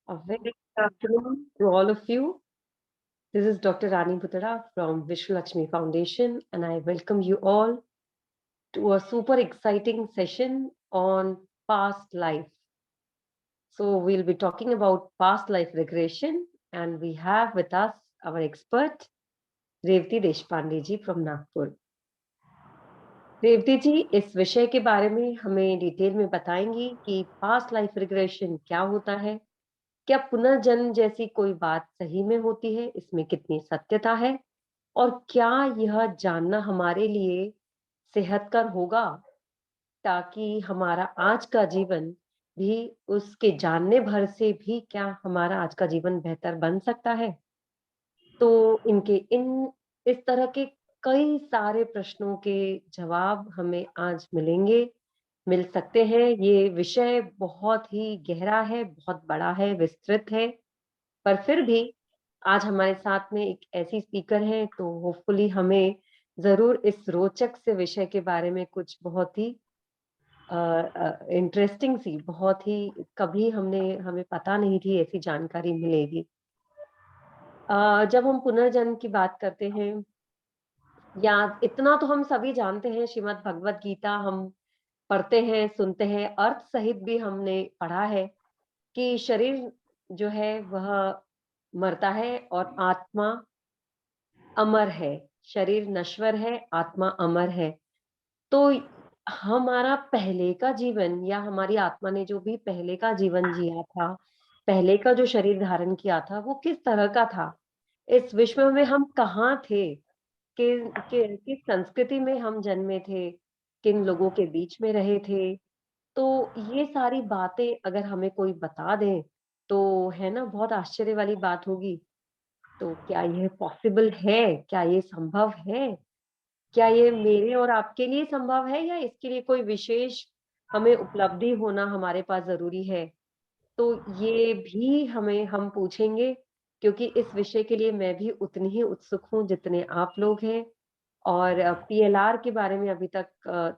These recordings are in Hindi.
A very good afternoon to all of you. This is Dr. Rani Bhutra from Vishalakshmi Foundation, and I welcome you all to a super exciting session on past life. So, we'll be talking about past life regression, and we have with us our expert, Revati Deshpande ji from Nagpur. Revati जी इस विषय के बारे में हमें डिटेल में बताएंगी कि पास्ट लाइफ रिग्रेशन क्या होता है, क्या पुनर्जन्म जैसी कोई बात सही में होती है, इसमें कितनी सत्यता है और क्या यह जानना हमारे लिए सेहतकर होगा ताकि हमारा आज का जीवन भी उसके जानने भर से भी क्या हमारा आज का जीवन बेहतर बन सकता है। तो इनके इन इस तरह के कई सारे प्रश्नों के जवाब हमें आज मिल सकते हैं। ये विषय बहुत ही गहरा है, बहुत बड़ा है, विस्तृत है, पर फिर भी आज हमारे साथ में एक ऐसी स्पीकर हैं, तो होपफुली हमें ज़रूर इस रोचक से विषय के बारे में कुछ बहुत ही इंटरेस्टिंग सी, बहुत ही कभी हमें पता नहीं थी ऐसी जानकारी मिलेगी। जब हम पुनर्जन्म की बात करते हैं या इतना तो हम सभी जानते हैं, श्रीमद् भगवत गीता हम पढ़ते हैं, सुनते हैं, अर्थ सहित भी हमने पढ़ा है कि शरीर जो है वह मरता है और आत्मा अमर है। शरीर नश्वर है, आत्मा अमर है। तो हमारा पहले का जीवन या हमारी आत्मा ने जो भी पहले का जीवन जिया था, पहले का जो शरीर धारण किया था, वो किस तरह का था? इस विश्व में हम कहाँ थे? किस संस्कृति में हम जन्मे थे? किन लोगों के बीच में रहे थे? तो ये सारी बातें अगर हमें कोई बता दे, तो है ना बहुत आश्चर्य वाली बात होगी। तो क्या यह पॉसिबल है? क्या ये संभव है? क्या ये मेरे और आपके लिए संभव है या इसके लिए कोई विशेष हमें उपलब्धि होना हमारे पास ज़रूरी है? तो ये भी हम पूछेंगे क्योंकि इस विषय के लिए मैं भी उतनी ही उत्सुक हूँ जितने आप लोग हैं। और पीएलआर के बारे में अभी तक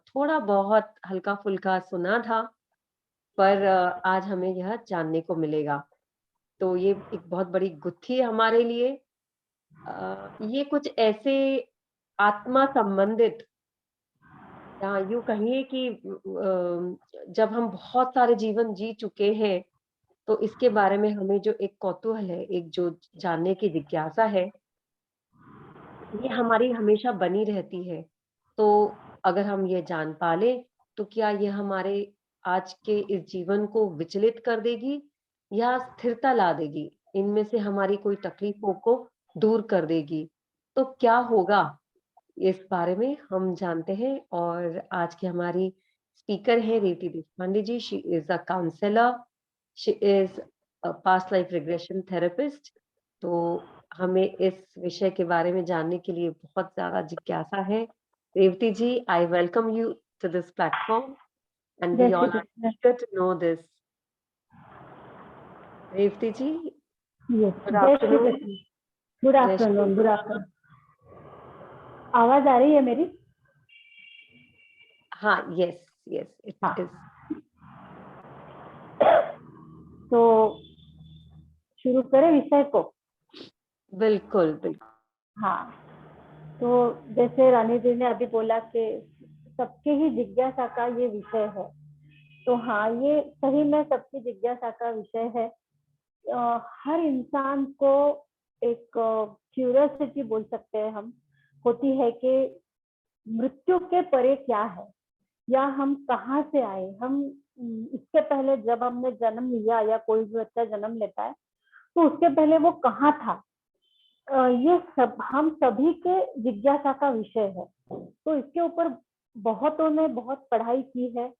थोड़ा-बहुत हल्का-फुल्का सुना था, पर आज हमें यह जानने को मिलेगा। तो ये एक बहुत बड़ी गुत्थी है हमारे लिए। ये कुछ ऐसे आत्मा संबंधित या यूँ कहिए कि जब हम बहुत सारे जीवन जी चुके हैं, तो इसके बारे में हमें जो एक कौतूहल है, एक जो जानने की जिज्ञासा है, ये हमारी हमेशा बनी रहती है। तो अगर हम ये जान पा लें, तो क्या ये हमारे आज के इस जीवन को विचलित कर देगी या स्थिरता ला देगी? इनमें से हमारी कोई तकलीफों को दूर कर देगी। तो क्या होगा? इस बारे में हम जानते हैं और आज की हमारी स्पीकर हैं Revati Deshpande ji. She is a counsellor, she is a past life regression therapist. तो हमें इस विषय के बारे में जानने के लिए बहुत ज़्यादा जिज्ञासा है। Revati ji, I welcome you to this platform and we Jai Shri all are Krishna. Eager to know this. Revati ji, yes, good Jai Shri afternoon. Krishna. Good Jai Shri afternoon, good afternoon. आवाज आ रही है मेरी? हाँ, यस, यस, इट हाँ, इज़। तो शुरू करें विषय को। बिल्कुल, बिल्कुल। हाँ, तो जैसे रानी जी ने अभी बोला कि सबके ही जिज्ञासा का ये विषय है, तो हाँ, ये सही में सबकी जिज्ञासा का विषय है। हर इंसान को एक क्यूरियोसिटी बोल सकते हैं हम, होती है कि मृत्यु के परे क्या है, या हम कहाँ से आए। हम इसके पहले जब हमने जन्म लिया या कोई भी बच्चा जन्म लेता है, तो उसके पहले वो कहाँ था। ये सब हम सभी के जिज्ञासा का विषय है। तो इसके ऊपर बहुतों ने बहुत पढ़ाई की है,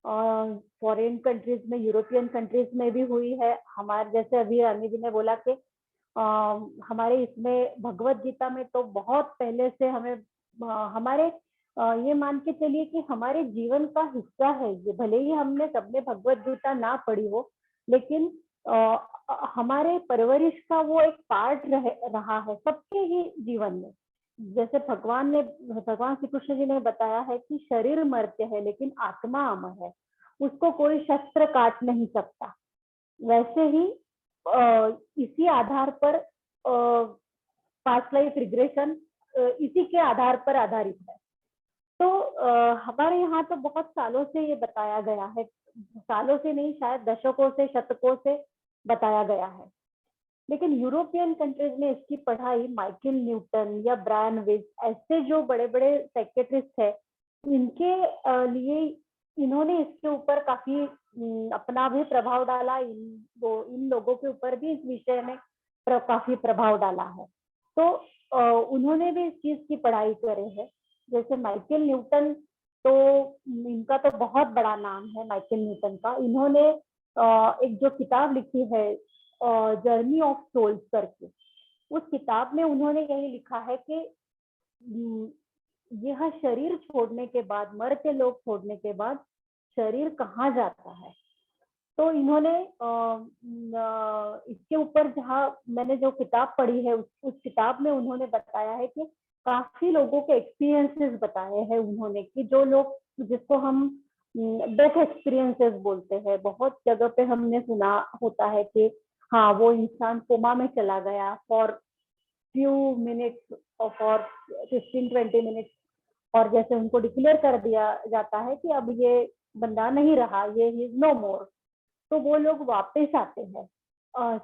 और फॉरेन कंट्रीज में, यूरोपियन कंट्रीज में भी हुई है। हमारे जैसे अभी रानी जी ने बोला कि हमारे इसमें भगवत गीता में तो बहुत पहले से हमें हमारे ये मान के चलिए कि हमारे जीवन का हिस्सा है ये। भले ही हमने सबने भगवत गीता ना पढ़ी हो, लेकिन हमारे परवरिश का वो एक पार्ट रहा है सबके ही जीवन में। जैसे भगवान श्री कृष्ण जी ने बताया है कि शरीर मरते हैं लेकिन आत्मा अमर है, उसको कोई शस्त्र काट नहीं सकता। वैसे ही इसी आधार पर पास्ट लाइफ रिग्रेशन इसी के आधार पर आधारित है। तो हमारे यहाँ तो बहुत सालों से ये बताया गया है, सालों से नहीं शायद दशकों से शतकों से बताया गया है। लेकिन यूरोपियन कंट्रीज में इसकी पढ़ाई माइकल न्यूटन या ब्रायन विज ऐसे जो बड़े बड़े साइकेट्रिस्ट है इनके लिए इन्होंने इसके ऊपर काफी अपना भी प्रभाव डाला, इन लोगों के ऊपर भी इस विषय में काफी प्रभाव डाला है। तो उन्होंने भी इस चीज की पढ़ाई करे है। जैसे माइकल न्यूटन, तो इनका तो बहुत बड़ा नाम है माइकल न्यूटन का। इन्होंने एक जो किताब लिखी है जर्नी ऑफ सोल्स करके, उस किताब में उन्होंने यही लिखा है कि यह शरीर छोड़ने के बाद, मरते लोग छोड़ने के बाद शरीर कहाँ जाता है। तो इन्होंने इसके ऊपर जहाँ मैंने जो किताब पढ़ी है उस किताब में उन्होंने बताया है कि काफी लोगों के एक्सपीरियंसेस बताए हैं उन्होंने, कि जो लोग जिसको हम डेथ एक्सपीरियंसेस बोलते हैं, बहुत जगह पे हमने सुना होता है कि हाँ वो इंसान कोमा में चला गया फॉर फ्यू मिनट्स और फॉर 15-20 मिनट्स, और जैसे उनको डिक्लेयर कर दिया जाता है कि अब ये बंदा नहीं रहा, ये इज नो मोर, तो वो लोग वापस आते हैं,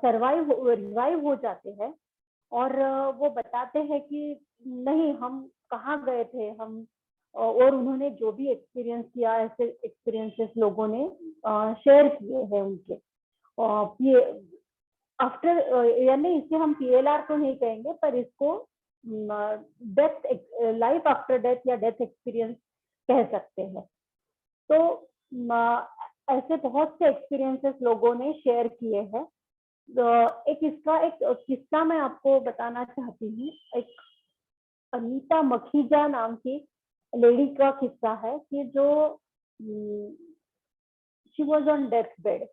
रिवाइव हो जाते हैं और वो बताते हैं कि नहीं हम कहाँ गए थे हम, और उन्होंने जो भी एक्सपीरियंस किया ऐसे एक्सपीरियंसेस लोगों ने शेयर किए हैं उनके। ये आफ्टर यानी इसे हम PLR तो नहीं कहेंगे, पर इसको डेथ लाइफ आफ्टर डेथ या डेथ एक्सपीरियंस कह सकते हैं। तो ऐसे बहुत से एक्सपीरियंसेस लोगों ने शेयर किए हैं। एक इसका एक किस्सा मैं आपको बताना चाहती हूँ। एक अनीता मखीजा नाम की लेडी का किस्सा है कि जो she was on death bed.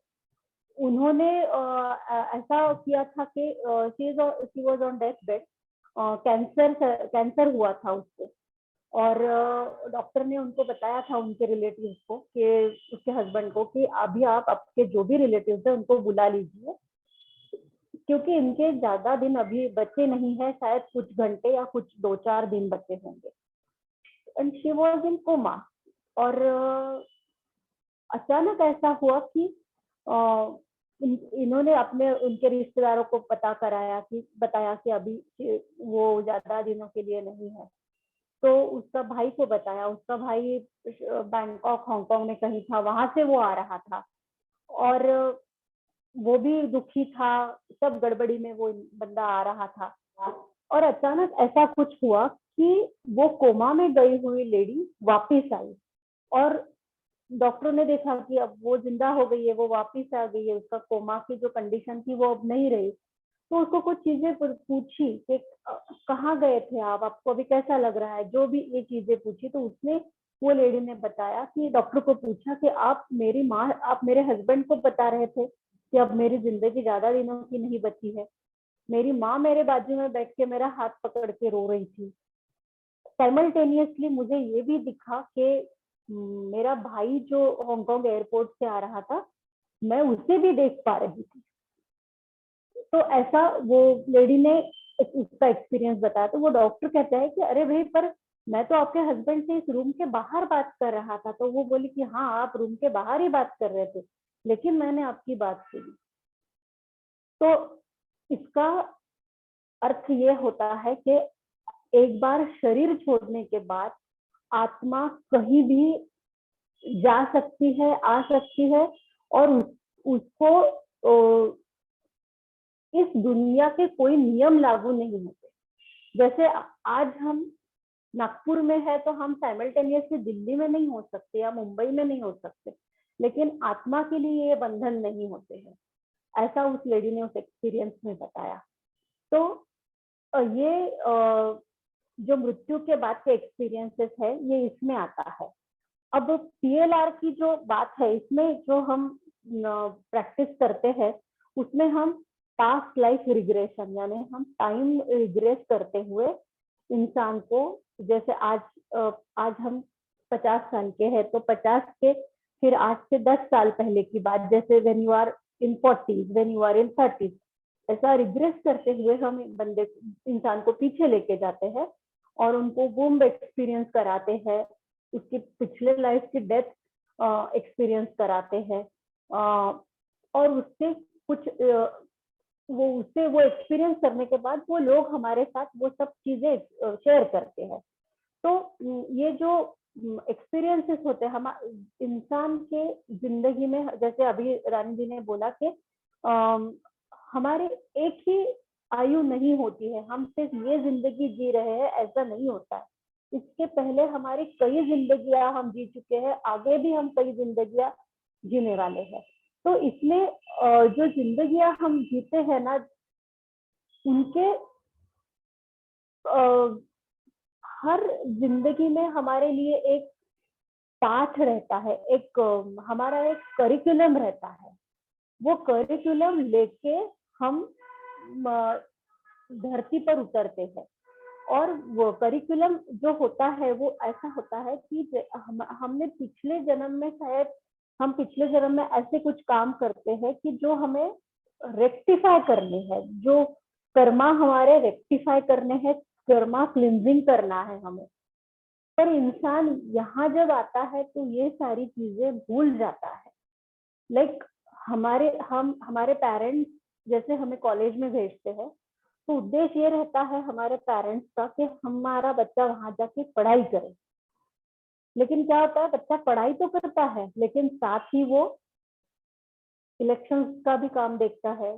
उन्होंने ऐसा किया था कि she was on death bed, cancer हुआ था उसको, और डॉक्टर ने उनको बताया था उनके रिलेटिव्स को, कि उसके हस्बैंड को, कि अभी आप आपके जो भी रिलेटिव्स है उनको बुला लीजिए, क्योंकि इनके ज्यादा दिन अभी बचे नहीं है, शायद कुछ घंटे या कुछ 2-4 दिन बचे होंगे। And she was in coma. और अचानक ऐसा हुआ कि इन्होंने अपने उनके रिश्तेदारों को पता कराया कि बताया कि अभी वो ज्यादा दिनों के लिए नहीं है। तो उसका भाई को बताया, उसका भाई बैंकॉक हांगकांग में कहीं था, वहां से वो आ रहा था और वो भी दुखी था, सब गड़बड़ी में वो बंदा आ रहा था। और अचानक ऐसा कुछ हुआ कि वो कोमा में गई हुई लेडी वापिस आई, और डॉक्टरों ने देखा कि अब वो जिंदा हो गई है, वो वापिस आ गई है, उसका कोमा की जो कंडीशन थी वो अब नहीं रही। तो उसको कुछ चीजें पूछी कि कहाँ गए थे आप, आपको अभी कैसा लग रहा है, जो भी ये चीजें पूछी। तो उसने, वो लेडी ने बताया कि डॉक्टर को पूछा कि आप मेरी माँ, आप मेरे हस्बैंड को बता रहे थे कि अब मेरी जिंदगी ज्यादा दिनों की नहीं बची है। मेरी माँ मेरे बाजू में बैठ के मेरा हाथ पकड़ के रो रही थी। साइमल्टेनियसली मुझे ये भी दिखा कि मेरा भाई जो हांगकांग एयरपोर्ट से आ रहा था, मैं उसे भी देख पा रही थी। तो ऐसा वो लेडी ने उसका एक्सपीरियंस बताया। तो वो डॉक्टर कहता है कि अरे भाई, पर मैं तो आपके हस्बैंड से इस रूम के बाहर बात कर रहा था। तो वो बोली कि हाँ, आप रूम के बाहर ही बात कर रहे थे, लेकिन मैंने आपकी बात सुनी। तो इसका अर्थ ये होता है कि एक बार शरीर छोड़ने के बाद आत्मा कहीं भी जा सकती है, आ सकती है, और उसको इस दुनिया के कोई नियम लागू नहीं होते। जैसे आज हम नागपुर में है तो हम साइमल्टेनियसली दिल्ली में नहीं हो सकते या मुंबई में नहीं हो सकते, लेकिन आत्मा के लिए ये बंधन नहीं होते हैं। ऐसा उस लेडी ने उस एक्सपीरियंस में बताया। तो ये जो मृत्यु के बाद के एक्सपीरियंसेस है, ये इसमें आता है। अब PLR की जो बात है, इसमें जो हम प्रैक्टिस करते हैं, उसमें हम पास्ट लाइफ रिग्रेशन, यानी हम टाइम रिग्रेस करते हुए इंसान को, जैसे आज हम 50 साल के हैं, तो 50 के फिर आज से 10 साल पहले की बात, जैसे when you are in 40s, when you are in 30s। ऐसा रिग्रेस करते हुए हम इंसान को पीछे लेके जाते हैं और उनको वुम्ब एक्सपीरियंस कराते हैं, उसकी पिछले लाइफ की डेथ एक्सपीरियंस कराते हैं, और उससे कुछ वो एक्सपीरियंस करने के बाद वो लोग हमारे साथ वो सब चीजें शेयर करते हैं। तो ये जो एक्सपीरियंसेस होते हैं हम इंसान के जिंदगी में, जैसे अभी रानी जी ने बोला कि हमारे एक ही आयु नहीं होती है, हम सिर्फ ये जिंदगी जी रहे हैं ऐसा नहीं होता है। इसके पहले हमारी कई जिंदगियां हम जी चुके हैं, आगे भी हम कई जिंदगियां जीने वाले हैं। तो इसमें जो जिंदगियां हम जीते हैं ना, उनके हर जिंदगी में हमारे लिए एक पाठ रहता है, एक हमारा एक करिकुलम रहता है। वो करिकुलम लेके हम धरती पर उतरते हैं, और वो करिकुलम जो होता है वो ऐसा होता है कि हमने पिछले जन्म में शायद हम पिछले जन्म में ऐसे कुछ काम करते हैं कि जो हमें रेक्टिफाई करने हैं, जो कर्मा हमारे रेक्टिफाई करने हैं, कर्मा क्लिनजिंग करना है हमें। पर इंसान यहाँ जब आता है तो ये सारी चीजें भूल जाता है। लाइक हमारे पेरेंट्स जैसे हमें कॉलेज में भेजते हैं, तो उद्देश्य ये रहता है हमारे पेरेंट्स का कि हमारा बच्चा वहां जाके पढ़ाई करे। लेकिन क्या होता है, बच्चा पढ़ाई तो करता है लेकिन साथ ही वो इलेक्शन का भी काम देखता है,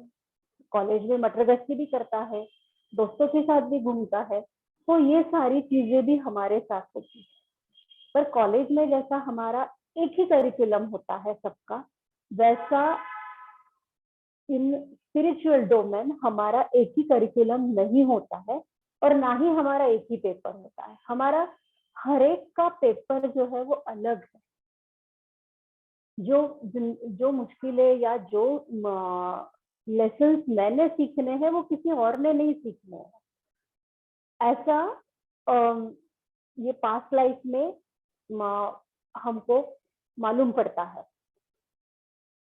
कॉलेज में मटर गश्ती भी करता है, दोस्तों के साथ भी घूमता है। तो ये सारी चीजें भी हमारे साथ होती है। पर कॉलेज में जैसा हमारा एक ही करिकुलम होता है सबका, वैसा इन स्पिरिचुअल डोमेन हमारा एक ही करिकुलम नहीं होता है, और ना ही हमारा एक ही पेपर होता है। हमारा हर एक का पेपर जो है वो अलग है। जो मुश्किलें या जो लेसन्स मैंने सीखने हैं वो किसी और ने नहीं सीखने हैं। ऐसा ये पास्ट लाइफ में हमको मालूम पड़ता है।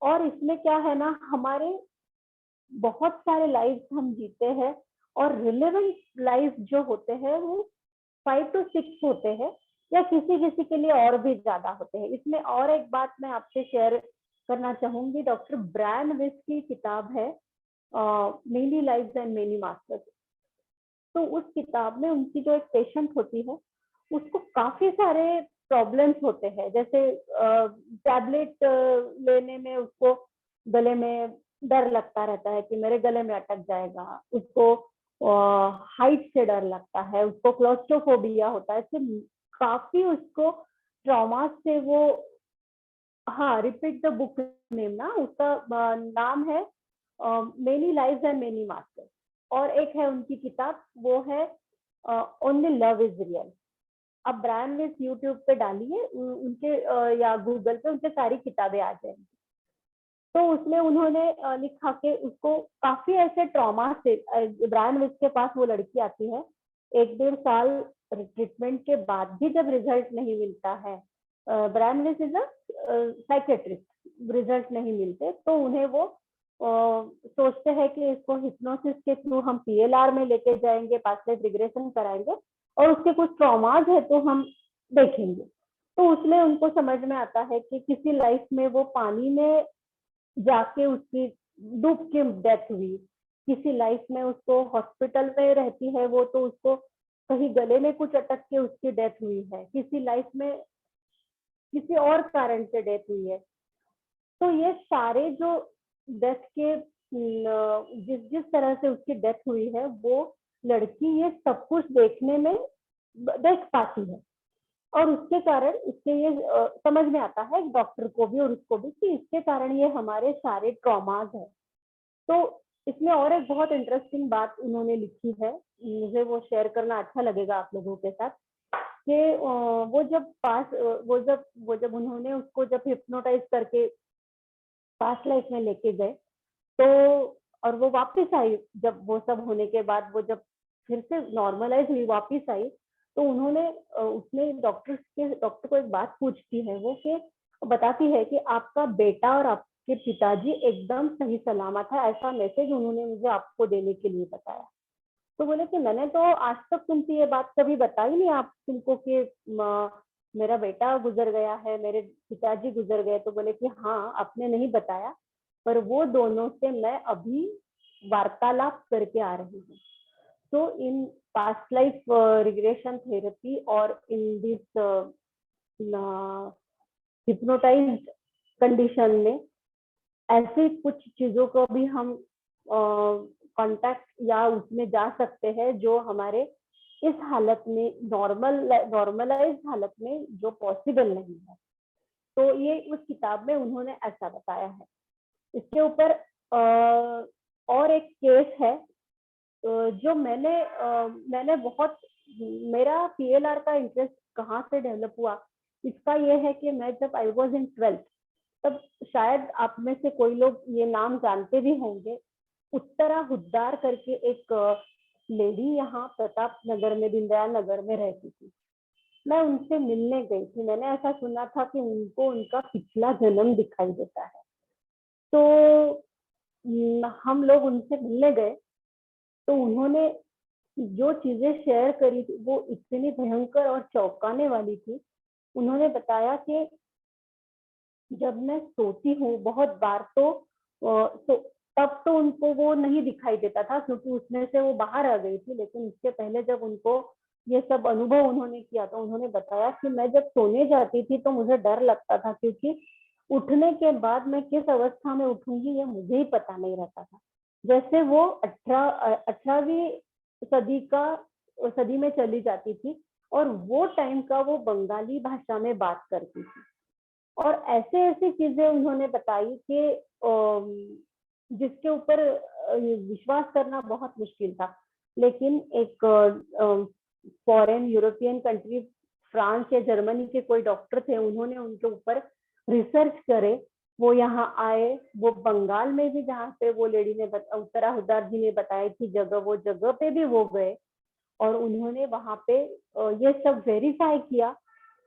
और इसमें क्या है ना, हमारे बहुत सारे लाइफ हम जीते हैं, और रिलेवेंट लाइफ जो होते हैं वो 5 to 6 होते हैं, या किसी किसी के लिए और भी ज्यादा होते हैं। इसमें और एक बात मैं आपसे शेयर करना चाहूंगी, डॉक्टर ब्रायन विस की किताब है many lives and many masters. तो उस किताब में उनकी जो एक पेशेंट होती है उसको काफी सारे प्रॉब्लम्स होते हैं, जैसे टैबलेट लेने में उसको गले में डर लगता रहता है कि मेरे गले में अटक जाएगा, उसको हाइट से डर लगता है, उसको क्लॉस्ट्रोफोबिया होता है। तो काफी उसको ट्रॉमा से वो, हाँ, रिपीट द बुक नेम ना, उसका नाम है many lives and many masters. और एक है उनकी किताब, वो है ओनली लव इज रियल। अब ब्रायन विस यूट्यूब पे डालिए उनके या गूगल पे, उनके सारी किताबें आ जाएंगी। तो उसमें उन्होंने लिखा कि उसको काफी ऐसे ट्रॉमा से, ब्रायन विस के पास वो लड़की आती है, 1-1.5 साल ट्रीटमेंट के बाद भी जब रिजल्ट नहीं मिलता है, ब्रायन विस इज अ साइकेट्रिस्ट, रिजल्ट नहीं मिलते तो उन्हें वो सोचते हैं कि इसको हिप्नोसिस के थ्रू हम PLR में लेके जाएंगे, पास्ट लाइफ रिग्रेशन कराएंगे, और उसके कुछ ट्रॉमाज है तो हम देखेंगे। तो उसमें उनको समझ में आता है कि किसी लाइफ में वो पानी में जाके उसकी डूब के डेथ हुई, किसी लाइफ में उसको हॉस्पिटल में रहती है वो, तो उसको कहीं गले में कुछ अटक के उसकी डेथ हुई है, किसी लाइफ में किसी और कारण से डेथ हुई है। तो ये सारे जो डेथ के जिस जिस तरह से उसकी डेथ हुई है, वो लड़की ये सब कुछ देखने में देख पाती है, और उसके कारण इससे ये समझ में आता है डॉक्टर को भी और उसको भी कि इसके कारण ये हमारे सारे ट्रॉमाज हैं। तो इसमें और एक बहुत इंटरेस्टिंग बात उन्होंने लिखी है, मुझे वो शेयर करना अच्छा लगेगा आप लोगों के साथ, कि वो जब उन्होंने उसको जब हिप्नोटाइज करके पास्ट लाइफ में लेके गए, तो और वो वापस आई, जब वो सब होने के बाद वो जब फिर से नॉर्मलाइज हुई वापस आई, तो उन्होंने उसने डॉक्टर को एक बात पूछती है वो, कि बताती है कि आपका बेटा और कि पिताजी एकदम सही सलामत है, ऐसा मैसेज उन्होंने मुझे आपको देने के लिए बताया। तो बोले कि मैंने तो आज तक तुमसे ये बात कभी बताई नहीं आप तुमको कि मेरा बेटा गुजर गया है, मेरे पिताजी गुजर गए। तो बोले कि हाँ, आपने नहीं बताया, पर वो दोनों से मैं अभी वार्तालाप करके आ रही हूँ। तो in past life regression therapy और इन दिस हिप्नोटाइज्ड कंडीशन में ऐसी कुछ चीजों को भी हम कांटेक्ट या उसमें जा सकते हैं जो हमारे इस हालत में नॉर्मलाइज हालत में जो पॉसिबल नहीं है। तो ये उस किताब में उन्होंने ऐसा बताया है। इसके ऊपर और एक केस है जो मैंने बहुत, मेरा पीएलआर का इंटरेस्ट कहाँ से डेवलप हुआ, इसका ये है कि मैं जब आई वॉज इन 12th, तब शायद आप में से कोई लोग ये नाम जानते भी होंगे। उत्तरा हुद्दार करके एक लेडी यहाँ प्रताप नगर में, दीनदयाल नगर में रहती थी। मैं उनसे मिलने गई थी। मैंने ऐसा सुना था कि उनको उनका पिछला जन्म दिखाई देता है। तो हम लोग उनसे मिलने गए, तो उन्होंने जो चीजें शेयर करी थी वो इतनी भयंकर और चौंकाने वाली थी। उन्होंने बताया कि जब मैं सोती हूँ बहुत बार, तो तब तो उनको वो नहीं दिखाई देता था क्योंकि उसमें से वो बाहर आ गई थी। लेकिन इसके पहले जब उनको ये सब अनुभव उन्होंने किया, तो उन्होंने बताया कि मैं जब सोने जाती थी तो मुझे डर लगता था, क्योंकि उठने के बाद मैं किस अवस्था में उठूंगी ये मुझे ही पता नहीं रहता था। जैसे वो 18वीं सदी में चली जाती थी और वो टाइम का वो बंगाली भाषा में बात करती थी। और ऐसे ऐसी चीजें उन्होंने बताई कि जिसके ऊपर विश्वास करना बहुत मुश्किल था। लेकिन एक फॉरेन यूरोपियन कंट्री, फ्रांस या जर्मनी के कोई डॉक्टर थे, उन्होंने उनके ऊपर रिसर्च करे। वो यहाँ आए, वो बंगाल में भी जहाँ पे वो लेडी ने उत्तरा हुद्दार जी ने बताई थी जगह, वो जगह पे भी वो गए और उन्होंने वहां पे ये सब वेरीफाई किया।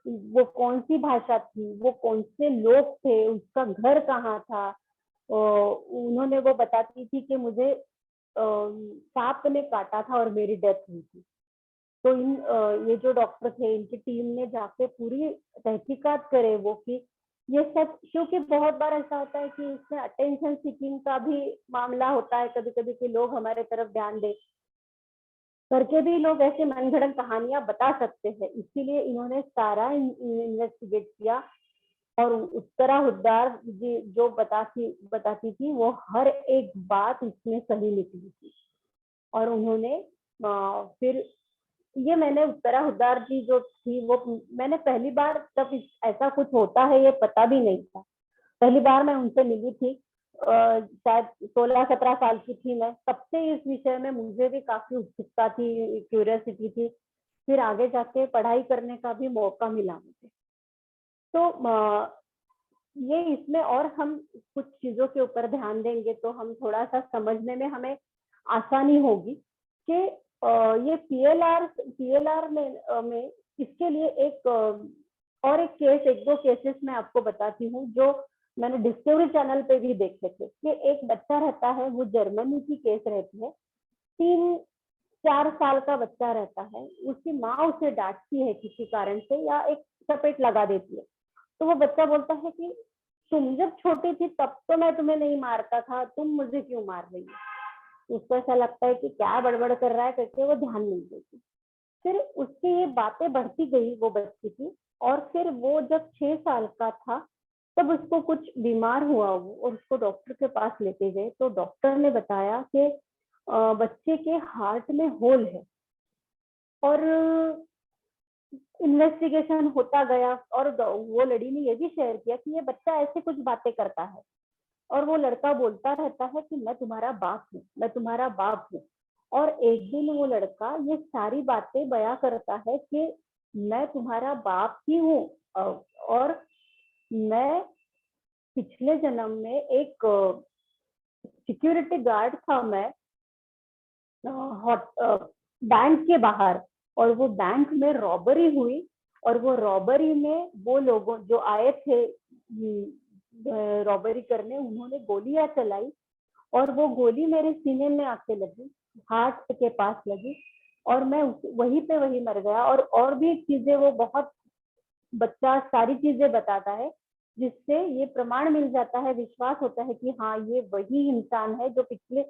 वो कौन सी भाषा थी, वो कौन से लोग थे, उसका घर कहाँ था। उन्होंने वो बताती थी कि मुझे सांप ने काटा था और मेरी डेथ हुई थी। तो ये जो डॉक्टर थे, इनकी टीम ने जाके पूरी तहकीकात करे वो कि ये सब, क्योंकि बहुत बार ऐसा होता है कि इसमें अटेंशन सीकिंग का भी मामला होता है कभी कभी कि लोग हमारे तरफ ध्यान दे करके भी लोग ऐसे मनगढ़ंत कहानियां बता सकते हैं। इसीलिए इन्होंने सारा इन्वेस्टिगेट किया और उत्तरा हुद्दार जी जो बताती थी वो हर एक बात इसमें सही निकली थी। और उन्होंने फिर ये, मैंने उत्तरा हुद्दार जी जो थी वो मैंने पहली बार, जब ऐसा कुछ होता है ये पता भी नहीं था, पहली बार मैं उनसे मिली थी, शायद 16-17 साल की थी मैं। तब से इस विषय में मुझे भी काफी उत्सुकता थी, क्यूरियोसिटी थी। फिर आगे जाके पढ़ाई करने का भी मौका मिला मुझे। तो ये इसमें और हम कुछ चीजों के ऊपर ध्यान देंगे तो हम थोड़ा सा समझने में हमें आसानी होगी कि ये पीएलआर में इसके लिए और एक केस, एक दो केसेस मैं आपको बताती हूँ जो मैंने डिस्कवरी चैनल पे भी देखे थे। कि एक बच्चा रहता है, वो जर्मनी की केस रहती है, 3-4 साल का बच्चा रहता है। उसकी माँ उसे डांटती है किसी कारण से या एक चपेट लगा देती है। तो वो बच्चा बोलता है कि तुम जब छोटी थी तब तो मैं तुम्हें नहीं मारता था, तुम मुझे क्यों मार रही हो। उसको ऐसा लगता है कि क्या बड़बड़ कर रहा है करके वो ध्यान नहीं देती। फिर उसकी ये बातें बढ़ती गई वो बच्ची की, और फिर वो जब 6 साल का था तब उसको कुछ बीमार हुआ वो, और उसको डॉक्टर के पास लेके गए। तो डॉक्टर ने बताया कि बच्चे के हार्ट में होल है। और इन्वेस्टिगेशन होता गया और वो लड़ी ने ये भी शेयर किया कि ये बच्चा ऐसे कुछ बातें करता है और वो लड़का बोलता रहता है कि मैं तुम्हारा बाप हूँ, मैं तुम्हारा बाप हूँ। और एक दिन वो लड़का ये सारी बातें बयां करता है कि मैं तुम्हारा बाप ही हूँ, और मैं पिछले जन्म में एक सिक्योरिटी गार्ड था, मैं बैंक के बाहर, और वो बैंक में रॉबरी हुई। और वो रॉबरी में वो लोगों जो आए थे रॉबरी करने, उन्होंने गोलियां चलाई और वो गोली मेरे सीने में आके लगी, हार्ट के पास लगी और मैं वहीं पे वहीं मर गया। और भी चीजें, वो बहुत बच्चा सारी चीजें बताता है जिससे ये प्रमाण मिल जाता है, विश्वास होता है कि हाँ ये वही इंसान है जो पिछले,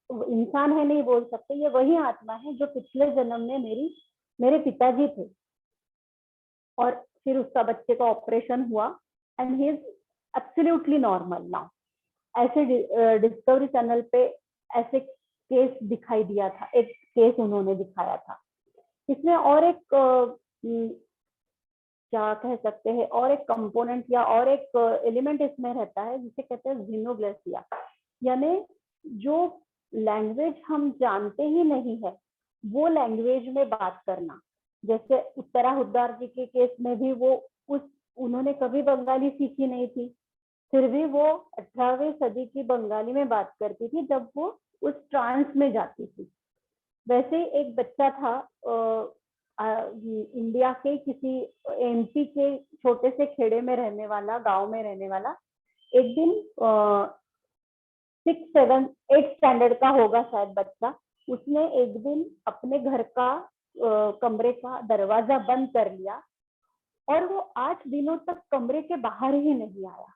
इंसान है नहीं बोल सकते, ये वही आत्मा है जो पिछले जन्म में मेरे पिताजी थे। और फिर उसका बच्चे का ऑपरेशन हुआ and he is absolutely normal now. ऐसे डिस्कवरी चैनल पे ऐसे केस दिखाई दिया था, एक केस उन्होंने दिखाया था। इसमें और एक क्या कह सकते हैं, और एक कंपोनेंट या और एक एलिमेंट इसमें रहता है जिसे कहते हैं जीनोग्लेसिया, यानी जो लैंग्वेज हम जानते ही नहीं है वो लैंग्वेज में बात करना। जैसे उत्तरा हुड्डार जी के केस में भी वो उन्होंने कभी बंगाली सीखी नहीं थी, फिर भी वो 18वीं सदी की बंगाली में बात करती थी जब वो उस ट्रांस में जाती थी। वैसे ही एक बच्चा था इंडिया के किसी एमपी के छोटे से खेड़े में रहने वाला, गांव में रहने वाला, एक दिन 6, 7, 8 स्टैंडर्ड का होगा शायद बच्चा, उसने एक दिन अपने घर का कमरे का दरवाजा बंद कर लिया और वो 8 दिनों तक कमरे के बाहर ही नहीं आया,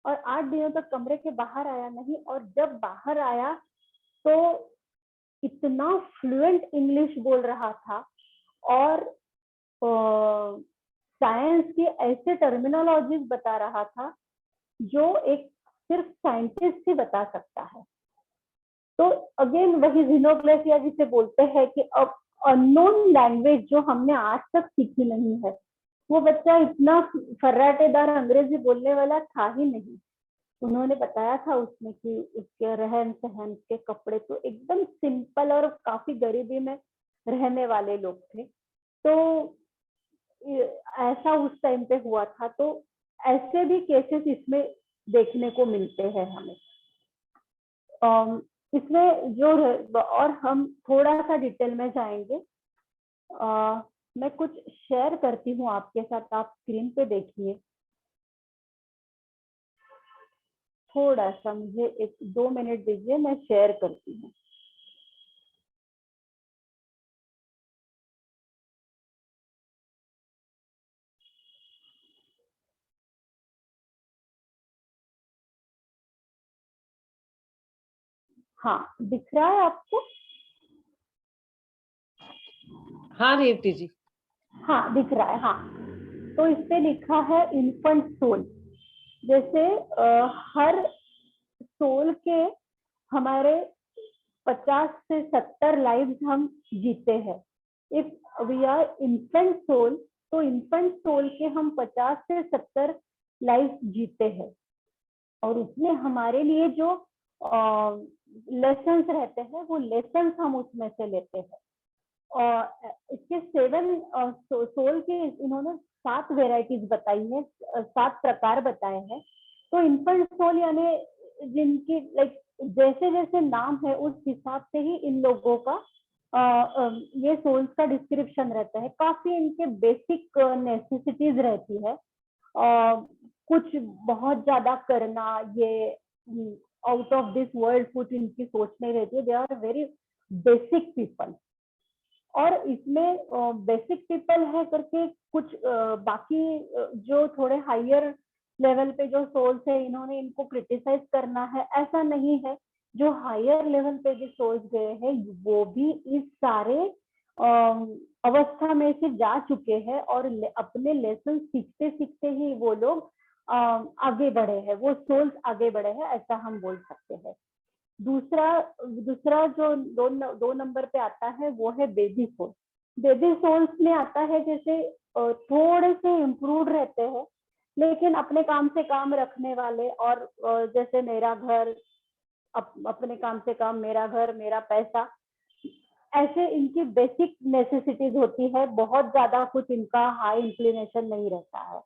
और 8 दिनों तक कमरे के बाहर आया नहीं, और जब बाहर आया तो इतना फ्लुएंट इंग्लिश बोल रहा था और साइंस की ऐसे टर्मिनोलॉजीज बता रहा था जो एक सिर्फ साइंटिस्ट ही बता सकता है। तो अगेन वही जीनोग्लेसिया जिसे बोलते हैं कि अब अननोन लैंग्वेज जो हमने आज तक सीखी नहीं है, वो बच्चा इतना फर्राटेदार अंग्रेजी बोलने वाला था ही नहीं। उन्होंने बताया था उसमें कि उसके रहन सहन के कपड़े तो एकदम सिंपल और काफी गरीबी में रहने वाले लोग थे। तो ऐसा उस टाइम पे हुआ था। तो ऐसे भी केसेस इसमें देखने को मिलते हैं हमें। इसमें जो, और हम थोड़ा सा डिटेल में जाएंगे। मैं कुछ शेयर करती हूँ आपके साथ, आप स्क्रीन पे देखिए। थोड़ा सा मुझे 1-2 मिनट दीजिए, मैं शेयर करती हूँ। हाँ, दिख रहा है आपको? हाँ रेवती जी। हाँ दिख रहा है। हाँ, तो इस पे लिखा है इन्फेंट सोल। जैसे हर सोल के हमारे 50 से 70 लाइव्स हम जीते हैं। If we are infant soul, तो इन्फेंट सोल के हम 50 से 70 लाइव्स जीते हैं, और उसमें हमारे लिए जो लेसन्स रहते हैं वो लेसन्स हम उसमें से लेते हैं। और इसके 7 सोल के इन्होंने 7 वेराइटीज बताई है, 7 प्रकार बताए हैं। तो इन्फेंट सोल यानी जिनकी लाइक जैसे जैसे नाम है उस हिसाब से ही इन लोगों का ये सोल्स का डिस्क्रिप्शन रहता है। काफी इनके बेसिक नेसेसिटीज रहती है, कुछ बहुत ज्यादा करना, ये आउट ऑफ दिस वर्ल्ड कुछ इनकी सोच नहीं रहती है। They are very basic people. और इसमें बेसिक पीपल है करके कुछ बाकी जो थोड़े हायर लेवल पे जो सोल्स है इन्होंने इनको क्रिटिसाइज करना है, ऐसा नहीं है। जो हायर लेवल पे जो सोल्स गए हैं वो भी इस सारे अवस्था में से जा चुके हैं, और अपने लेसन सीखते सीखते ही वो लोग आगे बढ़े हैं, वो सोल्स आगे बढ़े हैं, ऐसा हम बोल सकते हैं। दूसरा जो 2 नंबर पे आता है वो है बेबी सोल। बेबी सोल्स में आता है जैसे थोड़े से इम्प्रूव रहते हैं लेकिन अपने काम से काम रखने वाले, और जैसे मेरा घर, अपने काम से काम, मेरा घर मेरा पैसा, ऐसे इनकी बेसिक नेसेसिटीज होती है। बहुत ज्यादा कुछ इनका हाई इंक्लिनेशन नहीं रहता है।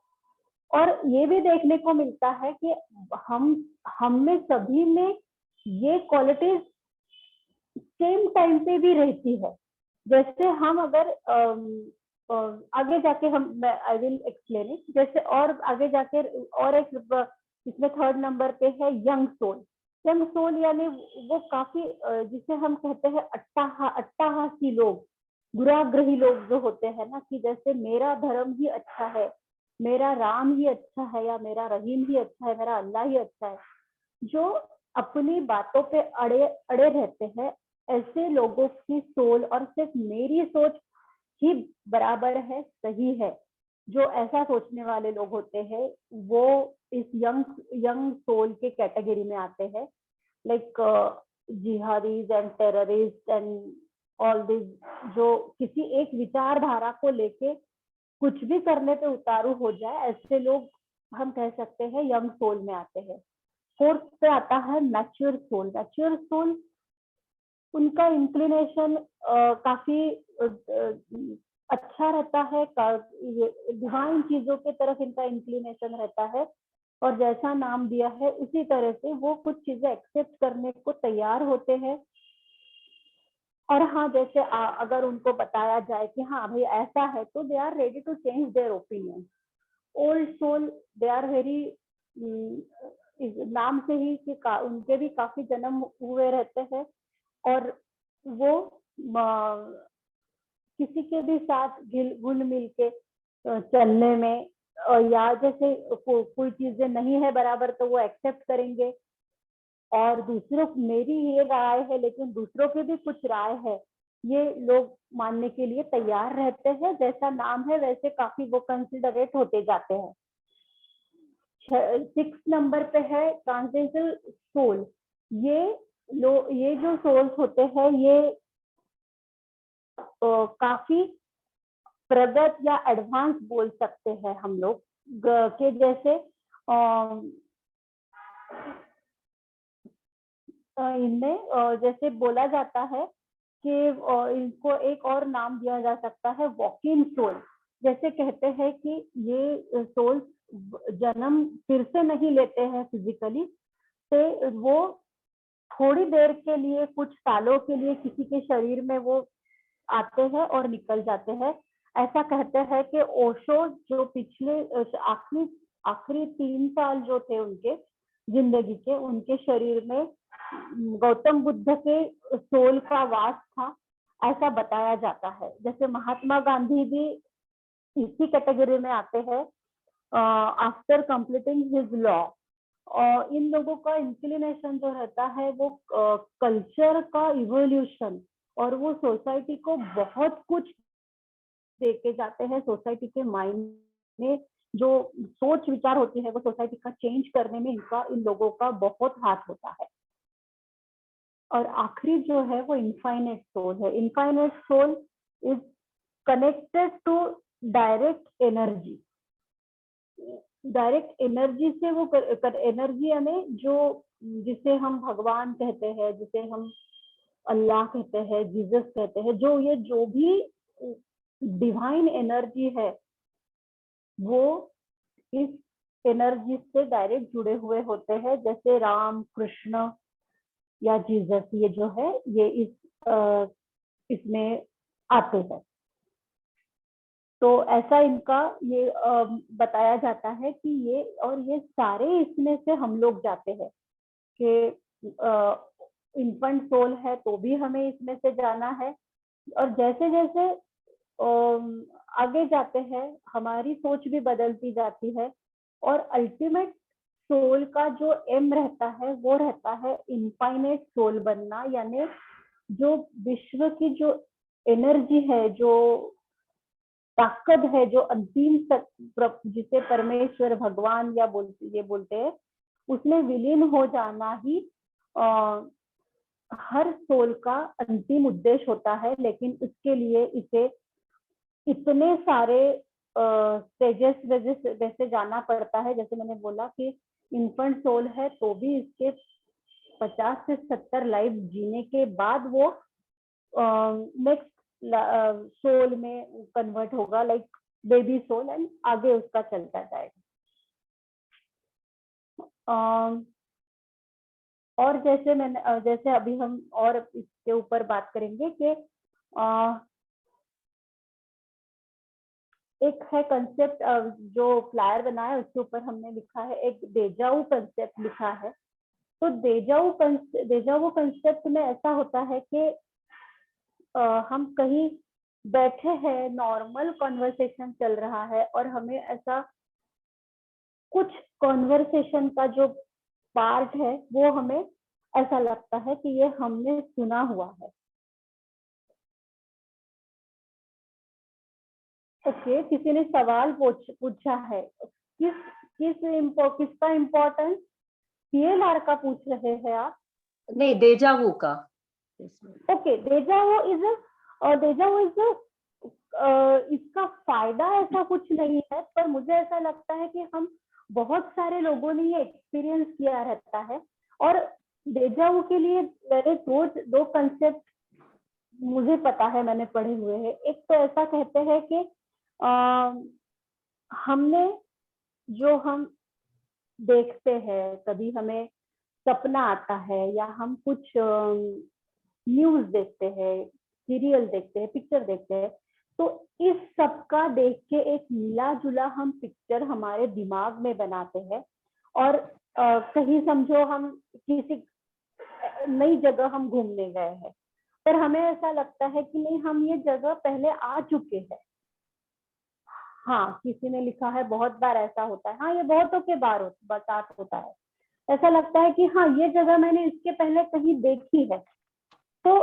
और ये भी देखने को मिलता है कि हम में सभी में ये क्वालिटीज सेम टाइम पे भी रहती है। जैसे हम अगर आगे जाके हम, आई विल एक्सप्लेन इट, जैसे और आगे जाके और एक इसमें थर्ड नंबर पे है यंग सोल। यंग सोल यानी वो काफी जिसे हम कहते हैं अट्टाहासी लोग, दुराग्रही लोग जो होते हैं ना, कि जैसे मेरा धर्म ही अच्छा है, मेरा राम ही अच्छा है, या मेरा रहीम ही अच्छा है, मेरा अल्लाह ही अच्छा है, जो अपनी बातों पे अड़े अड़े रहते हैं, ऐसे लोगों की सोल, और सिर्फ मेरी सोच ही बराबर है, सही है, जो ऐसा सोचने वाले लोग होते हैं, वो इस यंग यंग सोल के कैटेगरी में आते हैं। Like jihadis and terrorist and all this, जो किसी एक विचारधारा को लेके कुछ भी करने पे उतारू हो जाए, ऐसे लोग हम कह सकते हैं यंग सोल में आते हैं। फोर्थ पे आता है मैच्योर सोल। मैच्योर सोल, उनका इंक्लिनेशन काफी अच्छा रहता है, डिवाइन चीजों की तरफ इनका इंक्लिनेशन रहता है, और जैसा नाम दिया है उसी तरह से वो कुछ चीजें एक्सेप्ट करने को तैयार होते हैं। और हाँ, जैसे अगर उनको बताया जाए कि हाँ भाई ऐसा है, तो they are ready to change their opinion. Old soul, they are very, नाम से ही कि उनके भी काफी जन्म हुए रहते हैं, और वो किसी के भी साथ घुल मिल के चलने में, या जैसे कोई चीजें नहीं है बराबर तो वो एक्सेप्ट करेंगे, और दूसरों, मेरी ये राय है लेकिन दूसरों की भी कुछ राय है, ये लोग मानने के लिए तैयार रहते हैं। जैसा नाम है वैसे काफी वो कंसिडरेट होते जाते हैं। 6 नंबर पे है ट्रांसेंडेंटल सोल। ये जो सोल्स होते हैं, ये काफी प्रगत या एडवांस बोल सकते हैं हम लोग, के जैसे इनमें जैसे बोला जाता है कि इनको एक और नाम दिया जा सकता है वॉकिंग सोल। जैसे कहते हैं कि ये सोल जन्म फिर से नहीं लेते हैं फिजिकली, से वो थोड़ी देर के लिए, कुछ सालों के लिए किसी के शरीर में वो आते हैं और निकल जाते हैं। ऐसा कहते हैं कि ओशो जो पिछले आखिरी आखिरी 3 साल जो थे उनके जिंदगी के, उनके शरीर में गौतम बुद्ध के सोल का वास था, ऐसा बताया जाता है। जैसे महात्मा गांधी भी इसी कैटेगरी में आते हैं, आफ्टर कंप्लीटिंग हिज लॉ। और इन लोगों का इंक्लिनेशन जो रहता है वो कल्चर का इवोल्यूशन, और वो सोसाइटी को बहुत कुछ देके जाते हैं। सोसाइटी के माइंड में जो सोच विचार होती है वो सोसाइटी का चेंज करने में इन लोगों का बहुत हाथ होता है। और आखिरी जो है वो इनफाइनाइट सोल है। Infinite soul is connected to direct energy. Direct energy से वो एनर्जी हमें जो, जिसे हम भगवान कहते हैं, जिसे हम अल्लाह कहते हैं, जीसस कहते हैं, जो भी डिवाइन एनर्जी है, वो इस एनर्जी से डायरेक्ट जुड़े हुए होते हैं। जैसे राम, कृष्ण या जीसस, ये जो है ये इसमें आते हैं। तो ऐसा इनका ये बताया जाता है कि ये सारे इसमें से हम लोग जाते हैं कि इन्फेंट सोल है तो भी हमें इसमें से जाना है। और जैसे जैसे आगे जाते हैं हमारी सोच भी बदलती जाती है, और अल्टीमेट सोल का जो एम रहता है वो रहता है इनफाइनाइट सोल बनना। यानी जो विश्व की जो एनर्जी है, जो ताकत है, जो अंतिम जिसे परमेश्वर, भगवान या बोलते हैं, उसमें विलीन हो जाना ही हर सोल का अंतिम उद्देश्य होता है। लेकिन उसके लिए इसे इतने सारे स्टेजेस वैसे जाना पड़ता है। जैसे मैंने बोला कि इन्फेंट सोल है तो भी इसके 50 से 70 लाइफ जीने के बाद वो नेक्स्ट सोल में कन्वर्ट होगा, लाइक बेबी सोल, एंड आगे उसका चलता जाएगा। और जैसे अभी हम और इसके ऊपर बात करेंगे कि एक है कंसेप्ट जो फ्लायर बना है उसके ऊपर हमने लिखा है, एक डेजाऊ कंसेप्ट लिखा है। तो डेजाऊ कंसेप्ट में ऐसा होता है कि हम कहीं बैठे हैं, नॉर्मल कॉन्वर्सेशन चल रहा है और हमें ऐसा कुछ कॉन्वर्सेशन का जो पार्ट है वो हमें ऐसा लगता है कि ये हमने सुना हुआ है। ओके, किसी ने सवाल पूछा है, किसका इम्पोर्टेंस पीएलआर का पूछ रहे हैं आप? नहीं, डेजावू का। ओके, डेजावू इज इसका फायदा ऐसा कुछ नहीं है, पर मुझे ऐसा लगता है कि हम बहुत सारे लोगों ने ये एक्सपीरियंस किया रहता है। और डेजावू के लिए मेरे दो कंसेप्ट मुझे पता है, मैंने पढ़े हुए हैं। एक तो ऐसा कहते हैं कि हमने जो हम देखते हैं, कभी हमें सपना आता है या हम कुछ न्यूज देखते हैं, सीरियल देखते हैं, पिक्चर देखते हैं, तो इस सब का देख के एक मिला जुला हम पिक्चर हमारे दिमाग में बनाते हैं। और कहीं समझो हम किसी नई जगह हम घूमने गए हैं, पर हमें ऐसा लगता है कि नहीं, हम ये जगह पहले आ चुके हैं। हाँ, किसी ने लिखा है बहुत बार ऐसा होता है। हाँ, ये बहुतों के साथ होता है। ऐसा लगता है कि हाँ, ये जगह मैंने इसके पहले कहीं देखी है। तो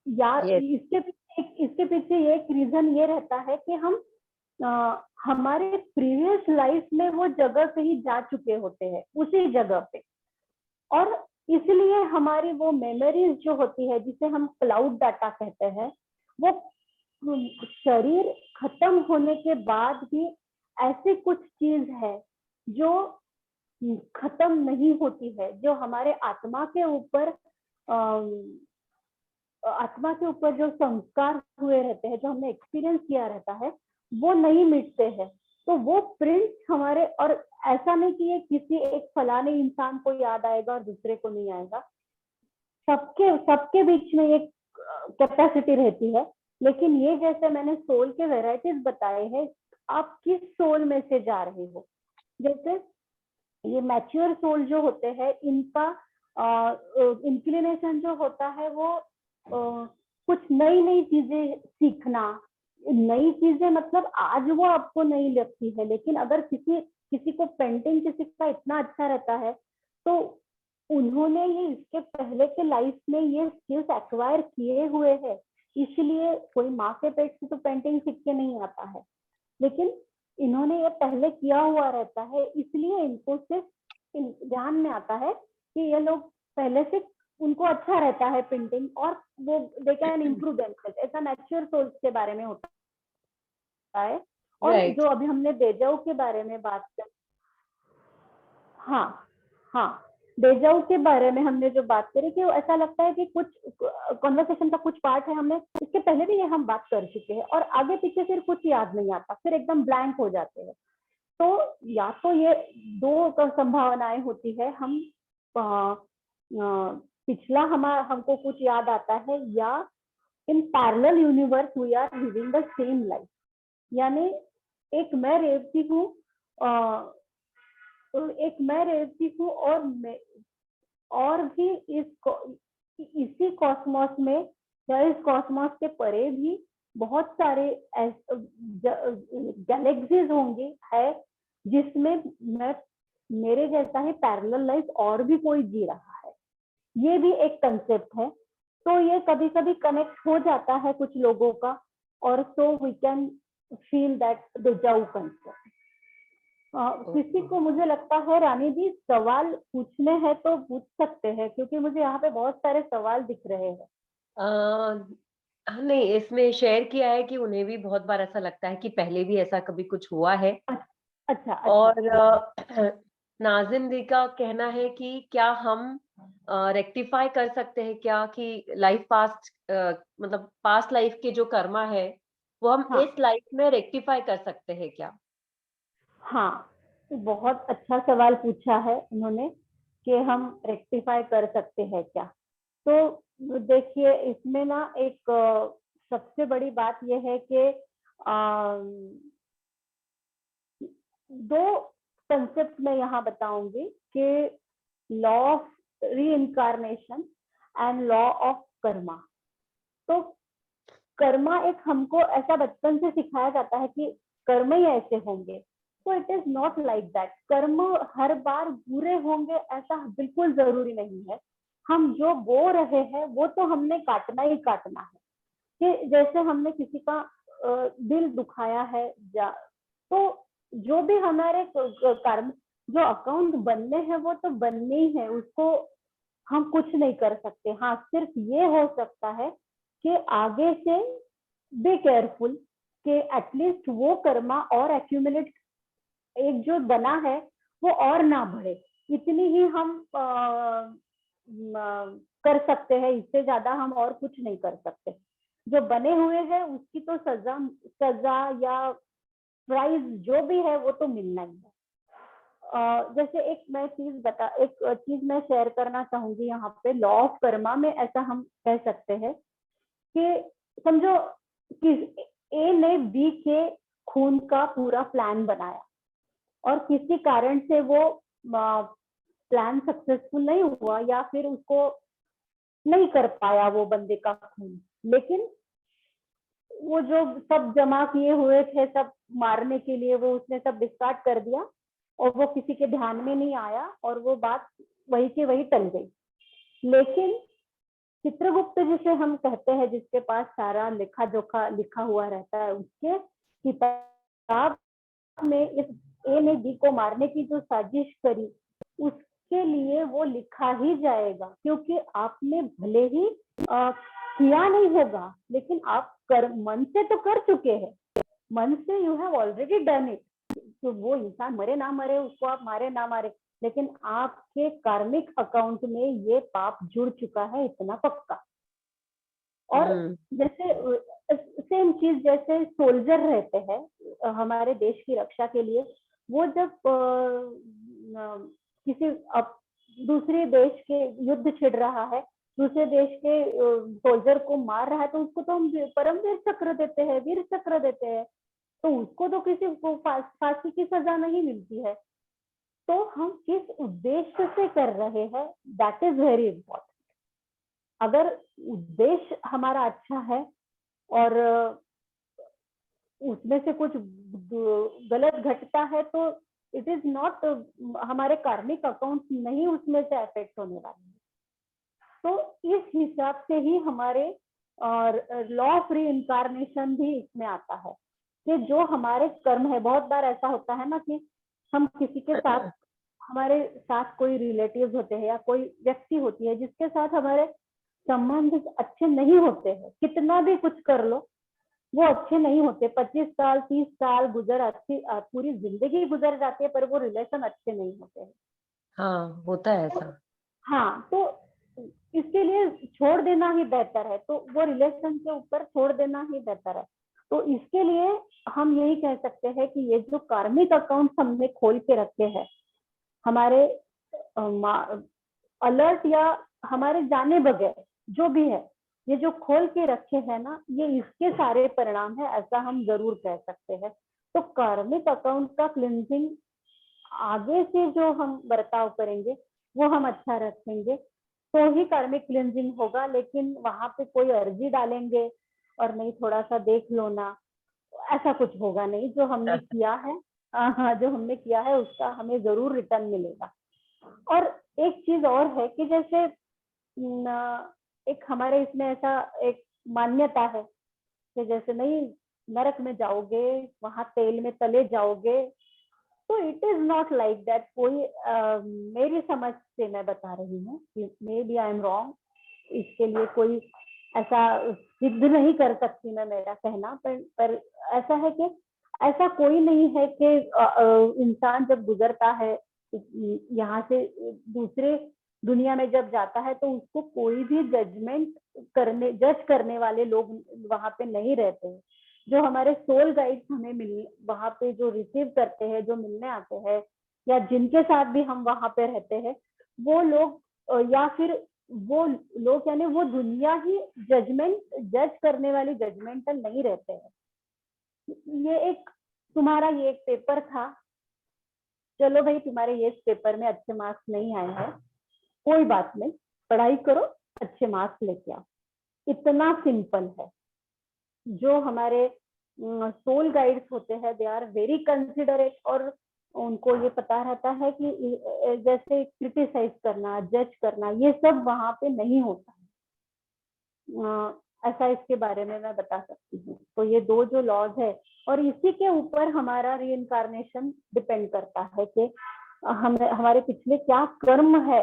यार इसके पीछे एक रीजन ये रहता है कि हम हमारे प्रीवियस लाइफ में वो जगह कहीं जा चुके होते हैं उसी जगह पे, और इसलिए हमारी वो मेमोरीज जो होती है, जिसे हम क्लाउड डाटा कहते हैं, वो शरीर खत्म होने के बाद भी ऐसी कुछ चीज है जो खत्म नहीं होती है, जो हमारे आत्मा के ऊपर जो संस्कार हुए रहते हैं, जो हमने एक्सपीरियंस किया रहता है, वो नहीं मिटते हैं। तो वो प्रिंट हमारे, और ऐसा नहीं कि ये किसी एक फलाने इंसान को याद आएगा और दूसरे को नहीं आएगा, सबके बीच में एक कैपेसिटी रहती है। लेकिन ये जैसे मैंने सोल के वेराइटीज बताए हैं, आप किस सोल में से जा रहे हो। जैसे ये मैच्योर सोल जो होते हैं, इनका इंक्लिनेशन जो होता है वो कुछ नई नई चीजें सीखना। नई चीजें मतलब आज वो आपको नहीं लगती है, लेकिन अगर किसी को पेंटिंग किसी का इतना अच्छा रहता है, तो उन्होंने ये इसके पहले के लाइफ में ये स्किल्स एक्वायर किए हुए हैं। इसलिए कोई माँ के पेट से तो पेंटिंग सीख के नहीं आता है, लेकिन इन्होंने ये पहले किया हुआ रहता है, इसलिए इनको सिर्फ ध्यान में आता है कि ये लोग पहले से उनको अच्छा रहता है पेंटिंग, और वो दे कैन इम्प्रूव देमसेल्फ। ऐसा नेचुरल सोल्स के बारे में होता है। और राइट। जो अभी हमने डेजाऊ के बारे में बात कर, हाँ हाँ, डेजाऊ के बारे में हमने जो बात करी कि ऐसा लगता है कि कुछ कॉन्वर्सेशन का कुछ पार्ट है, हमने इसके पहले भी ये हम बात कर चुके हैं, और आगे पीछे फिर कुछ याद नहीं आता, फिर एकदम ब्लैंक हो जाते हैं। तो या तो ये दो संभावनाएं होती है, हम पिछला हमको कुछ याद आता है, या in parallel universe we are living the same life. यानी एक मैं रेवती हूँ, और भी इसी कॉस्मोस में या इस कॉस्मोस के परे भी बहुत सारे गैलेक्सीज होंगी है, जिसमें मेरे जैसा ही पैरेलल लाइफ और भी कोई जी रहा है। ये भी एक कंसेप्ट है। तो ये कभी कभी कनेक्ट हो जाता है कुछ लोगों का, और so we can feel that deja vu concept. किसी को, मुझे लगता है रानी जी, सवाल पूछने हैं तो पूछ सकते हैं, क्योंकि मुझे यहाँ पे बहुत सारे सवाल दिख रहे हैं। नहीं, इसमें शेयर किया है कि उन्हें भी बहुत बार ऐसा लगता है कि पहले भी ऐसा कभी कुछ हुआ है। अच्छा अच्छा। और नाज़िम दी का कहना है कि क्या हम रेक्टिफाई कर सकते हैं क्या, कि लाइफ पास्ट मतलब पास्ट लाइफ के जो कर्मा है, वो हम हाँ इस लाइफ में रेक्टिफाई कर सकते हैं क्या? हाँ, बहुत अच्छा सवाल पूछा है उन्होंने कि हम रेक्टिफाई कर सकते हैं क्या। तो देखिए, इसमें ना एक सबसे बड़ी बात यह है कि दो कंसेप्ट मैं यहाँ बताऊंगी कि law of reincarnation and law of karma. तो कर्मा एक हमको ऐसा बचपन से सिखाया जाता है कि कर्म ही ऐसे होंगे, तो it is not like that. कर्म हर बार बुरे होंगे ऐसा बिल्कुल जरूरी नहीं है। हम जो बो रहे हैं वो तो हमने काटना ही काटना है। कि जैसे हमने किसी का दिल दुखाया है तो जो भी हमारे कर्म जो अकाउंट बनने हैं वो तो बनने ही है, उसको हम कुछ नहीं कर सकते। हाँ, सिर्फ ये हो सकता है कि आगे से बी केयरफुल कि एटलीस्ट वो कर्मा और एक्यूमुलेट, एक जो बना है वो और ना बढ़े, इतनी ही हम कर सकते हैं। इससे ज्यादा हम और कुछ नहीं कर सकते। जो बने हुए हैं उसकी तो सजा या प्राइज जो भी है वो तो मिलना ही है। जैसे एक चीज मैं शेयर करना चाहूंगी यहाँ पे। लॉ ऑफ कर्मा में ऐसा हम कह सकते हैं कि समझो कि ए ने बी के खून का पूरा प्लान बनाया और किसी कारण से वो प्लान सक्सेसफुल नहीं हुआ या फिर उसको नहीं कर पाया वो बंदे का खून, लेकिन वो जो सब जमा किए हुए थे सब मारने के लिए वो उसने सब डिस्कार्ड कर दिया और वो किसी के ध्यान में नहीं आया और वो बात वही के वही टल गई। लेकिन चित्रगुप्त जिसे हम कहते हैं, जिसके पास सारा लेखा जोखा लिखा हुआ रहता है, उसके किताब में इस ए ने बी को मारने की जो साजिश करी उसके लिए वो लिखा ही जाएगा, क्योंकि आपने भले ही किया नहीं होगा लेकिन आप मन से तो कर चुके हैं। मन से you have already done it. तो वो इंसान मरे ना मरे, उसको आप मारे ना मारे, लेकिन आपके कार्मिक अकाउंट में ये पाप जुड़ चुका है, इतना पक्का। और जैसे सेम चीज जैसे सोल्जर रहते हैं हमारे देश की रक्षा के लिए, वो जब किसी दूसरे देश के युद्ध छिड़ रहा है, दूसरे देश के सोल्जर को मार रहा है, तो उसको तो हम परम वीर चक्र देते हैं, वीर चक्र देते हैं। तो उसको तो किसी को फांसी की सजा नहीं मिलती है। तो हम किस उद्देश्य से कर रहे हैं, दैट इज वेरी इंपॉर्टेंट। अगर उद्देश्य हमारा अच्छा है और उसमें से कुछ गलत घटता है तो इट इज नॉट, हमारे कार्मिक अकाउंट नहीं उसमें से अफेक्ट होने वाले हैं। तो इस हिसाब से ही हमारे और लॉ ऑफ रीइंकारनेशन भी इसमें आता है कि जो हमारे कर्म है, बहुत बार ऐसा होता है ना कि हम किसी के साथ, हमारे साथ कोई रिलेटिव्स होते हैं या कोई व्यक्ति होती है जिसके साथ हमारे संबंध अच्छे नहीं होते हैं, कितना भी कुछ कर लो वो अच्छे नहीं होते। 25 साल 30 साल अच्छी पूरी जिंदगी गुजर जाती है पर वो रिलेशन अच्छे नहीं होते हैं। हाँ, होता है ऐसा। हाँ, तो इसके लिए छोड़ देना ही बेहतर है। तो वो रिलेशन के ऊपर छोड़ देना ही बेहतर है। तो इसके लिए हम यही कह सकते हैं कि ये जो कार्मिक अकाउंट हमने खोल के रखे हैं, हमारे अलर्ट या हमारे जाने बगैर जो भी है, ये जो खोल के रखे हैं ना, ये इसके सारे परिणाम है, ऐसा हम जरूर कह सकते हैं। तो कार्मिक अकाउंट का क्लिनजिंग आगे से जो हम बर्ताव करेंगे वो हम अच्छा रखेंगे तो ही कार्मिक क्लिनजिंग होगा। लेकिन वहां पे कोई अर्जी डालेंगे और नहीं थोड़ा सा देख लो ना, ऐसा कुछ होगा नहीं। जो हमने किया है, हाँ, जो हमने किया है उसका हमें जरूर रिटर्न मिलेगा। और एक चीज और है कि जैसे एक हमारे इसमें ऐसा एक मान्यता है कि जैसे नहीं नरक में जाओगे, वहां तेल में तले जाओगे, तो it is not like that. कोई मेरी समझ से मैं बता रही हूँ, maybe I am wrong, इसके लिए कोई ऐसा सिद्ध नहीं कर सकती मैं मेरा कहना, पर ऐसा है कि ऐसा कोई नहीं है कि इंसान जब गुजरता है यहाँ से दूसरे दुनिया में जब जाता है तो उसको कोई भी जज करने वाले लोग वहां पे नहीं रहते हैं। जो हमारे सोल गाइड्स हमें वहां पे जो रिसीव करते हैं, जो मिलने आते हैं या जिनके साथ भी हम वहां पे रहते हैं, वो लोग या फिर वो लोग यानी वो दुनिया ही जज करने वाली जजमेंटल नहीं रहते हैं। तुम्हारा ये एक पेपर था, चलो भाई तुम्हारे ये पेपर में अच्छे मार्क्स नहीं आए हैं, कोई बात नहीं, पढ़ाई करो, अच्छे मार्क्स लेके आओ। इतना सिंपल है। जो हमारे सोल गाइड्स होते हैं, दे आर वेरी कंसिडरेट, और उनको ये पता रहता है कि जैसे क्रिटिसाइज करना, जज करना, ये सब वहां पे नहीं होता है। ऐसा इसके बारे में मैं बता सकती हूँ। तो ये दो जो लॉज है, और इसी के ऊपर हमारा रीइंकारनेशन डिपेंड करता है कि हम हमारे पिछले क्या कर्म है,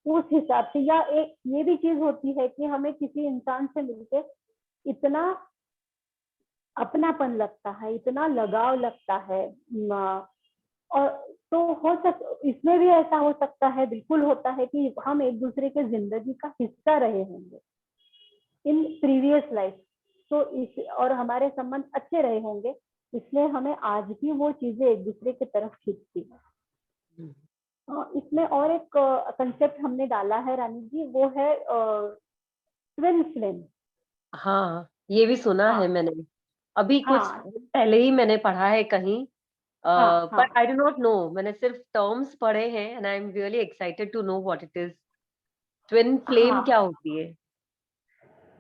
उस हिसाब से। या एक ये भी चीज होती है कि हमें किसी इंसान से मिलके इतना अपनापन लगता है, इतना लगाव लगता है, और तो इसमें भी ऐसा हो सकता है, बिल्कुल होता है कि हम एक दूसरे के जिंदगी का हिस्सा रहे होंगे इन प्रीवियस लाइफ, तो इस और हमारे संबंध अच्छे रहे होंगे, इसलिए हमें आज भी वो चीजें एक दूसरे की तरफ खींचती है। इसमें और एक कंसेप्ट हमने डाला है रानी जी, वो है ट्विन फ्लेम। हाँ, ये भी सुना है हाँ मैंने, अभी कुछ हाँ दिन पहले ही मैंने पढ़ा है कहीं। हाँ पर हाँ आई डू नॉट नो, मैंने सिर्फ टर्म्स पढ़े हैं and I am really excited to know what it is. Twin flame क्या हाँ। होती है?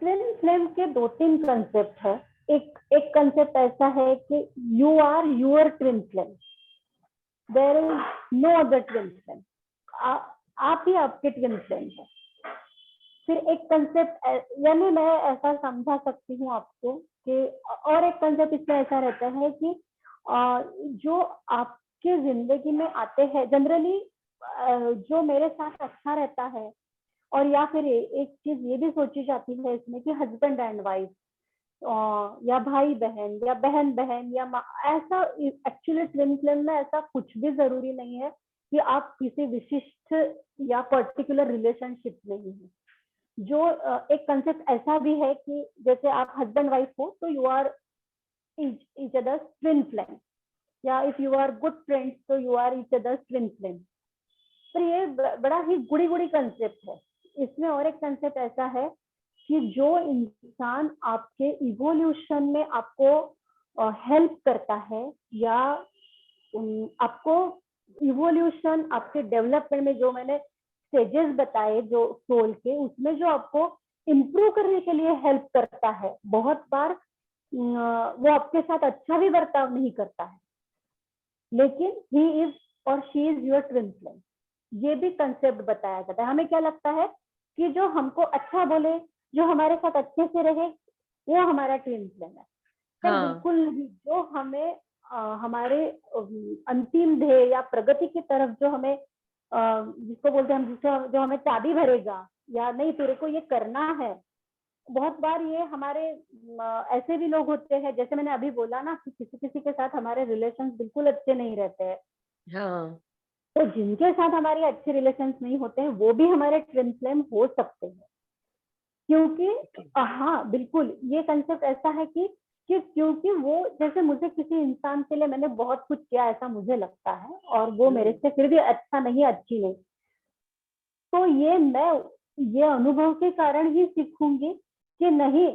ट्विन फ्लेम के दो तीन कंसेप्ट है। एक एक कंसेप्ट ऐसा है कि you are your twin flame, there is no other twin flame, आप ही आपके ट्विन फ्लेम है। फिर एक कंसेप्ट, यानी मैं ऐसा समझा सकती हूँ आपको कि, और एक कंसेप्ट इसमें ऐसा रहता है कि जो आपके जिंदगी में आते हैं जनरली, जो मेरे साथ अच्छा रहता है, और या फिर एक चीज ये भी सोची जाती है इसमें कि हस्बैंड एंड वाइफ, या भाई बहन, या बहन बहन, या ऐसा एक्चुअली ट्विन फ्लेम में ऐसा कुछ भी जरूरी नहीं है कि आप किसी विशिष्ट या पर्टिकुलर रिलेशनशिप में ही हैं। जो एक कंसेप्ट ऐसा भी है कि जैसे आप हस्बैंड वाइफ हो तो you are each other's twin flame, या if you are good friends तो you are each other's twin flame। पर ये बड़ा ही गुड़ी गुड़ी कंसेप्ट है। इसमें और एक कंसेप्ट ऐसा है कि जो इंसान आपके इवोल्यूशन में आपको हेल्प करता है, या आपको इवोल्यूशन, आपके डेवलपमेंट में जो मैंने स्टेजेस बताए जो सोल के, उसमें जो आपको इम्प्रूव करने के लिए हेल्प करता है, बहुत बार वो आपके साथ अच्छा भी बर्ताव नहीं करता है, लेकिन ही इज और she is your twin flame. ये भी कंसेप्ट बताया जाता है। हमें क्या लगता है कि जो हमको अच्छा बोले, जो हमारे साथ अच्छे से रहे, वो हमारा ट्विन फ्लेम है। पर हाँ, बिल्कुल नहीं। जो हमें हमारे अंतिम ध्येय या प्रगति की तरफ जो हमें जिसको बोलते हैं हम, जिसको जो हमें चाबी भरेगा, या नहीं तेरे को ये करना है। बहुत बार ये हमारे ऐसे भी लोग होते हैं, जैसे मैंने अभी बोला ना कि किसी किसी के साथ हमारे रिलेशन बिल्कुल अच्छे नहीं रहते हैं, हाँ, तो जिनके साथ हमारे अच्छे रिलेशन नहीं होते हैं वो भी हमारे ट्विन फ्लेम हो सकते हैं। क्योंकि हाँ बिल्कुल, ये कंसेप्ट ऐसा है कि क्योंकि वो, जैसे मुझे किसी इंसान के लिए मैंने बहुत कुछ किया ऐसा मुझे लगता है, और वो मेरे से फिर भी अच्छा नहीं, अच्छी नहीं, तो ये मैं ये अनुभव के कारण ही सीखूंगी कि नहीं,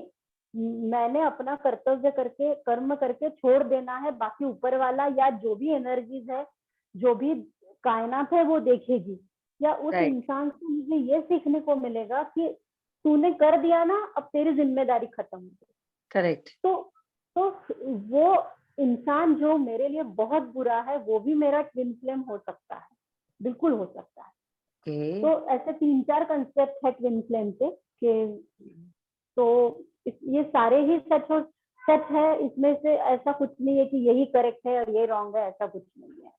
मैंने अपना कर्तव्य करके, कर्म करके छोड़ देना है, बाकी ऊपर वाला या जो भी एनर्जीज है, जो भी कायनात है वो देखेगी। या उस राइट, इंसान से मुझे ये सीखने को मिलेगा कि तूने कर दिया ना, अब तेरी जिम्मेदारी खत्म हो गई। करेक्ट। तो तो वो इंसान जो मेरे लिए बहुत बुरा है, वो भी मेरा ट्विन फ्लेम हो सकता है, बिल्कुल हो सकता है। ओके। तो ऐसे तीन चार कंसेप्ट है ट्विन फ्लेम के, तो ये सारे ही सच है, इसमें से ऐसा कुछ नहीं है कि यही करेक्ट है और ये रॉन्ग है, ऐसा कुछ नहीं है।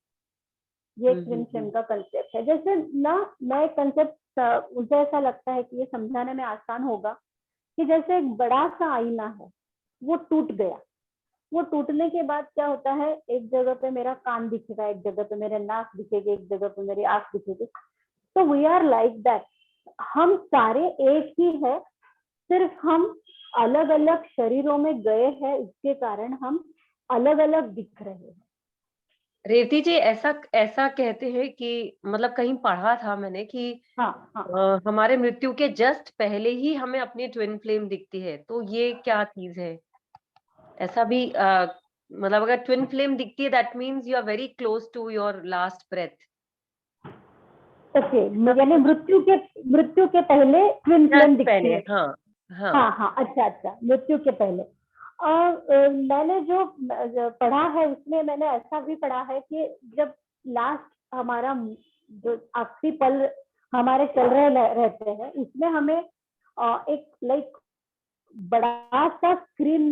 ये ट्विन फ्लेम का कंसेप्ट है। जैसे ना, मैं कंसेप्ट मुझे ऐसा लगता है कि ये समझाने में आसान होगा कि जैसे एक बड़ा सा आईना है, वो टूट गया, वो टूटने के बाद क्या होता है, एक जगह पे मेरा कान दिखेगा, एक जगह पे मेरे नाक दिखेगी, एक जगह पे मेरी आंख दिखेगी। तो वी आर लाइक दैट, हम सारे एक ही है, सिर्फ हम अलग अलग शरीरों में गए हैं, इसके कारण हम अलग अलग दिख रहे हैं। रेवती जी, ऐसा ऐसा कहते हैं कि मतलब कहीं पढ़ा था मैंने कि हाँ हाँ। हमारे मृत्यु के जस्ट पहले ही हमें अपनी ट्विन फ्लेम दिखती है, तो ये क्या चीज है? ऐसा भी मतलब अगर ट्विन फ्लेम दिखती है, that means you are very close to your last breath. Okay, यानी मृत्यु के पहले ट्विन फ्लेम दिखती है। हाँ हाँ हाँ हाँ, अच्छा अच्छा, मृत्यु के पहले। और मैंने जो पढ़ा है उसमें मैंने ऐसा भी पढ़ा है कि जब लास्ट हमारा जो आखिरी पल हमारे चल रहे रहते हैं, उसमें हमें एक लाइक बड़ा सा स्क्रीन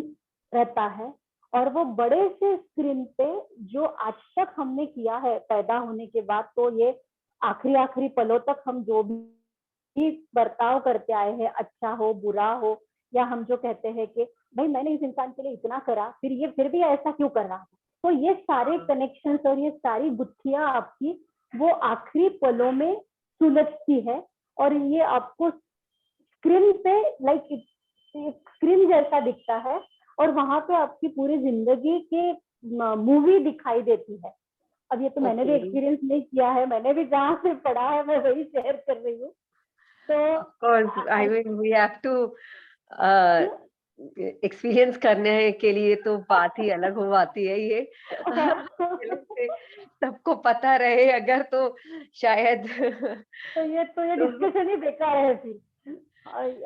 रहता है, और वो बड़े से स्क्रीन पे जो आज तक हमने किया है पैदा होने के बाद, तो ये आखिरी पलों तक हम जो भी बर्ताव करते आए हैं, अच्छा हो बुरा हो, या हम जो कहते हैं कि भाई मैंने इस इंसान के लिए इतना करा, फिर भी ऐसा क्यों कर रहा है, तो ये सारे कनेक्शंस और ये सारी गुत्थियां आपकी वो आखिरी पलों में सुलझती है, और ये आपको स्क्रीन पे लाइक स्क्रीन जैसा दिखता है, और वहां पे आपकी पूरी जिंदगी की मूवी दिखाई देती है। अब ये तो मैंने भी एक्सपीरियंस नहीं किया है, मैंने भी जहाँ से पढ़ा है मैं वही शेयर कर रही हूँ। तो of course, I mean we have to experience करने के लिए तो बात ही अलग हो आती है ये। सबको पता रहे अगर तो शायद तो ये डिस्कशन ही बेकार है फिर,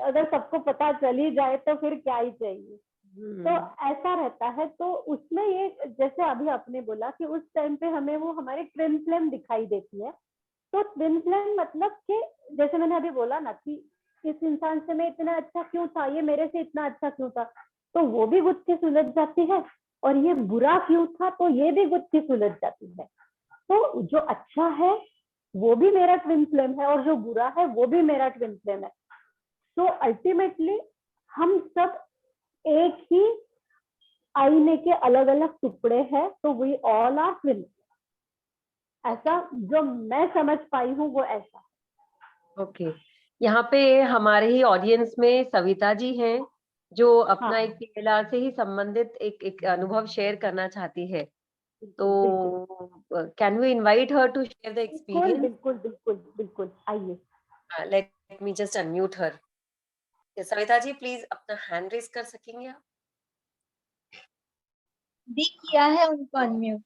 अगर सबको पता चल ही जाए तो फिर क्या ही चाहिए। तो ऐसा रहता है, तो उसमें ये जैसे अभी आपने बोला कि उस टाइम पे हमें वो हमारी ट्विन फ्लेम दिखाई देती है। तो ट्विन फ्लेम मतलब कि जैसे मैंने अभी बोला ना कि इस इंसान से मैं इतना अच्छा क्यों था, ये मेरे से इतना अच्छा क्यों था, तो वो भी गुत्थी सुलझ जाती है, और ये बुरा क्यों था तो ये भी गुत्थी सुलझ जाती है। तो जो अच्छा है वो भी मेरा ट्विन फ्लेम है, और जो बुरा है वो भी मेरा ट्विन फ्लेम है। तो अल्टीमेटली हम सब एक ही आईने के अलग अलग टुकड़े हैं, तो वी ऑल आर ट्विन। ऐसा जो मैं समझ पाई हूँ वो ऐसा। ओके, यहाँ पे हमारे ही ऑडियंस में सविता जी हैं जो अपना एक पीएलआर से ही संबंधित एक अनुभव शेयर करना चाहती है, तो can we invite her to share the experience? बिल्कुल बिल्कुल बिल्कुल, आइए। Let me just unmute her. Savita ji please अपना हैंड रेज कर सकेंगे आप? भी किया है उनको unmute.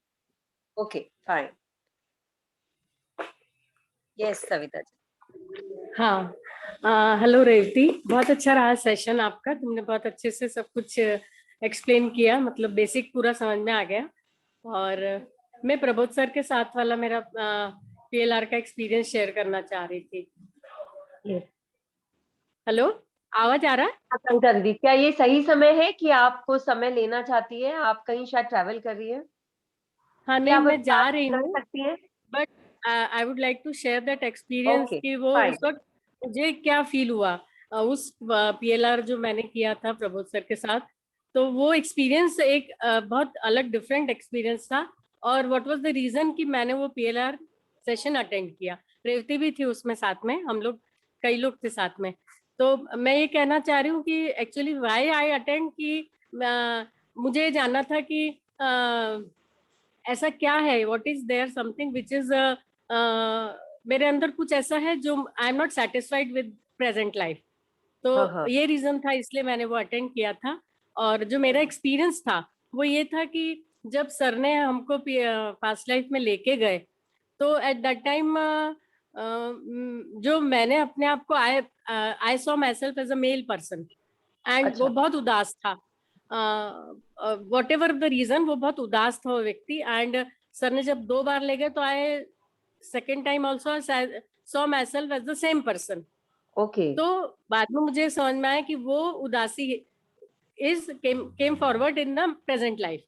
Okay fine, yes Savita ji. हाँ, हेलो रेवती, बहुत अच्छा रहा सेशन आपका, तुमने बहुत अच्छे से सब कुछ एक्सप्लेन किया, मतलब बेसिक पूरा समझ में आ गया। और मैं प्रबोध सर के साथ वाला मेरा पीएलआर का एक्सपीरियंस शेयर करना चाह रही थी। हेलो, आवाज आ रहा है? संकर दीदी, क्या ये सही समय है कि आपको समय लेना चाहती है? आप कहीं शायद ट्रैवल कर रही है? हाँ नहीं, मैं जा रही हूँ, सकती है, but I would like to share that experience कि वो fine. उस वक्त मुझे क्या फील हुआ उस पीएलआर जो मैंने किया था प्रबोध सर के साथ। तो वो एक्सपीरियंस एक बहुत अलग डिफरेंट एक्सपीरियंस था। और व्हाट वाज द रीजन कि मैंने वो पीएलआर सेशन अटेंड किया, रेवती भी थी उसमें साथ में, हम लोग कई लोग थे साथ में। तो मैं ये कहना चाह रही हूँ कि एक्चुअली व्हाई आई अटेंड कि मुझे ये जानना था कि ऐसा क्या है, what is there something which is मेरे अंदर कुछ ऐसा है जो I am not satisfied with present life. तो ये रीजन था, इसलिए मैंने वो अटेंड किया था। और जो मेरा एक्सपीरियंस था वो ये था कि जब सर ने हमको पास्ट लाइफ में लेके गए, तो एट दैट टाइम जो मैंने अपने आप को I saw myself as a male person, and वो बहुत उदास था। वॉट एवर द रीजन, वो बहुत उदास था वो व्यक्ति। एंड सर ने जब 2 बार ले गए तो I second time also saw myself as the same person. Okay, तो बाद में मुझे समझ में आया कि वो उदासी is came forward in the present life.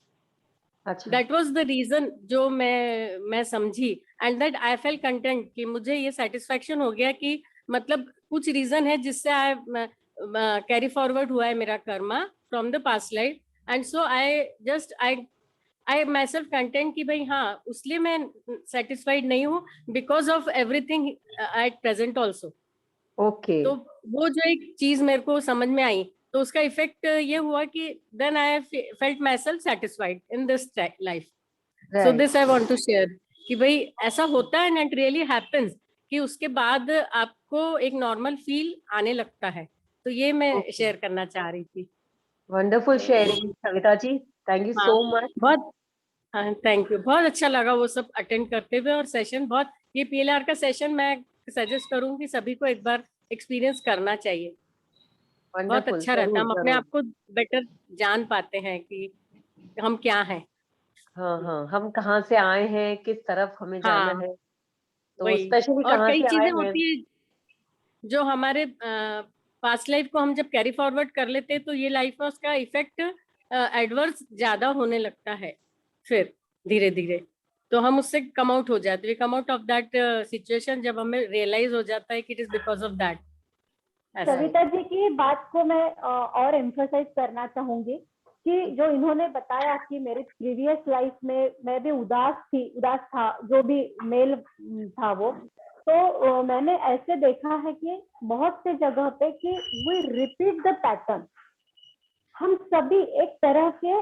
That was the reason जो मैं समझी, and that I felt content कि मुझे ये सेटिस्फेक्शन हो गया कि मतलब कुछ रीजन है जिससे आई कैरी फॉरवर्ड हुआ है मेरा Karma from the past life. And so I my self content कि भाई हाँ, उसलिए मैं सेटिस्फाइड नहीं हूँ because of everything at present also. Okay, तो वो जो एक चीज मेरे को समझ में आई, तो उसका इफेक्ट ये हुआ कि then I felt myself satisfied in this life. So this I want to share कि भाई ऐसा होता है एंड इट रियली हैपेंस कि उसके बाद आपको एक नॉर्मल फील आने लगता है। तो ये मैं शेयर करना चाह रही थी। Wonderful sharing Savita ji. Thank you हाँ, सो मच। बहुत थैंक यू, बहुत अच्छा लगा वो सब अटेंड करते हुए, और सेशन बहुत, ये PLR का सेशन मैं सजेस्ट करूंगी सभी को एक बार एक्सपीरियंस करना चाहिए। बहुत वंडरफुल, अच्छा रहता है, जरूर हम अपने जरूर। आप को बेटर जान पाते हैं कि हम क्या हैं। हाँ हाँ, हम कहाँ से आए हैं, किस तरफ हमें जाना हाँ, है, तो वही। स्पेशली और कहाँ कई से आए चीजें हैं। होती है जो हमारे पास्ट लाइफ को हम जब कैरी फॉरवर्ड कर लेते हैं, तो ये लाइफ में उसका इफेक्ट एडवर्स ज्यादा होने लगता है फिर धीरे धीरे, तो हम उससे कम आउट हो जाते हैं, come out of that situation जब हमें रियलाइज हो जाता है कि it is because of that. ऐसा। सविता जी की बात को मैं और एम्फोसाइज करना चाहूंगी कि जो इन्होंने बताया कि मेरे प्रीवियस लाइफ में मैं भी उदास था, जो भी मेल था वो, तो मैंने ऐसे देखा है कि बहुत से जगह पे कि वी रिपीट द पैटर्न। हम सभी एक तरह के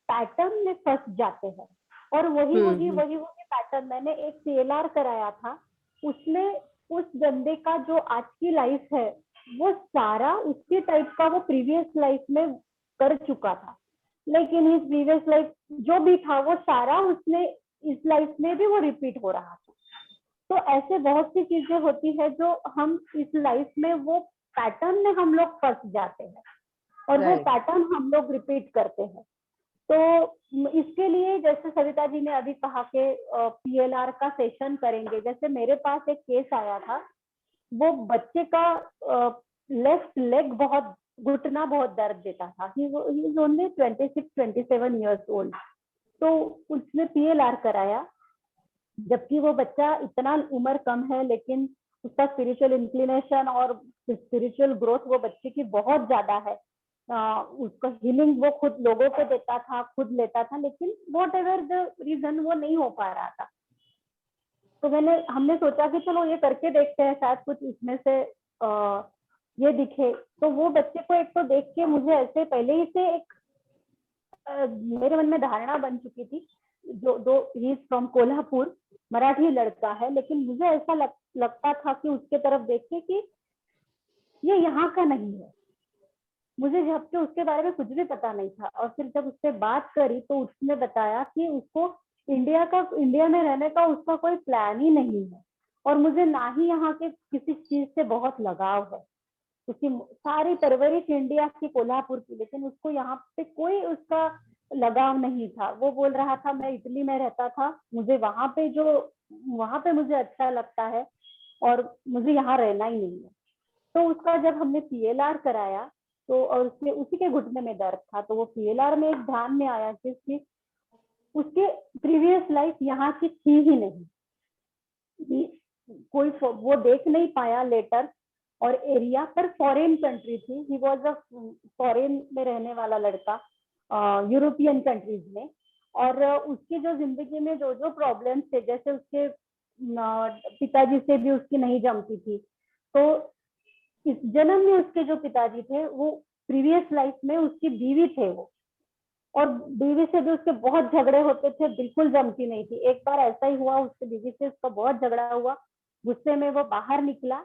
पैटर्न में फंस जाते हैं, और वही वही हम्म। वही वही पैटर्न। मैंने एक CLR कराया था, उसमें उस बंदे का जो आज की लाइफ है वो सारा उसी टाइप का वो प्रीवियस लाइफ में कर चुका था, लेकिन इस प्रीवियस लाइफ जो भी था वो सारा उसने इस लाइफ में भी वो रिपीट हो रहा था। तो ऐसे बहुत सी चीजें होती है जो हम इस लाइफ में वो पैटर्न में हम लोग फंस जाते हैं, और वो राइट। पैटर्न हम लोग रिपीट करते हैं। तो इसके लिए जैसे सविता जी ने अभी कहा कि PLR का सेशन करेंगे। जैसे मेरे पास एक केस आया था, वो बच्चे का लेफ्ट लेग बहुत, घुटना बहुत दर्द देता था। He is only 26-27 years old. तो उसने PLR कराया, जबकि वो बच्चा इतना उम्र कम है, लेकिन उसका स्पिरिचुअल इंक्लिनेशन और स्पिरिचुअल ग्रोथ वो बच्चे की बहुत ज्यादा है। उसका हीलिंग वो खुद लोगों को देता था, खुद लेता था, लेकिन वॉट एवर द रीजन वो नहीं हो पा रहा था। तो हमने सोचा कि चलो ये करके देखते हैं, शायद कुछ इसमें से ये दिखे। तो वो बच्चे को एक तो देख के मुझे ऐसे पहले ही से एक मेरे मन में धारणा बन चुकी थी। जो दो he is from Kolhapur, Marathi लड़का है, लेकिन मुझे ऐसा लगता था कि उसके तरफ देख के कि ये यहाँ का नहीं है। मुझे जबकि उसके बारे में कुछ भी पता नहीं था, और फिर जब उससे बात करी तो उसने बताया कि उसको इंडिया में रहने का उसका कोई प्लान ही नहीं है, और मुझे ना ही यहाँ के किसी चीज से बहुत लगाव है। उसकी सारी परवरिश इंडिया की, कोल्हापुर की, लेकिन उसको यहाँ पे कोई उसका लगाव नहीं था। वो बोल रहा था मैं इटली में रहता था, मुझे वहां पे मुझे अच्छा लगता है, और मुझे यहाँ रहना ही नहीं है। तो उसका जब हमने PLR कराया, तो और उसी के घुटने में दर्द था, तो वो PLR में एक ध्यान में आया कि उसके प्रीवियस लाइफ यहाँ की थी ही नहीं। कोई वो देख नहीं पाया लेटर और एरिया, पर फॉरेन कंट्री थी। ही वॉज अ फॉरेन में रहने वाला लड़का, यूरोपियन कंट्रीज में। और उसकी जो जिंदगी में जो जो प्रॉब्लम्स थे, जैसे उसके पिताजी से भी उसकी नहीं जमती थी, तो इस जन्म में उसके जो पिताजी थे वो प्रीवियस लाइफ में उसकी बीवी थे वो, और बीवी से भी उसके बहुत झगड़े होते थे, बिल्कुल जमती नहीं थी। एक बार ऐसा ही हुआ, उसके बीवी से उसका बहुत झगड़ा हुआ, गुस्से में वो बाहर निकला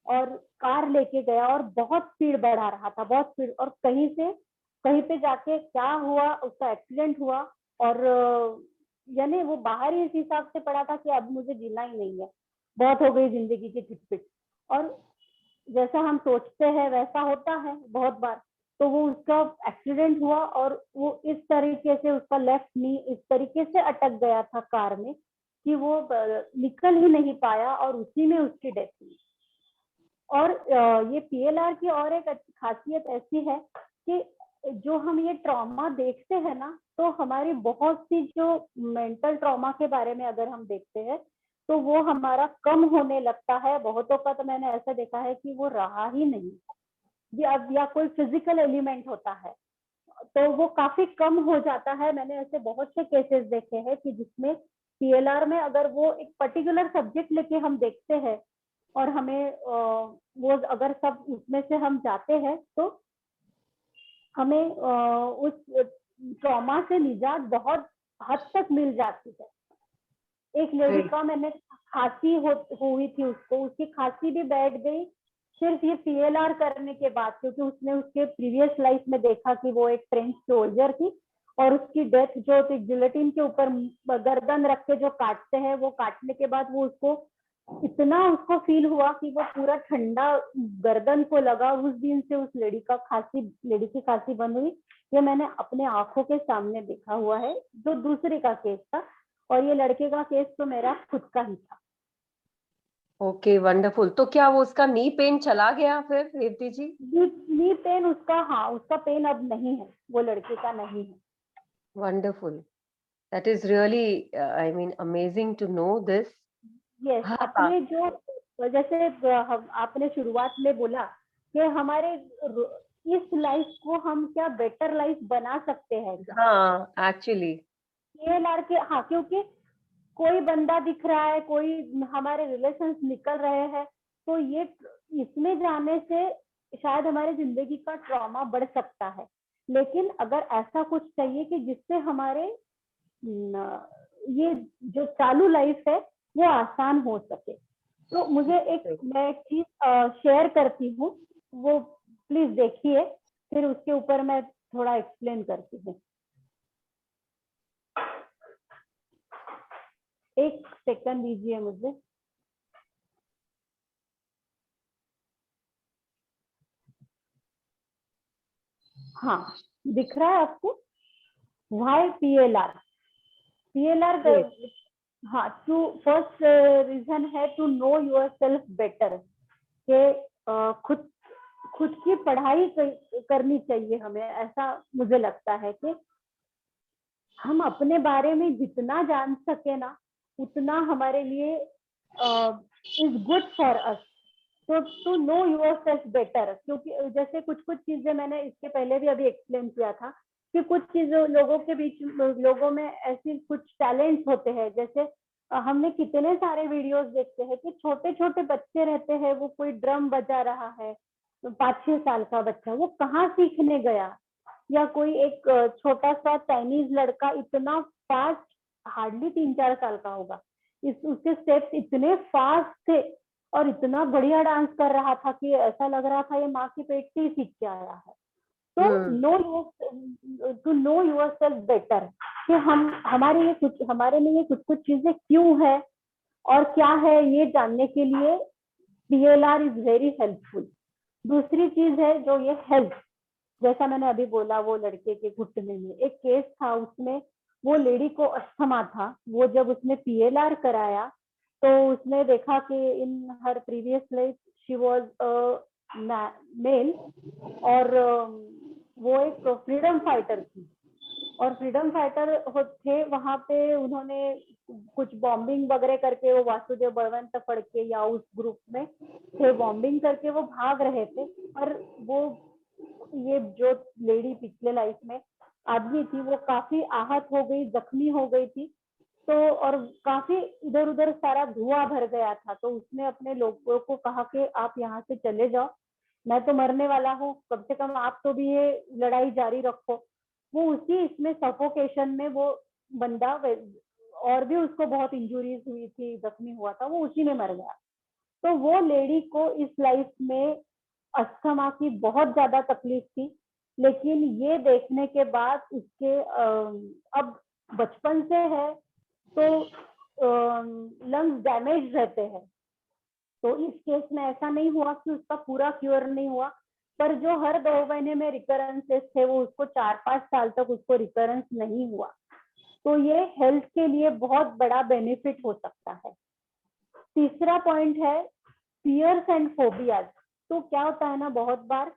और कार लेके गया, और बहुत स्पीड बढ़ा रहा था, बहुत स्पीड, और कहीं पे जाके क्या हुआ, उसका एक्सीडेंट हुआ। और यानी वो बाहर ही इस हिसाब से पड़ा था कि अब मुझे जीना ही नहीं है, बहुत हो गई जिंदगी की खिटपिट। और जैसा हम सोचते हैं वैसा होता है बहुत बार। तो वो उसका एक्सीडेंट हुआ, और वो इस तरीके से उसका लेफ्ट नी इस तरीके से अटक गया था कार में कि वो निकल ही नहीं पाया, और उसी में उसकी डेथ हुई। और ये PLR की और एक अच्छी खासियत ऐसी है कि जो हम ये ट्रॉमा देखते हैं ना, तो हमारी बहुत सी जो मेंटल ट्रॉमा के बारे में अगर हम देखते हैं, तो वो हमारा कम होने लगता है। बहुतों का तो मैंने ऐसा देखा है कि वो रहा ही नहीं, या कोई फिजिकल एलिमेंट होता है तो वो काफी कम हो जाता है। मैंने ऐसे बहुत से केसेस देखे हैं कि जिसमें PLR में अगर वो एक पर्टिकुलर सब्जेक्ट लेके हम देखते हैं, और हमें वो अगर सब उसमें से हम जाते हैं, तो हमें उस ट्रॉमा से निजात बहुत हद तक मिल जाती है। एक लेडी का मैंने खांसी हुई थी, उसकी खांसी भी बैठ गई सिर्फ ये PLR करने के बाद, क्योंकि उसने उसके प्रीवियस लाइफ में देखा कि वो एक फ्रेंच सोल्जर थी, और उसकी डेथ जो होती गिलोटिन के ऊपर गर्दन रख के जो काटते हैं, वो काटने के बाद वो उसको इतना उसको फील हुआ कि वो पूरा ठंडा गर्दन को लगा। उस दिन से उस लेडी की खांसी बंद हुई। ये मैंने अपने आंखों के सामने देखा हुआ है। जो दूसरे का केस था, और ये लड़के का केस तो मेरा खुद का ही था। Okay, wonderful. तो क्या वो उसका नी पेन चला गया फिर रेवती जी? नी पेन उसका, हाँ उसका पेन अब नहीं है, वो लड़के का नहीं है। Wonderful, that is really I mean amazing to know this. Yes, अपने जो जैसे आपने शुरुआत में बोला कि हमारे इस लाइफ को हम क्या बेटर लाइफ बना सकते हैं क्या? हाँ, एक्चुअली PLR के, हाँ, क्योंकि कोई बंदा दिख रहा है, कोई हमारे रिलेशंस निकल रहे हैं, तो ये इसमें जाने से शायद हमारी जिंदगी का ट्रॉमा बढ़ सकता है। लेकिन अगर ऐसा कुछ चाहिए कि जिससे हमारे ये जो चालू लाइफ है वो आसान हो सके, तो मुझे मैं एक चीज शेयर करती हूँ, वो प्लीज देखिए, फिर उसके ऊपर मैं थोड़ा एक्सप्लेन करती हूँ। एक सेकंड दीजिए मुझे। हाँ, दिख रहा है आपको? Why PLR? PLR, हाँ, टू फर्स्ट रीजन है to know yourself better, के खुद की पढ़ाई करनी चाहिए हमें। ऐसा मुझे लगता है कि हम अपने बारे में जितना जान सके ना, उतना हमारे लिए इज गुड फॉर अस। तो to know yourself better, क्योंकि जैसे कुछ चीजें मैंने इसके पहले भी अभी एक्सप्लेन किया था कि कुछ चीजों लोगों के बीच, लोगों में ऐसी कुछ टैलेंट्स होते हैं। जैसे हमने कितने सारे वीडियोस देखते हैं कि छोटे छोटे बच्चे रहते हैं, वो कोई ड्रम बजा रहा है, 5-6 साल का बच्चा, वो कहाँ सीखने गया? या कोई एक छोटा सा चाइनीज लड़का इतना फास्ट, हार्डली 3-4 साल का होगा, उसके स्टेप्स इतने फास्ट थे और इतना बढ़िया डांस कर रहा था कि ऐसा लग रहा था ये माँ के पेट से ही सीख के आया है। तो to know yourself better, कि हमारे में ये कुछ चीजें क्यों है और क्या है, ये जानने के लिए PLR इज वेरी हेल्पफुल। दूसरी चीज है जो ये हेल्थ, जैसा मैंने अभी बोला, वो लड़के के घुटने में एक केस था, उसमें वो लेडी को अस्थमा था। वो जब उसने PLR कराया तो उसने देखा कि in her previous life she was male, और वो एक फ्रीडम फाइटर थी, और फ्रीडम फाइटर थे वहां पे। उन्होंने कुछ बॉम्बिंग वगैरह करके, वो वासुदेव बलवंत फड़के या उस ग्रुप में थे, बॉम्बिंग करके वो भाग रहे थे। और वो ये जो लेडी पिछले लाइफ में आदमी थी, वो काफी आहत हो गई, जख्मी हो गई थी। तो और काफी इधर उधर सारा धुआं भर गया था। तो उसने अपने लोगों को कहा कि आप यहाँ से चले जाओ, मैं तो मरने वाला हूँ, कम से कम आप तो भी ये लड़ाई जारी रखो। वो उसी इसमें सफोकेशन में वो बंदा, और भी उसको बहुत इंजुरीज हुई थी, जख्मी हुआ था, वो उसी में मर गया। तो वो लेडी को इस लाइफ में अस्थमा की बहुत ज्यादा तकलीफ थी, लेकिन ये देखने के बाद उसके अब बचपन से है तो लंग्स डैमेज रहते हैं। तो इस केस में ऐसा नहीं हुआ कि उसका पूरा क्योर नहीं हुआ, पर जो हर 2 महीने में रिकरेंसेस थे, वो उसको 4-5 साल तक उसको रिकरेंस नहीं हुआ। तो ये हेल्थ के लिए बहुत बड़ा बेनिफिट हो सकता है। तीसरा पॉइंट है फियर्स एंड फोबियाज। तो क्या होता है ना, बहुत बार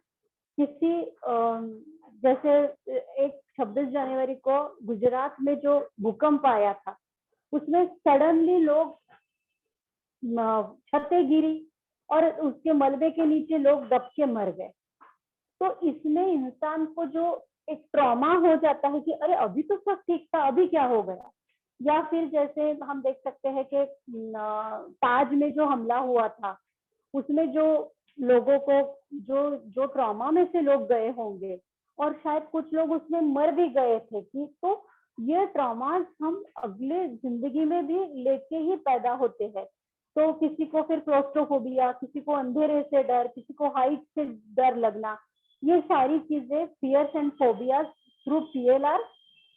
किसी जैसे एक 26 जनवरी को गुजरात में जो भूकंप आया था, उसमें सडनली लोग छतें गिरी और उसके मलबे के नीचे लोग दब के मर गए। तो इसमें इंसान को जो एक ट्रॉमा हो जाता है कि अरे अभी तो सब ठीक था, अभी क्या हो गया। या फिर जैसे हम देख सकते हैं कि ताज में जो हमला हुआ था, उसमें जो लोगों को जो ट्रॉमा में से लोग गए होंगे, और शायद कुछ लोग उसमें मर भी गए थे कि, तो ये ट्रॉमास हम अगले जिंदगी में भी लेके ही पैदा होते हैं। तो किसी को फिर क्लोस्ट्रोफोबिया, किसी को अंधेरे से डर, किसी को हाइट से डर लगना, ये सारी चीजें fears and phobias through PLR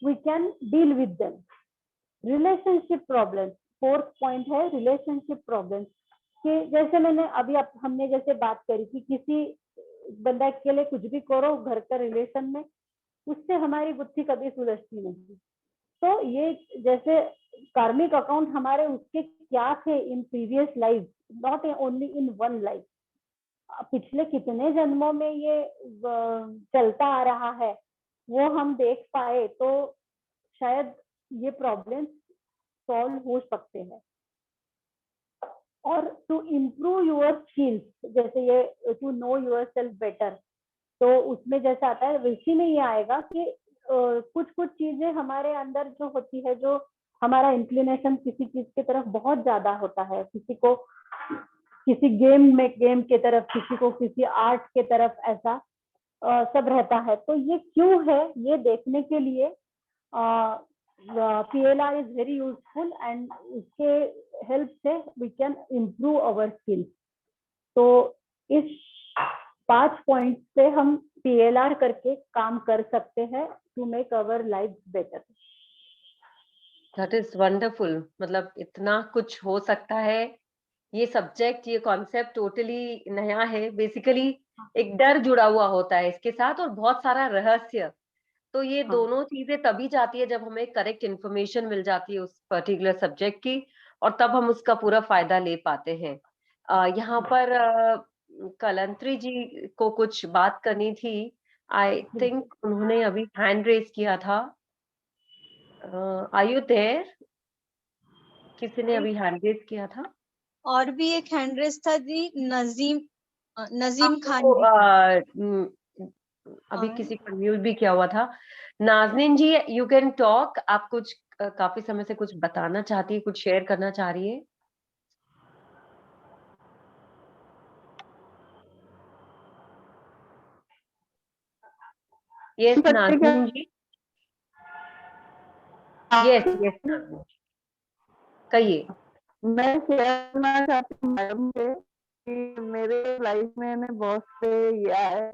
we can deal with them. Relationship problems, fourth point है रिलेशनशिप प्रॉब्लम्स, कि जैसे मैंने अभी हमने जैसे बात करी कि किसी बंदा के लिए कुछ भी करो घर का रिलेशन में, उससे हमारी बुद्धि कभी सुलझती नहीं। तो ये जैसे कार्मिक अकाउंट हमारे उसके क्या थे in previous life, not only in one life, पिछले कितने जन्मों में ये चलता आ रहा है, वो हम देख पाए तो शायद ये प्रॉब्लम सॉल्व हो सकते हैं। और टू इम्प्रूव योर स्किल्स, जैसे ये to know yourself better, तो उसमें जैसा आता है वैसे में ये आएगा कि कुछ कुछ चीजें हमारे अंदर जो होती है, जो हमारा इंक्लिनेशन किसी चीज की तरफ बहुत ज्यादा होता है, किसी को किसी गेम के तरफ, किसी को किसी आर्ट के तरफ, ऐसा सब रहता है। तो ये क्यों है, ये देखने के लिए PLR is very useful and इसके हेल्प से we can improve our skills. तो इस 5 पॉइंट से हम PLR करके काम कर सकते हैं to make our life better. That is wonderful. मतलब इतना कुछ हो सकता है। ये सब्जेक्ट, ये कॉन्सेप्ट टोटली नया है। बेसिकली एक डर जुड़ा हुआ होता है इसके साथ और बहुत सारा रहस्य। तो ये दोनों चीजें तभी जाती है जब हमें करेक्ट इन्फॉर्मेशन मिल जाती है उस पर्टिकुलर सब्जेक्ट की, और तब हम उसका पूरा फायदा ले पाते हैं। यहाँ पर कलंत्री जी को कुछ बात करनी थी। आई थिंक उन्होंने अभी हैंड रेज किया था। Are you there? किसी ने अभी हैंड रेज किया था? और भी एक हैंड रेस था जी, नजीम खान जी। अभी किसी को म्यूट भी किया हुआ था। नाज़नीन जी, यू कैन टॉक। आप कुछ काफी समय से कुछ बताना चाहती है, कुछ शेयर करना चाह रही है? यस नाज़नीन जी, यस यस नाज़नीन जी, कहिए। मैं शेयर करना चाहती हूँ मैडम से कि मेरे लाइफ में बहुत से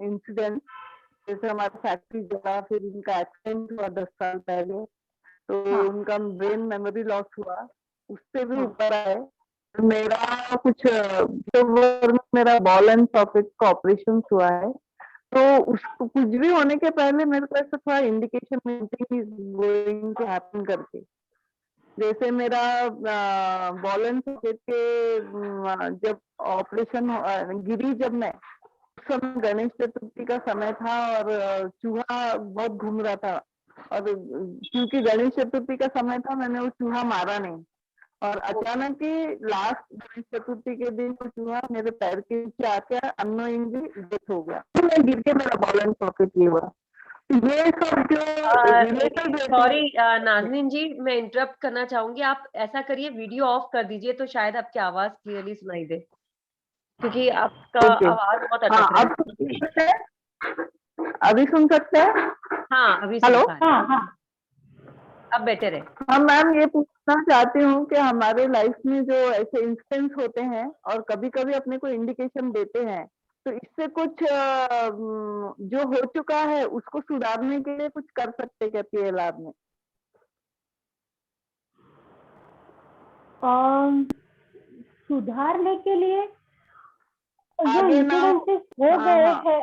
इंसिडेंट, जैसे हमारा फैक्ट्री जला, फिर उनका एक्सीडेंट हुआ 10 साल पहले, तो उनका ब्रेन मेमोरी लॉस हुआ, उससे भी ऊपर आए। मेरा कुछ मेरा बॉल एंड सॉकेट का ऑपरेशन हुआ है, तो उसको कुछ भी होने के पहले मेरे को ऐसा थोड़ा इंडिकेशन मिलती है गोइंग टू हैपन करके। जैसे मेरा बॉल एंड सॉकेट के जब ऑपरेशन गिरी, जब मैं उस समय गणेश चतुर्थी का समय था और चूहा बहुत घूम रहा था, और क्योंकि गणेश चतुर्थी का समय था मैंने वो चूहा मारा नहीं, और अचानक ही लास्ट गणेश चतुर्थी के दिन वो चूहा मेरे पैर के नीचे आके अननोइंगली डेथ हो गया। मैं गिर के मेरा बॉल एंड सॉकेट ये हुआ। ये सब जो सॉरी नाज़नीन जी, मैं इंटरप्ट करना चाहूंगी। आप ऐसा करिए, वीडियो ऑफ कर दीजिए तो शायद आपकी आवाज क्लियरली सुनाई दे, क्योंकि आपका आवाज बहुत अटक रहा है। अभी सुन सकते हैं? हाँ, अभी हेलो, हाँ, अब बेटर है। हाँ मैम, ये पूछना चाहती हूँ कि हमारे लाइफ में जो ऐसे इंसिडेंट्स होते हैं और कभी कभी अपने को इंडिकेशन देते हैं, तो इससे कुछ जो हो चुका है उसको सुधारने के लिए कुछ कर सकते क्या PLR में? सुधारने के लिए जो इंसिडेंसेस हो गए हैं,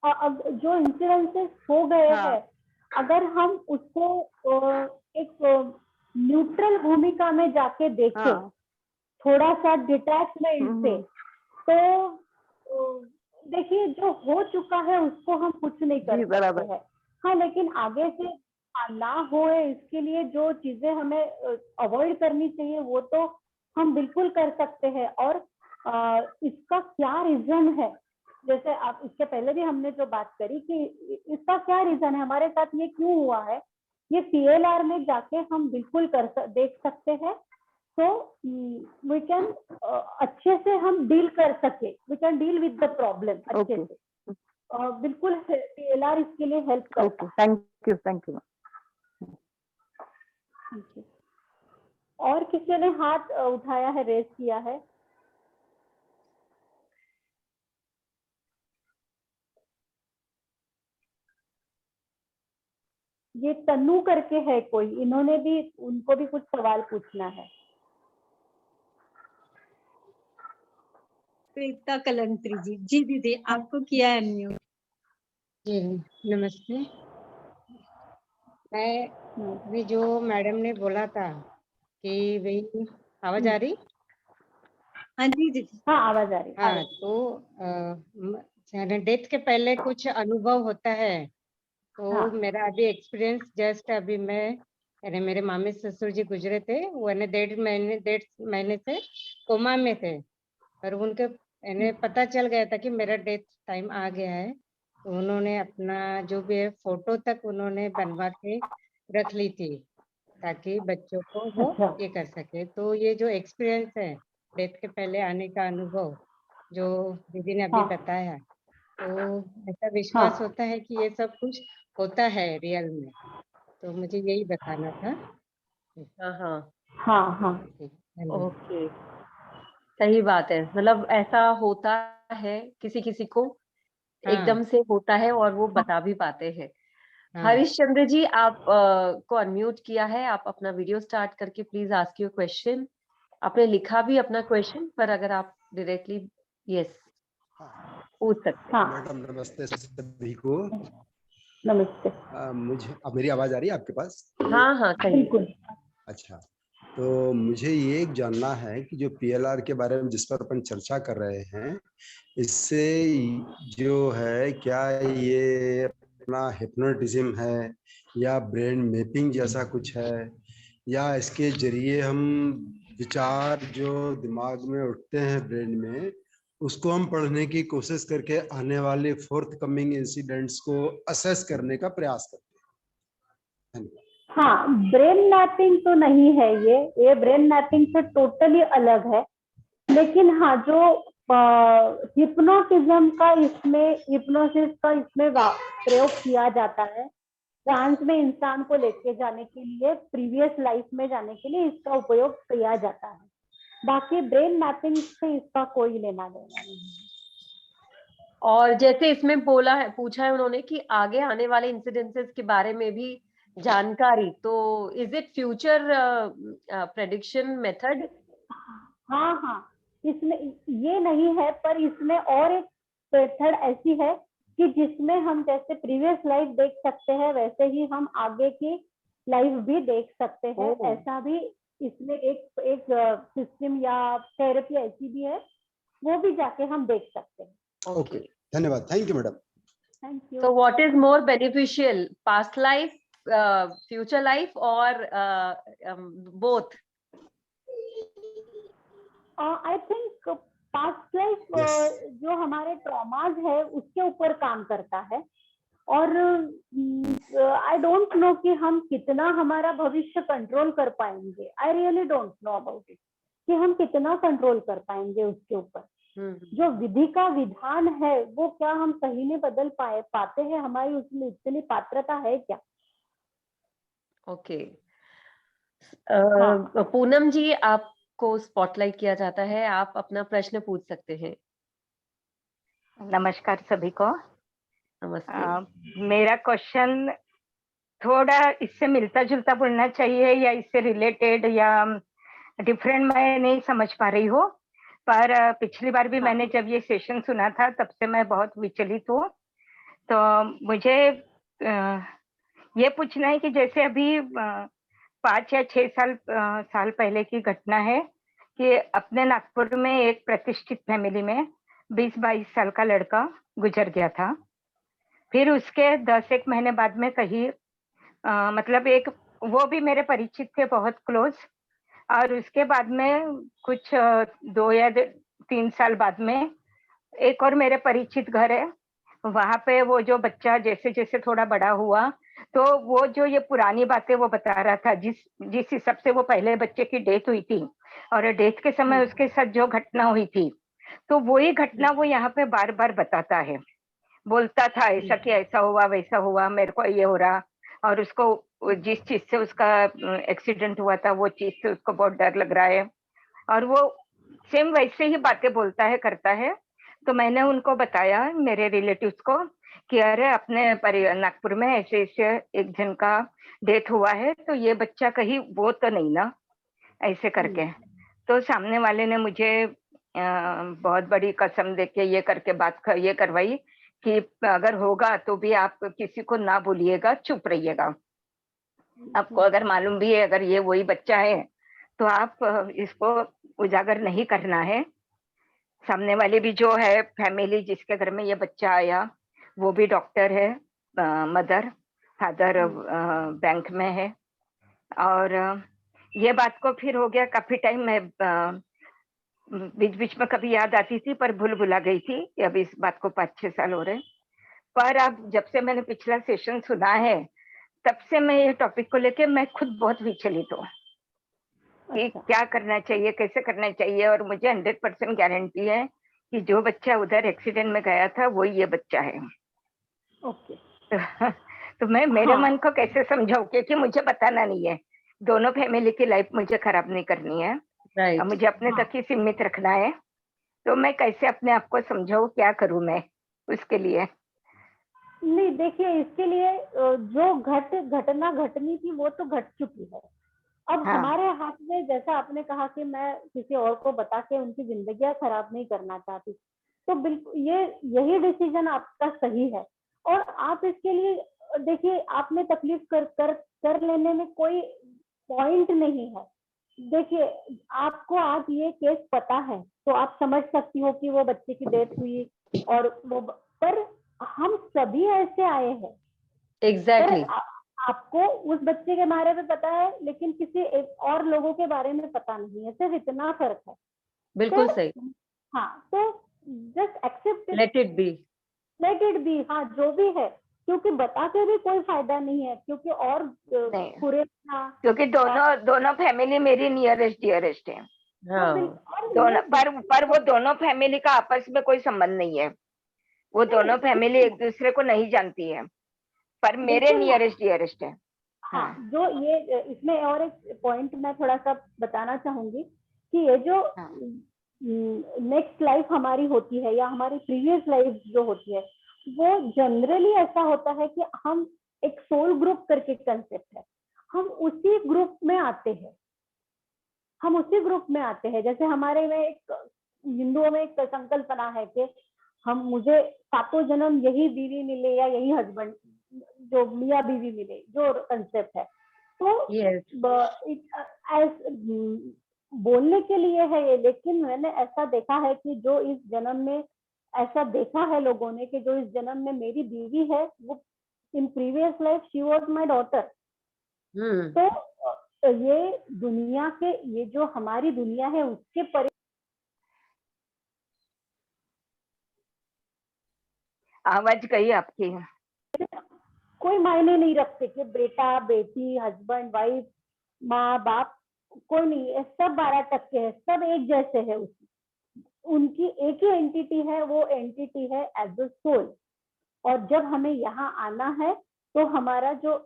अब जो इंसिडेंसेस हो गए हैं, अगर हम उसको एक न्यूट्रल भूमिका में जाके देखें, थोड़ा सा डिटैचमेंट से, तो देखिए जो हो चुका है उसको हम कुछ नहीं कर सकते हैं। हाँ, लेकिन आगे से ना होए इसके लिए जो चीजें हमें अवॉइड करनी चाहिए वो तो हम बिल्कुल कर सकते हैं। और इसका क्या रीजन है, जैसे आप इसके पहले भी हमने जो बात करी कि इसका क्या रीजन है, हमारे साथ ये क्यों हुआ है, ये PLR में जाके हम बिल्कुल देख सकते हैं। तो वी कैन अच्छे से हम डील कर सके, we can deal with the problem अच्छे से। बिल्कुल PLR इसके लिए हेल्प करता है। Thank you. और किसी ने हाथ उठाया है, रेस किया है? ये तनु करके है कोई, इन्होंने भी, उनको भी कुछ सवाल पूछना है। श्वेता कलंत्री जी। जी दीदी, आपको किया है अनम्यूट। जी नमस्ते। मैं अभी जो मैडम ने बोला था कि भाई, आवाज आ रही? हाँ जी दीदी। हाँ आवाज आ रही। हाँ, तो डेथ के पहले कुछ अनुभव होता है, तो हाँ। मेरा अभी एक्सपीरियंस जस्ट अभी मेरे मामी ससुर जी गुजरे थे, वो 1.5 महीने से कोमा में थे, पर उनके पता चल गया था कि मेरा डेथ टाइम आ गया है, तो उन्होंने अपना जो भी है फोटो तक उन्होंने बनवा के रख ली थी, ताकि बच्चों को वो अच्छा। ये कर सके। तो ये जो एक्सपीरियंस है डेथ के पहले आने का अनुभव जो दीदी ने अभी हाँ। बताया, तो ऐसा विश्वास हाँ। होता है कि ये सब कुछ होता है रियल में, तो मुझे यही बताना था। हाँ हाँ हाँ। हाँ। धन्यवाद। ओके, सही बात है। मतलब ऐसा होता है, किसी किसी को हाँ एकदम से होता है और वो बता भी पाते हैं। हाँ हरिश्चंद्र जी, आप को अनम्यूट किया है, आप अपना वीडियो स्टार्ट करके प्लीज आस्क योर क्वेश्चन। आपने लिखा भी अपना क्वेश्चन, पर अगर आप डायरेक्टली यस पूछ सकते हैं। हाँ। मैडम नमस्ते सभी को। नमस्ते। मुझे अब मेरी आवाज आ रही है आपके पास? हाँ हाँ सही। बिल्कुल। अच्छा, तो मुझे ये जानना है कि जो पीएलआर के बारे में जिस पर अपन चर्चा कर रहे हैं, इससे जो है क्या ये अपना हिप्नोटिज्म है या ब्रेन मैपिंग जैसा कुछ है, या इसके जरिए हम विचार जो दिमाग में उठते हैं ब्रेन में, उसको हम पढ़ने की कोशिश करके आने वाले फोर्थ कमिंग इंसिडेंट्स को असेस करने का प्रयास करते हैं। धन्यवाद। हाँ, ब्रेन मैपिंग तो नहीं है ये ब्रेन मैपिंग से टोटली अलग है। लेकिन हाँ, जो हिप्नोटिज्म का इसमें, हिप्नोसिस का इसमें प्रयोग किया जाता है, ट्रांस में इंसान को लेके जाने के लिए, प्रीवियस लाइफ में जाने के लिए इसका उपयोग किया जाता है। बाकी ब्रेन मैपिंग से इसका कोई लेना देना नहीं है। और जैसे इसमें बोला है, पूछा है उन्होंने कि आगे आने वाले इंसिडेंसेस के बारे में भी जानकारी, तो is it future prediction method? हाँ हाँ, इसमें ये नहीं है, पर इसमें और एक मेथड ऐसी है कि जिसमें हम जैसे प्रीवियस लाइफ देख सकते हैं, वैसे ही हम आगे की लाइफ भी देख सकते हैं। ऐसा भी इसमें एक सिस्टम या थेरेपी ऐसी भी है, वो भी जाके हम देख सकते हैं। ओके, धन्यवाद। Thank you madam. Thank you. So what is more beneficial, past life, future life, or both? I think past life जो हमारे ट्रॉमाज है उसके ऊपर काम करता है, और आई डोंट नो कि हम कितना हमारा भविष्य कंट्रोल कर पाएंगे। I really don't know about it कि हम कितना कंट्रोल कर पाएंगे उसके ऊपर। जो विधि का विधान है वो क्या हम सही में बदल पाते हैं, हमारी उसमें इतनी पात्रता है क्या? ओके, पूनम जी, आपको स्पॉटलाइट किया जाता है, आप अपना प्रश्न पूछ सकते हैं। नमस्कार सभी को। नमस्ते। मेरा क्वेश्चन थोड़ा इससे मिलता जुलता बोलना चाहिए या इससे रिलेटेड या डिफरेंट, मैं नहीं समझ पा रही हूँ। पर पिछली बार भी मैंने जब ये सेशन सुना था तब से मैं बहुत विचलित हूँ। तो मुझे ये पूछना है कि जैसे अभी 5 या 6 साल पहले की घटना है कि अपने नागपुर में एक प्रतिष्ठित फैमिली में 20-22 साल का लड़का गुजर गया था। फिर उसके 10-1 महीने बाद में कहीं मतलब एक, वो भी मेरे परिचित थे बहुत क्लोज, और उसके बाद में कुछ 2 या 3 साल बाद में एक और मेरे परिचित घर है, वहां पे वो जो बच्चा जैसे जैसे थोड़ा बड़ा हुआ, तो वो जो ये पुरानी बातें वो बता रहा था, जिस हिसाब से वो पहले बच्चे की डेथ हुई थी और डेथ के समय उसके साथ जो घटना हुई थी, तो वही घटना वो यहाँ पे बार बार बताता है। बोलता था ऐसा कि ऐसा हुआ वैसा हुआ, मेरे को ये हो रहा, और उसको जिस चीज से उसका एक्सीडेंट हुआ था वो चीज से उसको बहुत डर लग रहा है, और वो सेम वैसे ही बातें बोलता है, करता है। तो मैंने उनको बताया, मेरे रिलेटिव्स को, कि अरे अपने नागपुर में ऐसे ऐसे एक जन का डेथ हुआ है, तो ये बच्चा कहीं वो तो नहीं ना, ऐसे करके। तो सामने वाले ने मुझे बहुत बड़ी कसम देके ये करके ये करवाई कि अगर होगा तो भी आप किसी को ना बोलिएगा, चुप रहिएगा। आपको अगर मालूम भी है अगर ये वही बच्चा है तो आप इसको उजागर नहीं करना है। सामने वाले भी जो है फैमिली जिसके घर में ये बच्चा आया वो भी डॉक्टर है, मदर, फादर बैंक में है। और ये बात को फिर हो गया काफी टाइम, मैं बीच बीच में कभी याद आती थी पर भूल भुला गई थी। अब इस बात को 5-6 साल हो रहे। पर अब जब से मैंने पिछला सेशन सुना है तब से मैं ये टॉपिक को लेके मैं खुद बहुत विचलित हूँ कि क्या करना चाहिए, कैसे करना चाहिए। और मुझे 100% गारंटी है कि जो बच्चा उधर एक्सीडेंट में गया था वही ये बच्चा है। ओके। तो मैं मेरे मन को कैसे समझाऊं, क्योंकि मुझे बताना नहीं है, दोनों फैमिली की लाइफ मुझे खराब नहीं करनी है, मुझे अपने तक ही सीमित रखना है। तो मैं कैसे अपने आप को समझाऊं, क्या करूं मैं उसके लिए? नहीं देखिए, इसके लिए जो घटना घटनी थी वो तो घट चुकी है। अब हमारे हाथ में, जैसा आपने कहा कि मैं किसी और को बता के उनकी जिंदगियां खराब नहीं करना चाहती, तो बिल्कुल यही डिसीजन आपका सही है। और आप इसके लिए देखिए, आपने तकलीफ कर लेने में कोई पॉइंट नहीं है। देखिए, आपको आज ये केस पता है तो आप समझ सकती हो कि वो बच्चे की डेथ हुई और वो, पर हम सभी ऐसे आए हैं। एग्जैक्टली। आपको उस बच्चे के बारे में पता है लेकिन किसी एक और लोगों के बारे में पता नहीं है, सिर्फ इतना फर्क है। बिल्कुल सही। हाँ, तो just accept, let it be. हाँ, जो भी है, क्योंकि बता के भी कोई फायदा नहीं है, क्योंकि और पूरे, क्योंकि दोनों फैमिली मेरी नियरेस्ट डियरेस्ट है। दोनों, पर वो दोनों फैमिली का आपस में कोई संबंध नहीं है, वो दोनों फैमिली एक दूसरे को नहीं जानती है, पर मेरे नियरेस्ट डियरेस्ट है। हाँ, जो ये इसमें और एक पॉइंट मैं थोड़ा सा बताना चाहूंगी कि ये जो नेक्स्ट लाइफ हमारी होती है या हमारी प्रीवियस लाइफ जो होती है, वो जनरली ऐसा होता है कि हम एक सोल ग्रुप करके कंसेप्ट है, हम उसी ग्रुप में आते हैं। जैसे हमारे में एक हिंदुओं में एक संकल्पना है कि मुझे 7 जन्म यही बीवी मिले या यही हस्बैंड, जो मियाँ बीवी मिले, जो कंसेप्ट है। तो बोलने के लिए है ये, लेकिन मैंने ऐसा देखा है कि जो इस जन्म में, ऐसा देखा है लोगों ने कि जो इस जन्म में मेरी बीवी है, वो in previous life she was my daughter. तो ये दुनिया के, ये जो हमारी दुनिया है उसके आवाज गई आपकी। कोई मायने नहीं रखते कि बेटा बेटी, हस्बैंड वाइफ, माँ बाप, कोई नहीं, सब 12 टक्के है, सब एक जैसे है। उनकी एक ही एंटिटी है, वो एंटिटी है एज अ सोल। और जब हमें यहाँ आना है तो हमारा जो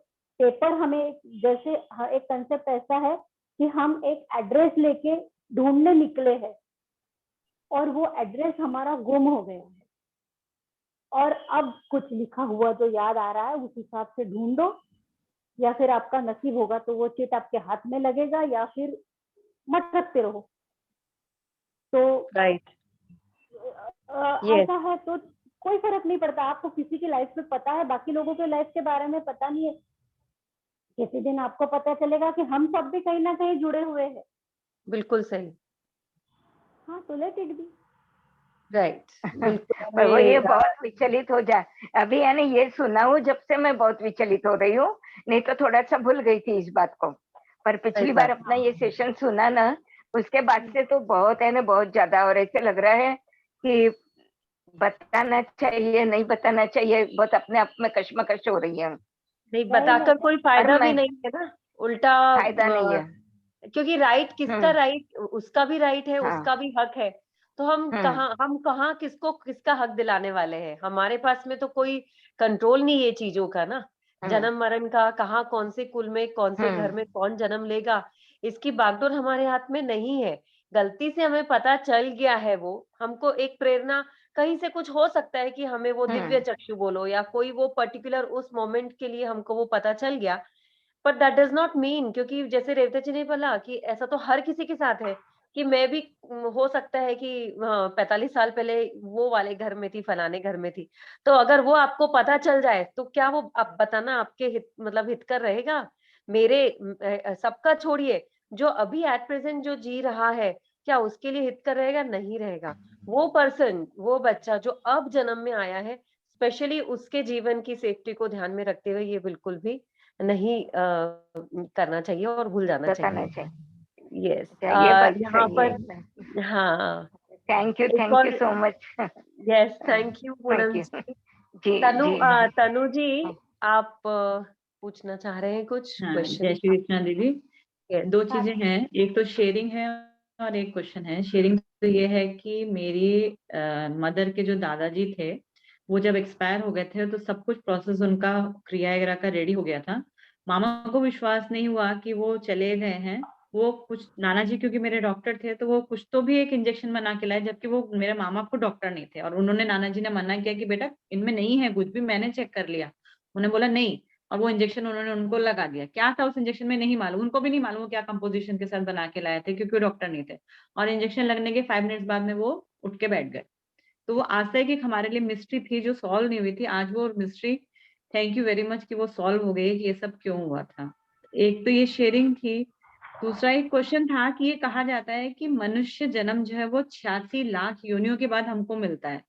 पेपर, हमें जैसे एक कंसेप्ट ऐसा है कि हम एक एड्रेस लेके ढूंढने निकले हैं और वो एड्रेस हमारा गुम हो गया है, और अब कुछ लिखा हुआ जो याद आ रहा है उस हिसाब से ढूंढो, या फिर आपका नसीब होगा तो वो चिट आपके हाथ में लगेगा, या फिर मटकते रहो। तो राइट, ऐसा है तो कोई फर्क नहीं पड़ता। आपको किसी की लाइफ में पता है, बाकी लोगों के लाइफ के बारे में पता नहीं है, किसी दिन आपको पता चलेगा कि हम सब भी कहीं ना कहीं जुड़े हुए हैं। बिल्कुल सही। हाँ, तो लेट इट बी। राइट। वो ये बहुत विचलित हो जाए, अभी यानी ये सुना हूँ जब से मैं बहुत विचलित हो रही हूँ, नहीं तो थोड़ा सा भूल गई थी इस बात को। पर पिछली बार अपना ये सेशन सुना ना, उसके बाद से तो बहुत है ना, बहुत ज्यादा। और ऐसे लग रहा है कि बताना चाहिए, नहीं बताना चाहिए, बहुत अपने आप में कश्मकश हो रही है। नहीं, बताकर कोई फायदा भी नहीं है ना, उल्टा फायदा नहीं है, क्योंकि राइट किसका, राइट उसका भी राइट है, उसका भी हक है। तो हम कहाँ किसका हक दिलाने वाले हैं? हमारे पास में तो कोई कंट्रोल नहीं है चीजों का ना, जन्म मरण का, कहाँ कौन से कुल में, कौन से घर में कौन जन्म लेगा, इसकी बागडोर हमारे हाथ में नहीं है। गलती से हमें पता चल गया है, वो हमको एक प्रेरणा कहीं से कुछ हो सकता है कि हमें वो दिव्य हम्म, चक्षु बोलो या कोई वो पर्टिकुलर उस मोमेंट के लिए हमको वो पता चल गया, but that does not mean, क्योंकि जैसे रेवता जी ने बोला कि ऐसा तो हर किसी के साथ है कि मैं भी हो सकता है कि 45 साल पहले वो वाले घर में थी, फलाने घर में थी। तो अगर वो आपको पता चल जाए तो क्या वो आप बताना आपके हित मतलब हितकर रहेगा? मेरे सबका छोड़िए, जो अभी एट प्रेजेंट जो जी रहा है, क्या उसके लिए हितकर रहेगा? नहीं रहेगा। वो पर्सन, वो बच्चा जो अब जन्म में आया है, स्पेशली उसके जीवन की सेफ्टी को ध्यान में रखते हुए ये बिल्कुल भी नहीं करना चाहिए और भूल जाना बताना चाहिए। चाहिए। यस, अच्छा, ये बात यहाँ सही पर है। हाँ, थैंक एक यू और so much. Yes, thank you thank Poonam you. जी। जी तनु जी। तनु जी, आप पूछना चाह रहे हैं कुछ हाँ, क्वेश्चन? जय श्री कृष्णा दीदी। यस। दो चीजें हैं, एक तो शेयरिंग है और एक क्वेश्चन है। शेयरिंग तो ये है कि मेरी मदर के जो दादाजी थे, वो जब एक्सपायर हो गए थे तो सब कुछ प्रोसेस उनका क्रिया वगैरह का रेडी हो गया था। मामा को विश्वास नहीं हुआ कि वो चले गए हैं। वो कुछ नाना जी क्योंकि मेरे डॉक्टर थे तो वो कुछ तो भी एक इंजेक्शन बना के लाए, जबकि वो मेरे मामा को डॉक्टर नहीं थे, और उन्होंने नाना जी ने मना किया कि बेटा इनमें नहीं है कुछ भी, मैंने चेक कर लिया। उन्होंने बोला नहीं, और वो इंजेक्शन उन्होंने उनको लगा दिया। क्या था उस इंजेक्शन में नहीं मालूम, उनको भी नहीं मालूम वो क्या कंपोजिशन के साथ बना के लाए थे, क्योंकि वो डॉक्टर नहीं थे। और इंजेक्शन लगने के 5 मिनट्स बाद में वो उठ के बैठ गए। तो वो आज तक एक हमारे लिए मिस्ट्री थी जो सॉल्व नहीं हुई थी। आज वो mystery, thank you very much कि वो सॉल्व हो गई कि ये सब क्यों हुआ था। एक तो ये शेयरिंग थी। दूसरा एक क्वेश्चन था कि ये कहा जाता है कि मनुष्य जन्म जो है वो 86 लाख योनियों के बाद हमको मिलता है,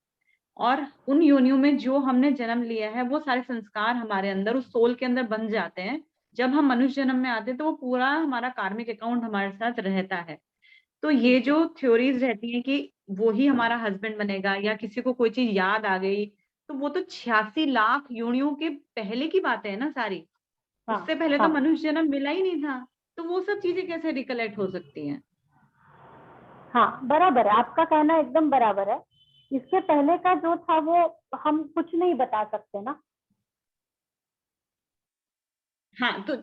और उन योनियों में जो हमने जन्म लिया है वो सारे संस्कार हमारे अंदर उस सोल के अंदर बन जाते हैं। जब हम मनुष्य जन्म में आते हैं तो वो पूरा हमारा कार्मिक अकाउंट हमारे साथ रहता है। तो ये जो थ्योरीज रहती हैं कि वो ही हमारा हस्बैंड बनेगा या किसी को कोई चीज याद आ गई, तो वो तो 86 लाख योनियों के पहले की बातें है ना सारी। हाँ उससे पहले तो हाँ मनुष्य जन्म मिला ही नहीं था। तो वो सब चीजें कैसे रिकलेक्ट हो सकती हैं? हाँ, बराबर है, आपका कहना एकदम बराबर है। इसके पहले का जो था वो हम कुछ नहीं बता सकते ना। हाँ, तो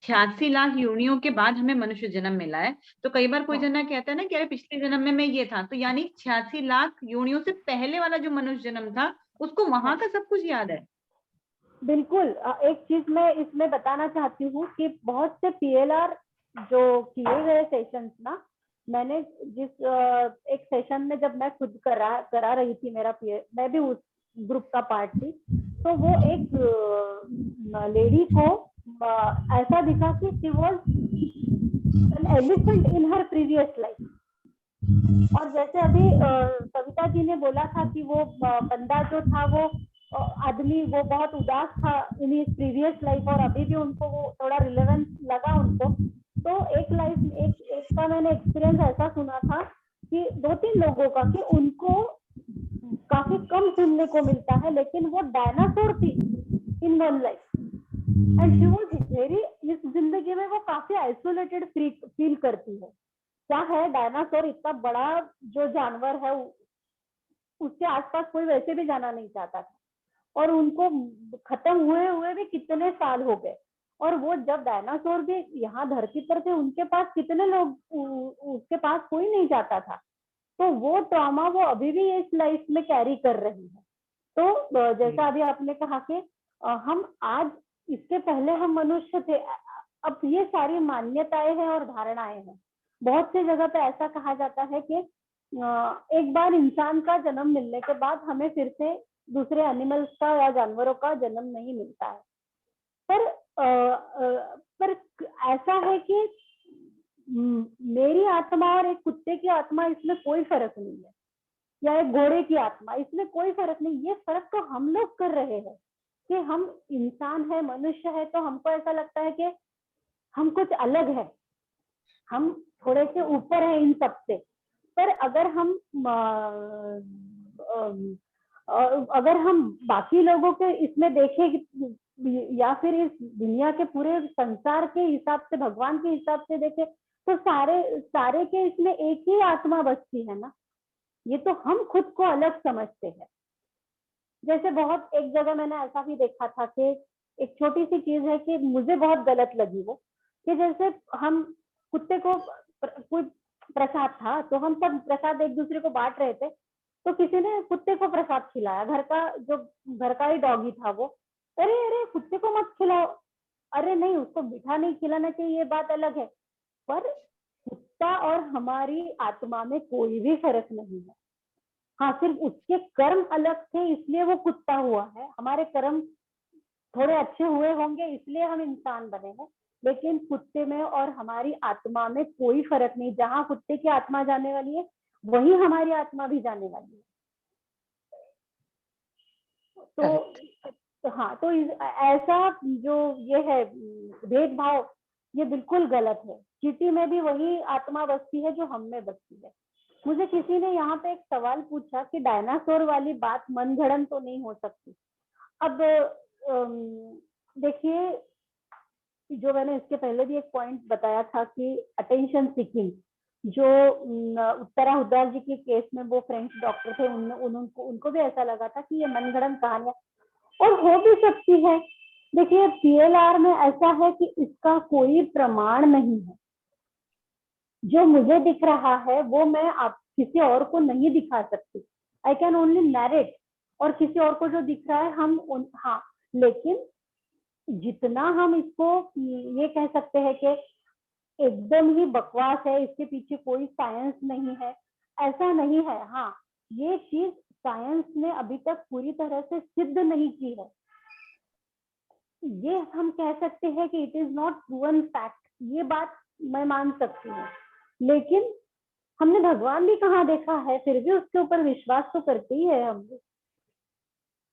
86 लाख योनियों के बाद हमें मनुष्य जन्म मिला है। तो कई बार कोई हाँ, जना कहता है ना कि अरे पिछले जन्म में मैं ये था, तो यानी 86 लाख योनियों से पहले वाला जो मनुष्य जन्म था उसको वहां का सब कुछ याद है। बिल्कुल। एक चीज मैं इसमें बताना चाहती हूँ कि बहुत से पीएलआर जो किए गए सेशंस ना, मैंने जिस एक सेशन में जब मैं खुद करा रही थी, मैं भी उस ग्रुप का पार्ट थी, तो वो एक लेडी को ऐसा दिखा कि she was an elephant in her previous life. और जैसे अभी सविता जी ने बोला था कि वो बंदा जो था वो आदमी वो बहुत उदास था इन हिज प्रीवियस लाइफ, और अभी भी उनको वो थोड़ा रिलेवेंस लगा उनको। तो एक का मैंने एक्सपीरियंस ऐसा सुना था कि 2-3 लोगों का कि उनको काफी कम सुनने को मिलता है, लेकिन वो डायनासोर थी in one life, and she was very, इस जिंदगी में वो काफी आइसोलेटेड फील करती है। क्या है, डायनासोर इतना बड़ा जो जानवर है, उसके आसपास कोई वैसे भी जाना नहीं चाहता था, और उनको खत्म हुए हुए भी कितने साल हो गए, और वो जब डायनासोर भी यहाँ धरती पर थे, उनके पास कितने लोग, उसके पास कोई नहीं जाता था। तो वो ट्रॉमा वो अभी भी इस लाइफ में कैरी कर रही है। तो जैसा अभी आपने कहा कि हम आज, इसके पहले हम मनुष्य थे, अब ये सारी मान्यताएं हैं और धारणाएं हैं। बहुत सी जगह पे ऐसा कहा जाता है कि एक बार इंसान का जन्म मिलने के बाद हमें फिर से दूसरे एनिमल्स का या जानवरों का जन्म नहीं मिलता है। पर ऐसा है कि मेरी आत्मा और एक कुत्ते की आत्मा, इसमें कोई फर्क नहीं है, या एक घोड़े की आत्मा, इसमें कोई फर्क नहीं। ये फर्क तो हम लोग कर रहे हैं कि हम इंसान है, मनुष्य है, तो हमको ऐसा लगता है कि हम कुछ अलग है, हम थोड़े से ऊपर है इन सब से। पर अगर हम बाकी लोगों के इसमें देखें, या फिर इस दुनिया के पूरे संसार के हिसाब से, भगवान के हिसाब से देखें, तो सारे के इसमें एक ही आत्मा बसती है ना। ये तो हम खुद को अलग समझते हैं। जैसे बहुत एक जगह मैंने ऐसा भी देखा था कि एक छोटी सी चीज है कि मुझे बहुत गलत लगी वो, कि जैसे हम कुत्ते को कोई प्रसाद था, तो हम सब प्रसाद एक दूसरे को बांट रहे थे, तो किसी ने कुत्ते को प्रसाद खिलाया, घर का ही डॉगी था वो, अरे अरे कुत्ते को मत खिलाओ, अरे नहीं उसको मीठा नहीं खिलाना चाहिए, ये बात अलग है, पर कुत्ता और हमारी आत्मा में कोई भी फर्क नहीं है। हाँ, सिर्फ उसके कर्म अलग थे इसलिए वो कुत्ता हुआ है, हमारे कर्म थोड़े अच्छे हुए होंगे इसलिए हम इंसान बने हैं, लेकिन कुत्ते में और हमारी आत्मा में कोई फर्क नहीं। जहाँ कुत्ते की आत्मा जाने वाली है वही हमारी आत्मा भी जाने वाली है। तो हाँ, तो ऐसा जो ये है भेदभाव, ये बिल्कुल गलत है। चींटी में भी वही आत्मा बसती है जो हम में बसती है। मुझे किसी ने यहाँ पे एक सवाल पूछा कि डायनासोर वाली बात मनगढ़ंत तो नहीं हो सकती। अब देखिए, जो मैंने इसके पहले भी एक पॉइंट बताया था कि अटेंशन सीकिंग, जो उत्तरा हुड्डा जी के केस में वो फ्रेंच डॉक्टर थे, उनको भी ऐसा लगा था कि ये मनगढ़ंत कहानियां, और हो भी सकती है। देखिए पीएलआर में ऐसा है कि इसका कोई प्रमाण नहीं है। जो मुझे दिख रहा है वो मैं आप किसी और को नहीं दिखा सकती। आई कैन ओनली नैरेट, और किसी और को जो दिख रहा है हाँ, लेकिन जितना हम इसको ये कह सकते हैं कि एकदम ही बकवास है, इसके पीछे कोई साइंस नहीं है, ऐसा नहीं है। हाँ, ये चीज साइंस ने अभी तक पूरी तरह से सिद्ध नहीं की है। ये हम कह सकते हैं कि it is not proven fact, ये बात मैं मान सकती हूँ, लेकिन हमने भगवान भी कहाँ देखा है, फिर भी उसके ऊपर विश्वास तो करते ही है हम।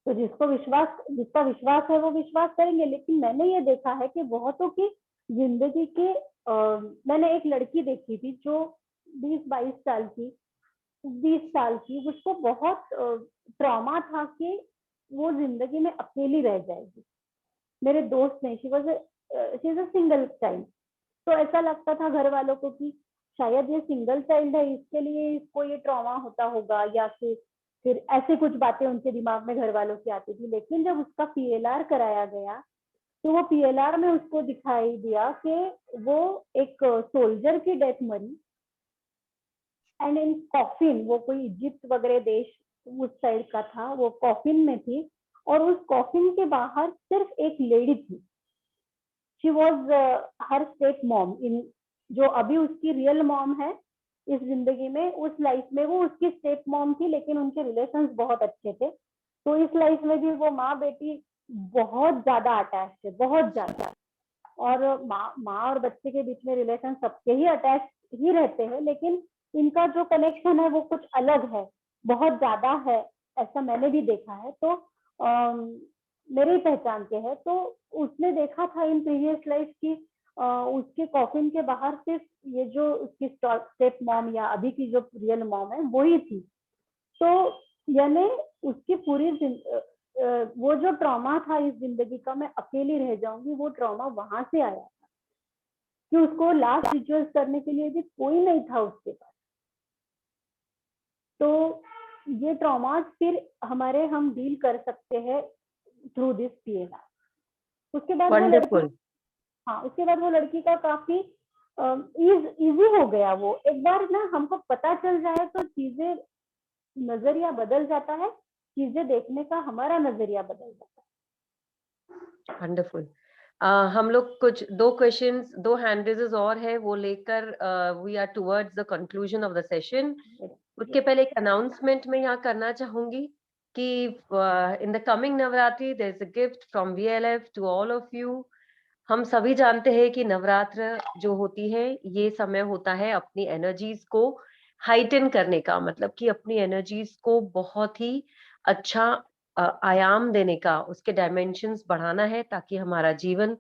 तो जिसका विश्वास है वो विश्वास करेंगे। लेकिन मैंने ये देखा है कि बहुतों की जिंदगी के मैंने एक लड़की देखी थी जो 20-22 साल की, उसको बहुत ट्रॉमा था कि वो जिंदगी में अकेली रह जाएगी। मेरे दोस्त ने, she is a single child, तो ऐसा लगता था घर वालों को कि शायद ये सिंगल चाइल्ड है, इसके लिए इसको ये ट्रॉमा होता होगा, या फिर ऐसे कुछ बातें उनके दिमाग में घर वालों की आती थी। लेकिन जब उसका पीएलआर कराया गया तो वो पीएलआर में उसको दिखाई दिया कि वो एक सोल्जर की डेथ मरी, एंड इन कॉफिन, वो कोई इजिप्ट वगैरह देश उस साइड का था, वो कॉफिन में थी, और उस कॉफिन के बाहर सिर्फ एक लेडी थी। She was her step mom, इन जो अभी उसकी रियल मॉम है इस जिंदगी में, उस लाइफ में वो उसकी स्टेप मॉम थी, लेकिन उनके रिलेशंस बहुत अच्छे थे। तो इस लाइफ में भी वो माँ बेटी बहुत ज्यादा अटैच है, बहुत ज्यादा। और माँ और बच्चे के बीच में रिलेशन सबके ही अटैच ही रहते हैं, लेकिन इनका जो कनेक्शन है वो कुछ अलग है, बहुत ज्यादा है, ऐसा मैंने भी देखा है। तो मेरी पहचान के है, तो उसने देखा था इन प्रीवियस लाइफ की उसके कॉफिन के बाहर सिर्फ ये जो उसकी स्टेप मॉम या अभी की जो रियल मॉम है वही थी। तो यानी उसकी पूरी वो जो ट्रॉमा था इस जिंदगी का, मैं अकेली रह जाऊंगी, वो ट्रॉमा वहां से आया था कि उसको लास्ट रिचुअल्स करने के लिए भी कोई नहीं था उसके पास। तो ये ट्रॉमा फिर हम डील कर सकते हैं थ्रू दिस पीएलआर। उसके बाद वो लड़की का काफी इजी हो गया। वो एक बार ना हमको पता चल जाए तो चीजें, नजरिया बदल जाता है, चीजें देखने का हमारा नजरिया बदल जाता है। वंडरफुल। हम लोग कुछ 2 हैंड रेजेस और है, वो लेकर we are towards the conclusion of the session. उसके पहले एक अनाउंसमेंट मैं यहाँ करना चाहूंगी कि in the coming Navratri there is a gift from VLF to all of you. हम सभी जानते हैं कि नवरात्र जो होती है ये समय होता है अपनी एनर्जीज को हाइटन करने का, मतलब कि अपनी एनर्जीज को बहुत ही अच्छा आयाम देने का, उसके डायमेंशंस बढ़ाना है, ताकि हमारा जीवन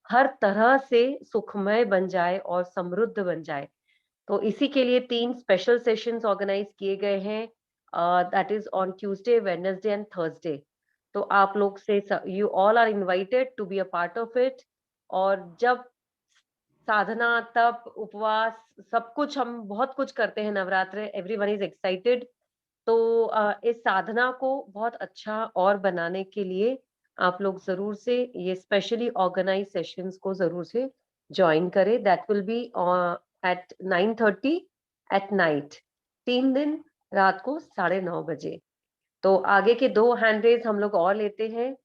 हर तरह से सुखमय बन जाए और समृद्ध बन जाए। तो इसी के लिए 3 स्पेशल सेशंस ऑर्गेनाइज किए गए हैं, that is on Tuesday, Wednesday and Thursday. तो आप लोग से, you all are invited to be a part of it. और जब साधना, तप, उपवास, सब कुछ, हम बहुत कुछ करते हैं नवरात्र, एवरीवन इज एक्साइटेड। तो इस साधना को बहुत अच्छा और बनाने के लिए आप लोग जरूर से ये स्पेशली ऑर्गेनाइज सेशंस को जरूर से ज्वाइन करें। That will be at 9:30 at night. 3 दिन रात को 9:30 बजे। तो आगे के 2 हैंड रेज हम लोग और लेते हैं।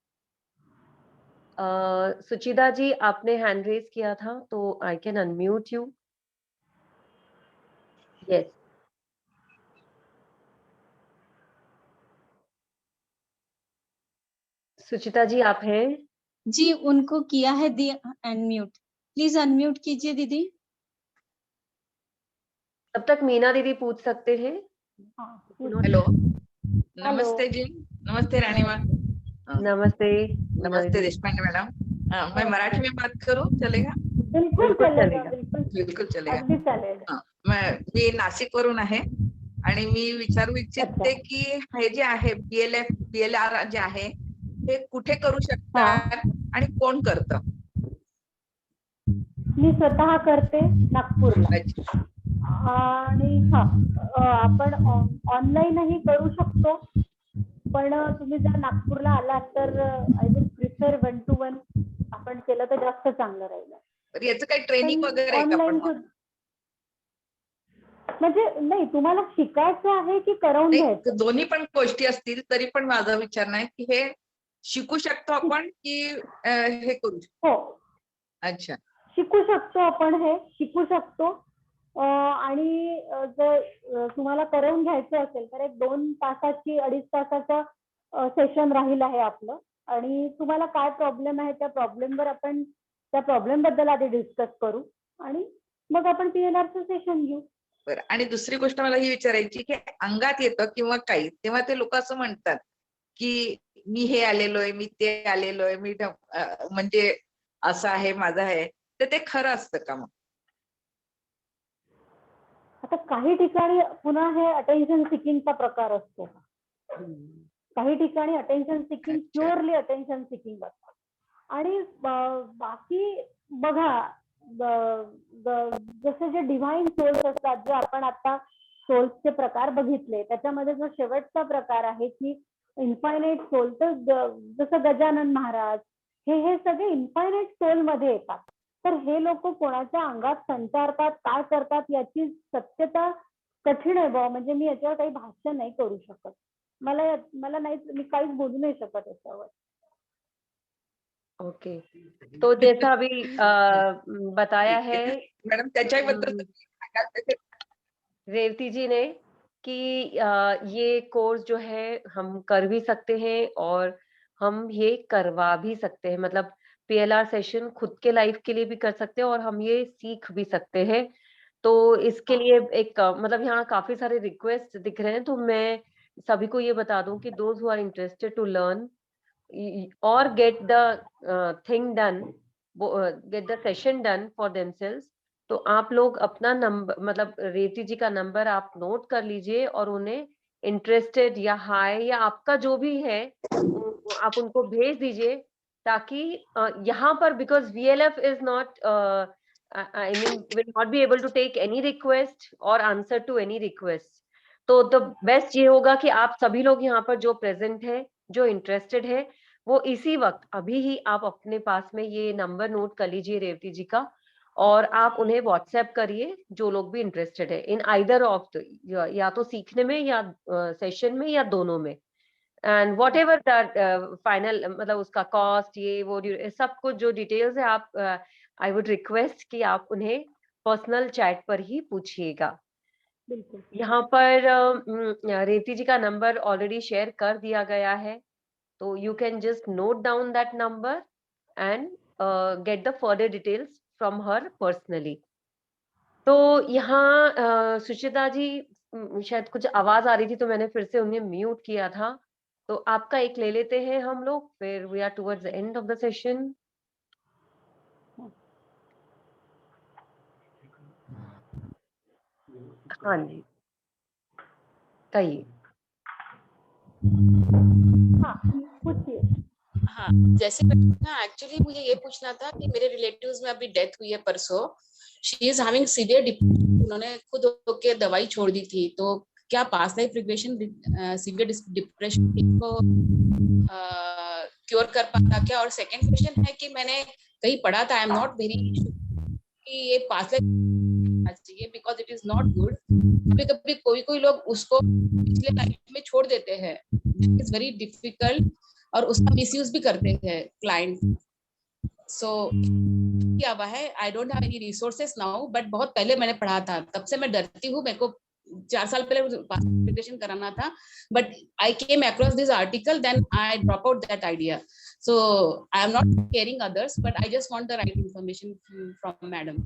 सुचिता जी, आपने हैंड रेज किया था, तो I can unmute you. Yes. Suchita ji, आप हैं? जी, उनको किया है दी अनम्यूट। प्लीज अनम्यूट कीजिए दीदी। तब तक मीना दीदी पूछ सकते हैं। हेलो, नमस्ते जी। नमस्ते रानी मैम। नमस्ते। नमस्ते देशपांडे मैडम। मैं मराठी में बात करूं, चलेगा? बिलकुल चलेगा, बिलकुल चलेगा। अगदी चालेल। मी नाशिक वरून आहे आणि मी विचारू इच्छिते की हे जे आहे PLR जे आहे हे कुठे करू शकतात आणि कोण करतं? मी स्वतः करते नागपूरला, आणि आपण ऑनलाईनही करू शकतो, पण तुम्ही जर नागपूरला आलात तर आय विल प्रिफर 1 to 1 आपण केलं तर जास्त चांगलं राहील. तर याचं काही ट्रेनिंग वगैरे आहे का? पण म्हणजे नाही, तुम्हाला शिकायचं आहे की करवून घ्यायचं? दोन्ही पण गोष्टी असतील तरी पण माझा विचार नाही की हे शिकू शकतो आपण की हे करू शकतो. हो, अच्छा, शिकू शकतो आपण, हे शिकू शकतो. आणि जर तुम्हाला करवून घ्यायचं असेल तर एक 2 तासाची 2.5 तासाचं सेशन राहील आहे आपलं, आणि तुम्हाला काय प्रॉब्लेम आहे त्या प्रॉब्लेमवर आपण त्या प्रॉब्लेम बद्दल आधी डिस्कस करू आणि मग आपण PLRचं सेशन घेऊ. बरं. आणि दुसरी गोष्ट मला ही विचारायची की अंगात येतं किंवा काही, तेव्हा ते लोक असं म्हणतात की मी हे आलेलो आहे, मी ते आलेलो आहे, मी म्हणजे असं आहे, माझं आहे, तर ते खरं असतं का? मग आता काही ठिकाणी पुन्हा हे अटेन्शन सिकिंगचा प्रकार असतो. काही ठिकाणी attention seeking purely attention seeking असतं, आणि बाकी बघा, जसे जे डिव्हाइन सोल्स असतात, जे आपण आता सोल्सचे प्रकार बघितले, त्याच्यामध्ये जो शेवटचा प्रकार आहे की इन्फायनाइट सोल, तर जसं गजानन महाराज हे सगळे इन्फायनाइट सोल मध्ये येतात. तर हे लोक कोणाच्या अंगात संचारतात, काय करतात याची सत्यता कठीण आहे बा. म्हणजे मी याच्यावर काही भाष्य नाही करू शकत. मला नाही, मी काहीच बोलू नाही शकत याच्यावर. ओके, तो जैसा अभी बताया है मैडम त्याच्याबद्दल रेवती जी ने कि ये कोर्स जो है हम कर भी सकते हैं और हम ये करवा भी सकते हैं, मतलब PLR सेशन खुद के लाइफ के लिए भी कर सकते हैं और हम ये सीख भी सकते हैं। तो इसके लिए एक मतलब यहाँ काफी सारे रिक्वेस्ट दिख रहे हैं, तो मैं सभी को ये बता दूं कि those who are interested to learn or get the thing done, get the session done for themselves, तो आप लोग अपना नंबर, मतलब रेवती जी का नंबर आप नोट कर लीजिए और उन्हें इंटरेस्टेड या हाय या आपका जो भी है आप उनको भेज दीजिए, ताकि यहाँ पर because VLF is not, I mean will not be able to take any request or answer to any request. तो द बेस्ट ये होगा कि आप सभी लोग यहाँ पर जो प्रेजेंट है, जो इंटरेस्टेड है, वो इसी वक्त अभी ही आप अपने पास में ये नंबर नोट कर लीजिए रेवती जी का, और आप उन्हें व्हाट्सएप करिए जो लोग भी इंटरेस्टेड है इन आइदर ऑफ, या तो सीखने में या सेशन में या दोनों में, and what ever that final, मतलब उसका कॉस्ट, ये वो सब कुछ जो डिटेल्स है, आप आई वुड रिक्वेस्ट कि आप उन्हें पर्सनल चैट पर ही पूछिएगा। यहाँ पर रेवती जी का नंबर ऑलरेडी शेयर कर दिया गया है, तो you can just note down that number and get the further details from her personally. तो यहाँ सुचिता जी शायद कुछ आवाज आ रही थी, तो मैंने फिर से उन्हें म्यूट किया था, तो आपका एक ले लेते हैं हम लोग, फिर we are towards the end of the session. हाँ जी, कहिए। हाँ, जैसे ना एक्चुअली मुझे ये पूछना था कि मेरे रिलेटिव्स में अभी डेथ हुई है परसों, she is having severe depression, उन्होंने खुद होके दवाई छोड़ दी थी, तो क्या past life regression severe depression को क्योर कर पाता क्या? और सेकंड क्वेश्चन है कि मैंने कहीं पढ़ा था, आई एम नॉट वेरी कि ये पास्ट लाइफ ये because it is not good. कभी कभी कोई लोग उसको पिछले लाइफ में छोड़ देते हैं, इट इज वेरी डिफिकल्ट, और उसका मिसयूज भी करते हैं क्लाइंट। सो क्या हुआ है, I don't have any resources now, but बहुत पहले मैंने पढ़ा था, तब से मैं डरती हूँ। मेरे को 4 साल पहले एप्लीकेशन कराना था, but I came across this article, then I drop out that idea. So I am not caring others, but I just want the right information from madam.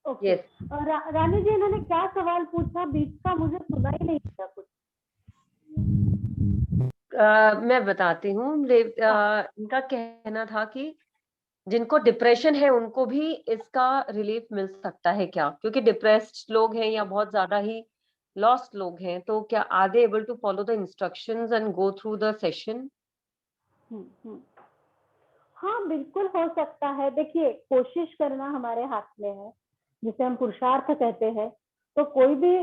Okay, Rani ji इन्होंने क्या सवाल पूछा बीच का, मुझे सुना ही नहीं था कुछ। मैं बताती हूँ। इनका कहना था कि जिनको डिप्रेशन है उनको भी इसका रिलीफ मिल सकता है क्या, क्योंकि डिप्रेस्ड लोग हैं या बहुत ज्यादा ही लॉस्ट लोग हैं, तो क्या are they able to follow the instructions and go through the session? हाँ बिल्कुल हो सकता है। देखिए, कोशिश करना हमारे हाथ में है, जिसे हम पुरुषार्थ कहते हैं। तो कोई भी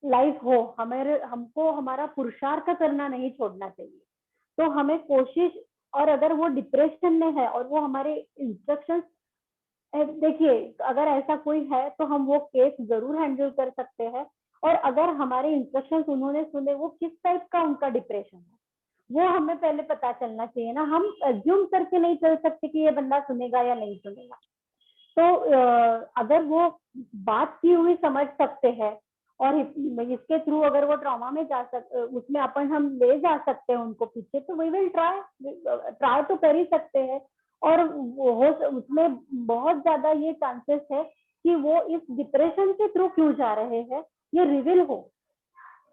लाइफ हो, हमको हमारा पुरुषार्थ करना नहीं छोड़ना चाहिए। तो हमें कोशिश, और अगर वो डिप्रेशन में है और वो हमारे इंस्ट्रक्शंस, देखिए अगर ऐसा कोई है तो हम वो केस जरूर हैंडल कर सकते हैं। और अगर हमारे इंस्ट्रक्शंस उन्होंने सुने, वो किस टाइप का उनका डिप्रेशन है वो हमें पहले पता चलना चाहिए ना। हम अज्यूम करके नहीं चल सकते कि ये बंदा सुनेगा या नहीं सुनेगा। तो अगर वो बात की हुई समझ सकते हैं और इसके थ्रू अगर वो ट्रॉमा में जा उसमें हम ले जा सकते हैं उनको पीछे, तो वी विल ट्राई तो कर ही सकते हैं। और उसमें बहुत ज्यादा ये चांसेस है कि वो इस डिप्रेशन के थ्रू क्यों जा रहे हैं ये रिवील हो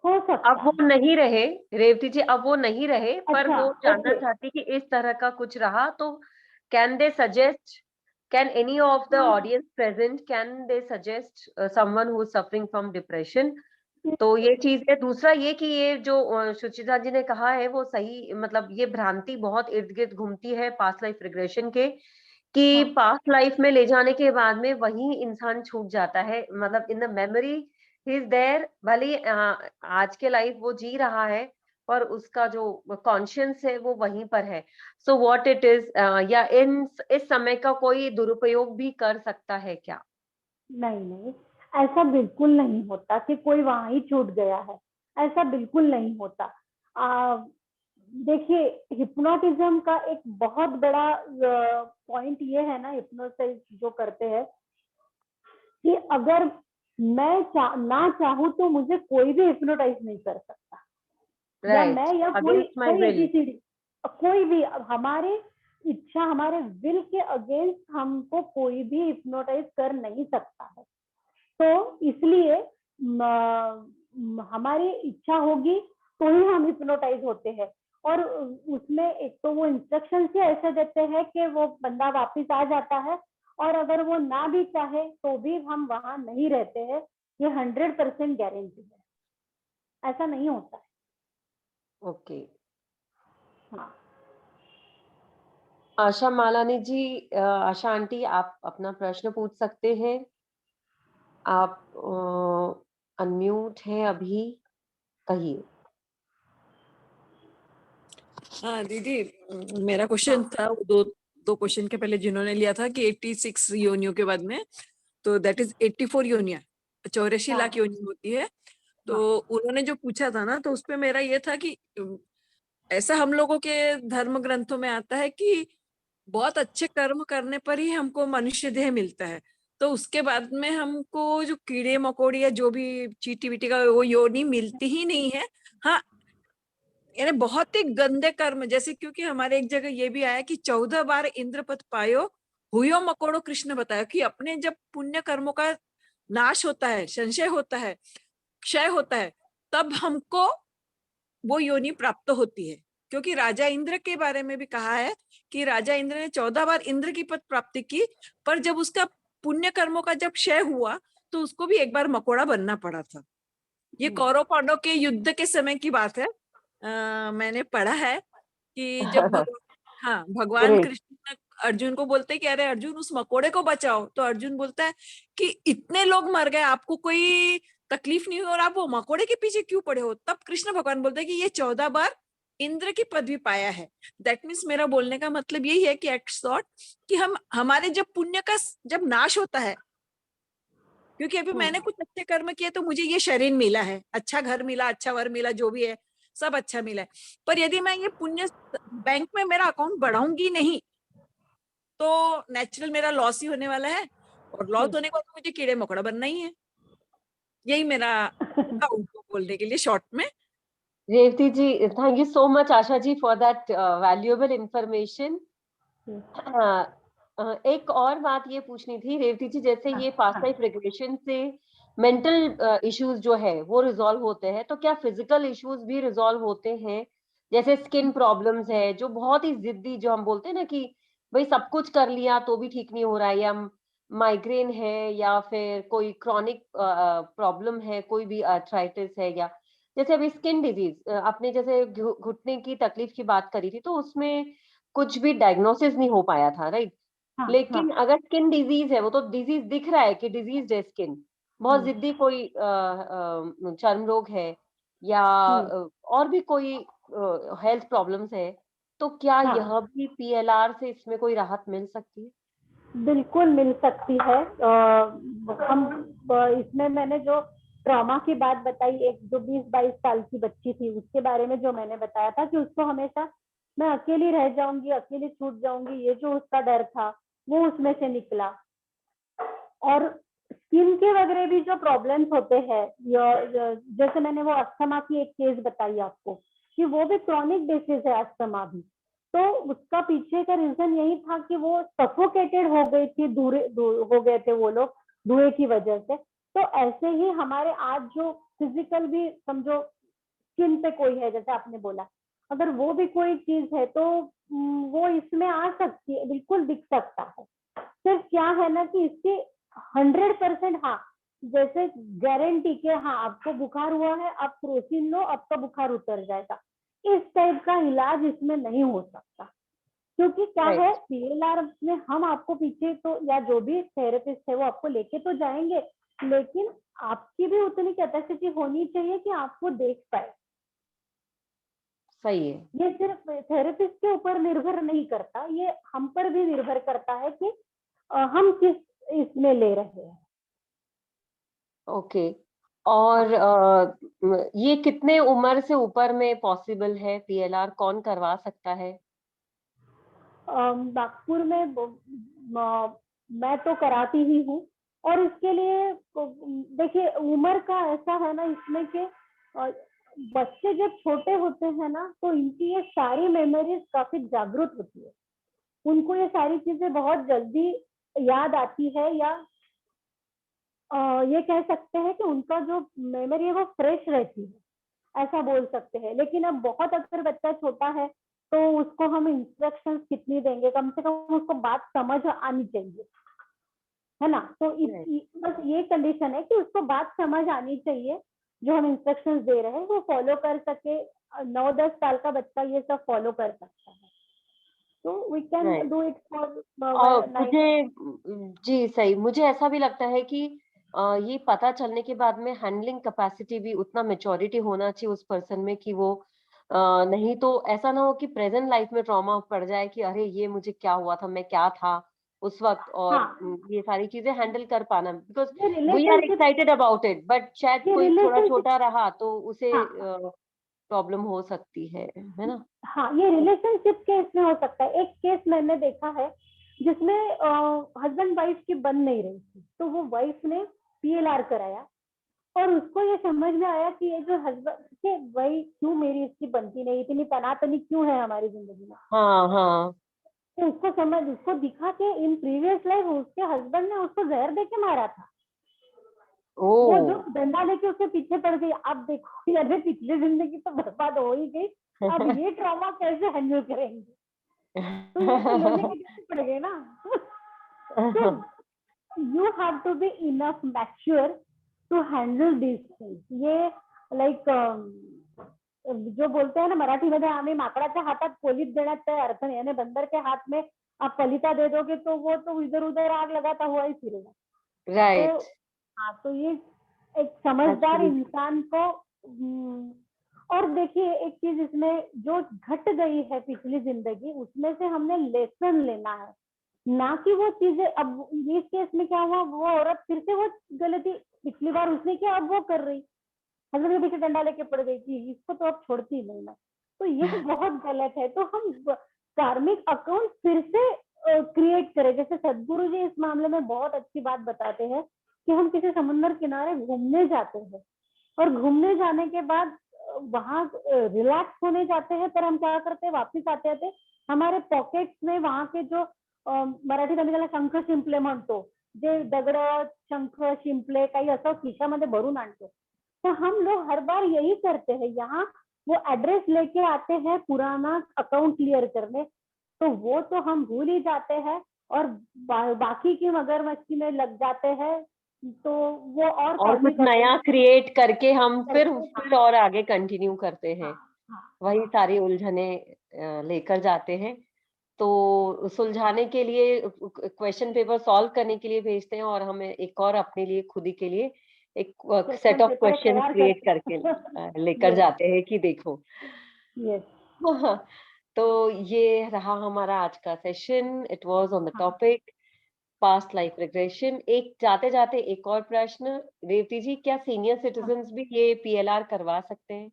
सकता। अब वो नहीं रहे रेवती जी, अब वो नहीं रहे, पर वो जानना चाहती कि इस तरह का कुछ रहा तो can they suggest, can any of the audience present, can they suggest someone who is suffering from depression? तो ये चीज है। दूसरा ये कि ये जो सुचिता जी ने कहा है वो सही, मतलब ये भ्रांति बहुत इर्द गिर्द घूमती है पास्ट लाइफ रिग्रेशन के, कि पास्ट लाइफ में ले जाने के बाद में वही इंसान छूट जाता है, मतलब इन द मेमोरी ही इज देयर, भले आज के लाइफ वो जी रहा है पर उसका जो कॉन्शियस है वो वहीं पर है। सो व्हाट इट इज, या इस समय का कोई दुरुपयोग भी कर सकता है क्या? नहीं, ऐसा बिल्कुल नहीं होता कि कोई वहां ही छूट गया है, ऐसा बिल्कुल नहीं होता। देखिए, हिप्नोटिज्म का एक बहुत बड़ा पॉइंट ये है ना, हिप्नोसाइज जो करते हैं, कि अगर मैं ना चाहूँ तो मुझे कोई भी हिप्नोटाइज नहीं कर सकता। या मैं या कोई भी हमारे इच्छा, हमारे विल के अगेंस्ट हमको कोई भी हिप्नोटाइज कर नहीं सकता है। तो इसलिए हमारी इच्छा होगी तो ही हम हिप्नोटाइज होते हैं। और उसमें एक तो वो इंस्ट्रक्शन से ऐसे देते हैं कि वो बंदा वापस आ जाता है, और अगर वो ना भी चाहे तो भी हम वहां नहीं रहते हैं। ये 100% गारंटी है, ऐसा नहीं होता है। ओके। हाँ, आशा मालानी जी, आशा आंटी, आप अपना प्रश्न पूछ सकते हैं। आप अनम्यूट हैं अभी, कहिए। हाँ दीदी, मेरा क्वेश्चन था दो क्वेश्चन के पहले जिन्होंने लिया था कि 86 योनियों के बाद में, तो दैट इज 84 योनिया, 84 लाख योनि होती है। तो उन्होंने जो पूछा था ना, तो उसपे मेरा ये था कि ऐसा हम लोगों के धर्म ग्रंथों में आता है कि बहुत अच्छे कर्म करने पर ही हमको मनुष्य देह मिलता है, तो उसके बाद में हमको जो कीड़े मकोड़े या जो भी चींटी बीटी का वो योनि मिलती ही नहीं है। हाँ, यानी बहुत ही गंदे कर्म, जैसे क्योंकि हमारे एक जगह ये भी आया कि 14 बार इंद्रपद पायो हुयो मकोड़ो कृष्ण बताया, कि अपने जब पुण्य कर्मों का नाश होता है, संशय होता है, क्षय होता है, तब हमको वो योनि प्राप्त होती है। क्योंकि राजा इंद्र के बारे में भी कहा है कि राजा इंद्र ने 14 बार इंद्र की पद प्राप्ति की, पर जब उसका पुण्य कर्मों का जब क्षय हुआ तो उसको भी एक बार मकोड़ा बनना पड़ा था। ये कौरव पांडव के युद्ध के समय की बात है। मैंने पढ़ा है कि जब भगवान कृष्ण अर्जुन को बोलते कि अरे अर्जुन उस मकोड़े को बचाओ, तो अर्जुन बोलता है कि इतने लोग मर गए, आपको कोई तकलीफ नहीं हुई और आप वो मकोड़े के पीछे क्यों पड़े हो? तब कृष्ण भगवान बोलते हैं कि ये 14 बार इंद्र की पदवी पाया है। दैट मीन्स मेरा बोलने का मतलब यही है कि एक्ट शॉर्ट कि हम हमारे जब पुण्य का जब नाश होता है क्योंकि अभी मैंने कुछ अच्छे कर्म किए तो मुझे ये शरीर मिला है, अच्छा घर मिला, अच्छा वर मिला, जो भी है सब अच्छा मिला है। पर यदि मैं ये पुण्य बैंक में मेरा अकाउंट बढ़ाऊंगी नहीं तो नेचुरल मेरा लॉस ही होने वाला है, और लॉस होने के बाद मुझे कीड़े मकोड़ा बनना ही है। यही मेरा था उनको बोलने के लिए शॉर्ट में। Revati ji, thank you so much Asha ji for that valuable information. एक और बात ये पूछनी थी रेवती जी, जैसे ये फास्ट लाइफ रेगुलेशन से मेंटल इश्यूज जो है वो रिजॉल्व होते हैं, तो क्या फिजिकल इश्यूज भी रिजॉल्व होते हैं? जैसे स्किन प्रॉब्लम्स है जो बहुत ही जिद्दी, जो हम बोलते हैं ना कि भाई सब कुछ कर लिया तो भी ठीक नहीं हो रहा है, या माइग्रेन है, या फिर कोई क्रॉनिक प्रॉब्लम है, कोई भी आर्थराइटिस है, या जैसे अभी स्किन डिजीज आपने जैसे घुटने की तकलीफ की बात करी थी, तो उसमें कुछ भी डायग्नोसिस नहीं हो पाया था, राइट? लेकिन अगर स्किन डिजीज है, वो तो डिजीज दिख रहा है कि डिजीज है स्किन, बहुत जिद्दी कोई चर्म रोग है, या और भी कोई हेल्थ प्रॉब्लम्स है, तो क्या यह भी पीएलआर से इसमें कोई राहत मिल सकती है? बिल्कुल मिल सकती है। हम इसमें मैंने जो ट्रॉमा की बात बताई, एक जो 20-22 साल की बच्ची थी उसके बारे में जो मैंने बताया था कि उसको हमेशा मैं अकेली रह जाऊंगी, अकेली छूट जाऊंगी, ये जो उसका डर था वो उसमें से निकला। और स्किन के वगैरह भी जो प्रॉब्लम्स होते हैं, जैसे मैंने वो अस्थमा की एक केस बताई आपको कि वो भी क्रॉनिक डिसीज है अस्थमा भी, तो उसका पीछे का रीजन यही था कि वो सफोकेटेड हो गई थी, हो गए थे वो लोग धुएं की वजह से। तो ऐसे ही हमारे आज जो फिजिकल भी समझो स्किन पे कोई है, जैसे आपने बोला, अगर वो भी कोई चीज है तो वो इसमें आ सकती है, बिल्कुल दिख सकता है। सिर्फ क्या है ना कि इसकी 100% हाँ, जैसे गारंटी के हाँ आपको बुखार हुआ है, आप क्रोसिन लो, आपका बुखार उतर जाएगा, इस टाइप का इलाज इसमें नहीं हो सकता। क्योंकि क्या है, पीएलआर में हम आपको पीछे तो, या जो भी थेरेपिस्ट है वो आपको लेके तो जाएंगे, लेकिन आपकी भी उतनी कैपेसिटी होनी चाहिए कि आपको देख पाए। सही है। ये सिर्फ थेरेपिस्ट के ऊपर निर्भर नहीं करता, ये हम पर भी निर्भर करता है कि हम किस इसमें ले रहे हैं। ओके। और ये कितने उम्र से ऊपर में पॉसिबल है पीएलआर, कौन करवा सकता है? नागपुर में मैं तो कराती ही हूँ, और इसके लिए देखिए उम्र का ऐसा है ना इसमें कि बच्चे जब छोटे होते हैं ना तो इनकी ये सारी मेमोरीज काफी जागृत होती है, उनको ये सारी चीजें बहुत जल्दी याद आती है, या ये कह सकते हैं कि उनका जो मेमोरी है वो फ्रेश रहती है, ऐसा बोल सकते हैं। लेकिन अब बहुत अगर बच्चा छोटा है तो उसको हम इंस्ट्रक्शंस कितनी देंगे, कम से कम उसको बात समझ आनी चाहिए, है ना? तो बस ये कंडीशन है कि उसको बात समझ आनी चाहिए, जो हम इंस्ट्रक्शंस दे रहे हैं वो फॉलो कर सके। 9-10 साल का बच्चा ये सब फॉलो कर सकता है, तो we can do it for. मुझे जी सही, मुझे ऐसा भी लगता है कि ये पता चलने के बाद में हैंडलिंग कैपेसिटी भी उतना मेच्योरिटी होना चाहिए उस पर्सन में कि वो नहीं तो ऐसा ना हो कि प्रेजेंट लाइफ में ट्रॉमा पड़ जाए कि अरे ये मुझे क्या हुआ था, मैं क्या था उस वक्त, और ये सारी चीजें हैंडल कर पाना, because we are excited about it, but शायद कोई थोड़ा छोटा रहा तो उसे प्रॉब्लम हो सकती है ना? हाँ, ये रिलेशनशिप केस में हो सकता है। एक केस मैंने देखा है जिसमें हस्बैंड वाइफ की बन नहीं रही थी, तो वो वाइफ ने पीएलआर कराया, और उसको ये समझ में आया कि ये जो हस्बैंड के भाई क्यों मेरी इसकी बनती नहीं, इतनी तनातनी क्यों है हमारी जिंदगी में। हाँ हाँ। तो उसको दिखा के इन प्रीवियस लाइफ उसके हस्बैंड ने उसको जहर दे के मारा था। वो जो डंडा लेके उसके पीछे पड़ गई। अब देखो अरे पिछली जिंदगी तो बर्बाद हो ही गई, अब ये ट्रॉमा कैसे हैंडल करेंगे, तो ये के पीछे पड़ गए ना। You have to be enough mature to handle this things. ये लाइक जो बोलते हैं ना मराठी मध्ये, आम्ही माकडाच्या हातात पोलीस देण्याचा अर्थ नहीं, यानी बंदर के हाथ में आप पलीता दे दोगे तो वो तो इधर उधर आग लगाता हुआ ही फिरेगा। राइट। हाँ, तो ये एक समझदार इंसान को और देखिए एक चीज इसमें जो घट गई है पिछली जिंदगी, उसमें से हमने लेसन लेना है ना कि वो चीजें। अब इस केस में क्या हुआ, वो औरत फिर से वो गलती पिछली बार उसने किया अब वो कर रही, हस्बैंड के पीछे डंडा लेके पड़ गई कि इसको तो अब छोड़ती ही नहीं मैं। तो ये बहुत गलत है। तो हम कार्मिक अकाउंट फिर से क्रिएट करें। जैसे सदगुरु जी इस मामले में बहुत अच्छी बात बताते हैं कि हम किसी समुद्र किनारे घूमने जाते हैं और घूमने जाने के बाद वहां रिलैक्स होने जाते हैं, पर हम क्या करते हैं, वापिस आते आते हमारे पॉकेट्स में वहां के जो मराठीत आम्ही त्याला शंख शिंपले म्हणतो, जे दगड शंख शिंपले काही असं खिशामध्ये भरून आणतो। तो हम लोग हर बार यही करते हैं, यहाँ वो एड्रेस लेके आते हैं पुराना अकाउंट क्लियर करने, तो वो तो हम भूल ही जाते हैं और बाकी की मगरमच्छी में लग जाते हैं। तो वो और कुछ नया क्रिएट करके हम फिर और आगे कंटिन्यू करते हैं। वही सारी उलझने लेकर जाते हैं। तो सुलझाने के लिए क्वेश्चन पेपर सॉल्व करने के लिए भेजते हैं और हमें एक और अपने लिए खुद ही के लिए एक सेट ऑफ क्वेश्चन क्रिएट करके लेकर जाते हैं कि देखो। तो ये रहा हमारा आज का session. It was on the topic past life regression. एक जाते जाते एक और प्रश्न, रेवती जी, क्या सीनियर सिटीजन्स भी ये पीएलआर करवा सकते हैं?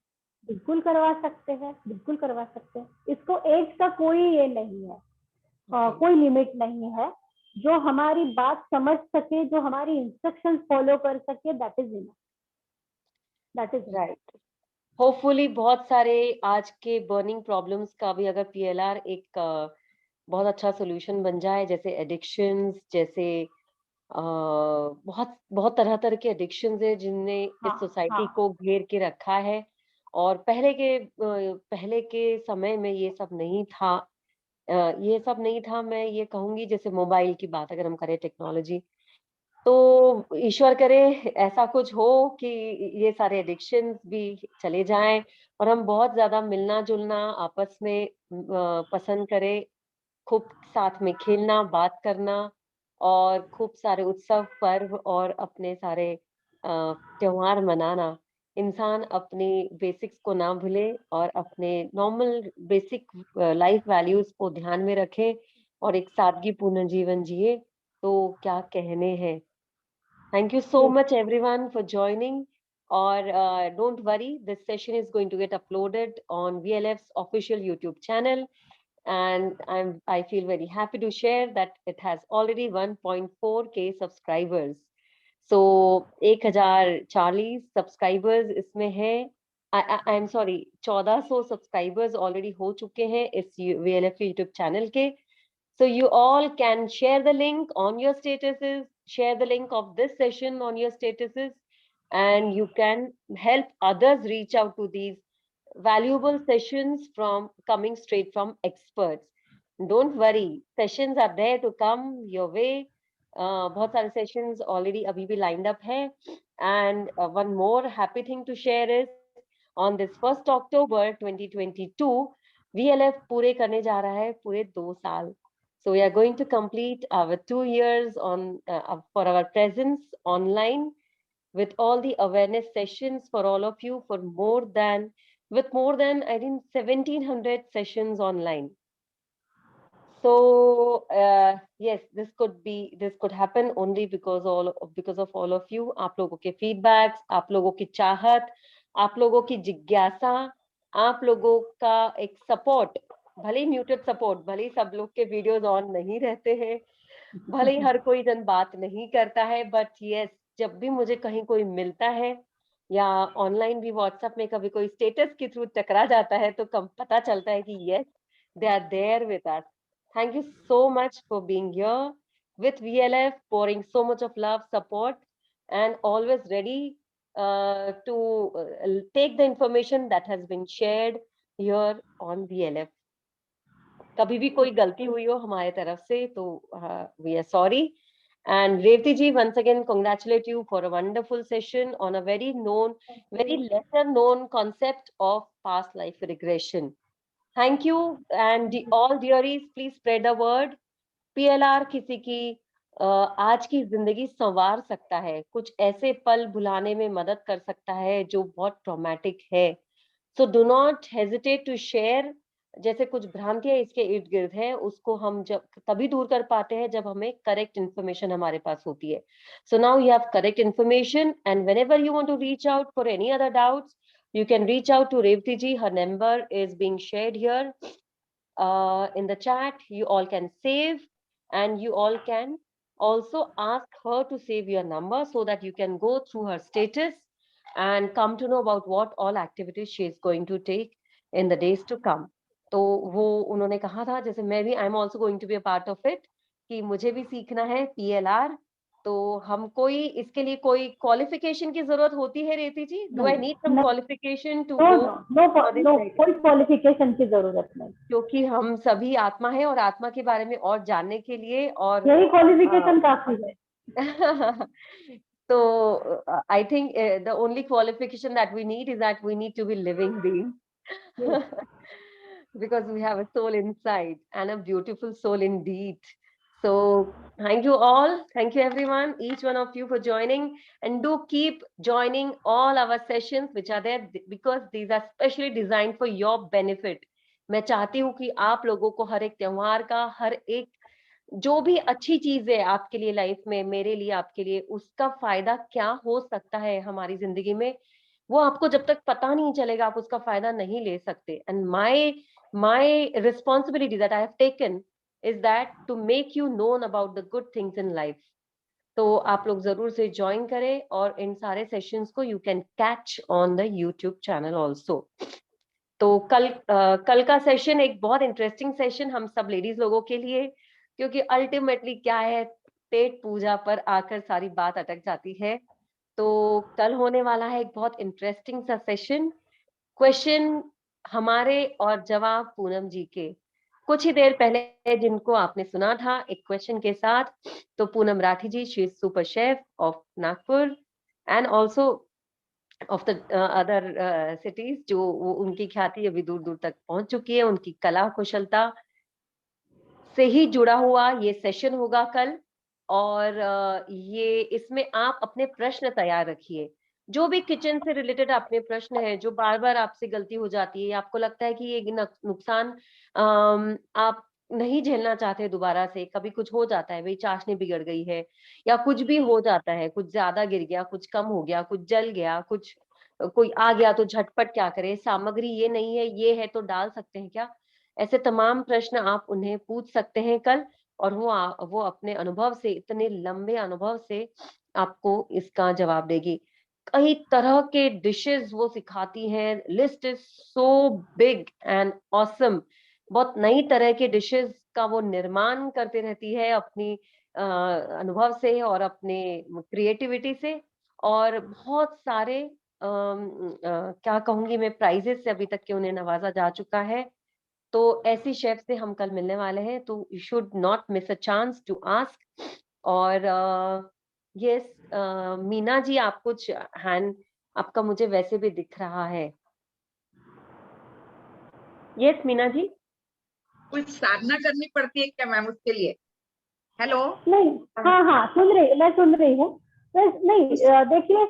बिल्कुल करवा सकते हैं, बिल्कुल करवा सकते हैं। इसको एज का कोई ये नहीं है, कोई लिमिट नहीं है। जो हमारी बात समझ सके, जो हमारी इंस्ट्रक्शंस फॉलो कर सके, that is enough, that is right. Hopefully बहुत सारे आज के बर्निंग प्रॉब्लम्स का भी अगर पीएलआर एक बहुत अच्छा सोल्यूशन बन जाए, जैसे एडिक्शंस, जैसे बहुत बहुत तरह के एडिक्शंस है जिनने इस सोसाइटी को घेर के रखा है। और पहले के समय में ये सब नहीं था। मैं ये कहूंगी, जैसे मोबाइल की बात अगर हम करें, टेक्नोलॉजी, तो ईश्वर करे ऐसा कुछ हो कि ये सारे एडिक्शंस भी चले जाएं और हम बहुत ज्यादा मिलना जुलना आपस में पसंद करें, खूब साथ में खेलना, बात करना और खूब सारे उत्सव, पर्व और अपने सारे त्योहार मनाना। इंसान अपनी बेसिक्स को ना भूले और अपने नॉर्मल बेसिक लाइफ वैल्यूज को ध्यान में रखे और एक सादगीपूर्ण जीवन जिए। तो क्या कहने हैं। Thank you so much everyone for joining. Or don't worry, this session is going to get uploaded on VLF's official YouTube channel, and I feel very happy to share that it has already 1.4K subscribers. So 1040 subscribers इसमें है। I'm sorry, 1400 subscribers already हो चुके हैं इस VLF YouTube channel के। So you all can share the link on your statuses, share the link of this session on your statuses, and you can help others reach out to these valuable sessions coming straight from experts. Don't worry, sessions are there to come your way. बहुत सारे sessions already अभी भी lined up है. And one more happy thing to share is on this 1st October 2022, VLF पूरे करने जा रहा है पूरे 2 साल. So we are going to complete our 2 years for our presence online with all the awareness sessions for all of you with more than I think 1700 sessions online. So yes, this could happen only because of all of you. आप लोगों के feedbacks, आप लोगों की चाहत, आप लोगों की जिज्ञासा, आप लोगों का एक support, भले ही म्यूटेड सपोर्ट, भले ही सब लोग के वीडियोस ऑन नहीं रहते हैं, भले ही हर कोई जन बात नहीं करता है, बट यस, जब भी मुझे कहीं कोई मिलता है या ऑनलाइन भी व्हाट्सएप में कभी कोई स्टेटस के थ्रू टकरा जाता है तो पता चलता है कि yes, they are there with us. Thank you so much for being here with VLF, pouring so much of love, support, and always ready to take the information that has been shared here on VLF. कभी भी कोई गलती हुई हो हमारे तरफ से तो we are sorry. And Revati ji, once again congratulate you for a wonderful session on a very lesser known concept of past life regression. Thank you. And all dearies, please spread the word. PLR किसी की आज की जिंदगी संवार सकता है, कुछ ऐसे पल भुलाने में मदद कर सकता है जो बहुत ट्रॉमेटिक है. So do not hesitate to share जैसे कुछ भ्रांतियां इसके इर्द गिर्द है, उसको हम जब तभी दूर कर पाते हैं जब हमें करेक्ट इन्फॉर्मेशन हमारे पास होती है. So now you have correct information, and whenever you want to reach out for any other doubts, you can reach out to Revati ji. Her number is being shared here in the chat. You all can save, and you all can also ask her to save your number so that you can go through her status and come to know about what all activities she is going to take in the days to come. तो वो उन्होंने कहा था, जैसे मैं भी, I am also going to be a part of it, कि मुझे भी सीखना है PLR. तो हम कोई इसके लिए कोई क्वालिफिकेशन की जरूरत होती है Reti ji? Do I need some qualification to go? No, कोई क्वालिफिकेशन की जरूरत नहीं, क्योंकि हम सभी आत्मा है और आत्मा के बारे में और जानने के लिए और यही क्वालिफिकेशन काफी है. तो I think the only qualification that we need is that we need to be living being, because we have a soul inside, and a beautiful soul indeed. So thank you all, thank you everyone, each one of you for joining, and do keep joining all our sessions which are there, because these are specially designed for your benefit. मैं चाहती हूँ कि आप लोगों को हर एक त्योहार का, हर एक जो भी अच्छी चीज है आपके लिए लाइफ में, मेरे लिए, आपके लिए, उसका फायदा क्या हो सकता है हमारी जिंदगी में, वो आपको जब तक पता नहीं चलेगा आप उसका फायदा नहीं ले सकते. And my responsibility that I have taken is that to make you known about the good things in life. तो आप लोग जरूर से ज्वाइन करें, और इन सारे सेशंस को you can catch on the YouTube channel also. तो कल का सेशन एक बहुत इंटरेस्टिंग सेशन हम सब लेडीज लोगों के लिए, क्योंकि अल्टीमेटली क्या है, पेट पूजा पर आकर सारी बात अटक जाती है. तो कल होने वाला है एक बहुत इंटरेस्टिंग सा सेशन, क्वेश्चन हमारे और जवाब पूनम जी के. कुछ ही देर पहले जिनको आपने सुना था एक क्वेश्चन के साथ, तो Poonam Rathi ji, she is super chef of Nagpur and also of the other cities, जो उनकी ख्याति अभी दूर दूर तक पहुंच चुकी है. उनकी कला कुशलता से ही जुड़ा हुआ ये सेशन होगा कल. और ये इसमें आप अपने प्रश्न तैयार रखिए, जो भी किचन से रिलेटेड अपने प्रश्न है, जो बार बार आपसे गलती हो जाती है, आपको लगता है कि ये नुकसान आप नहीं झेलना चाहते दोबारा से, कभी कुछ हो जाता है, भाई चाशनी बिगड़ गई है या कुछ भी हो जाता है, कुछ ज्यादा गिर गया, कुछ कम हो गया, कुछ जल गया, कुछ कोई आ गया तो झटपट क्या करे, सामग्री ये नहीं है, ये है तो डाल सकते हैं क्या, ऐसे तमाम प्रश्न आप उन्हें पूछ सकते हैं कल, और वो अपने अनुभव से, इतने लंबे अनुभव से आपको इसका जवाब देगी. कई तरह के डिशेस वो सिखाती हैं, list is so big and awesome. बहुत नई तरह के डिशेस का वो निर्माण करते रहती है अपनी अनुभव से और अपने क्रिएटिविटी से, और बहुत सारे क्या कहूंगी मैं, प्राइजेस से अभी तक के उन्हें नवाजा जा चुका है. तो ऐसी शेफ से हम कल मिलने वाले हैं, तो you should not miss a chance to ask. और यस मीना जी, आप कुछ हैंड आपका मुझे वैसे भी दिख रहा है. यस मीना जी, कुछ साधना करनी पड़ती है क्या मैम उसके लिए? हेलो. नहीं, हाँ, सुन रही, मैं सुन रही हूँ. नहीं, देखिए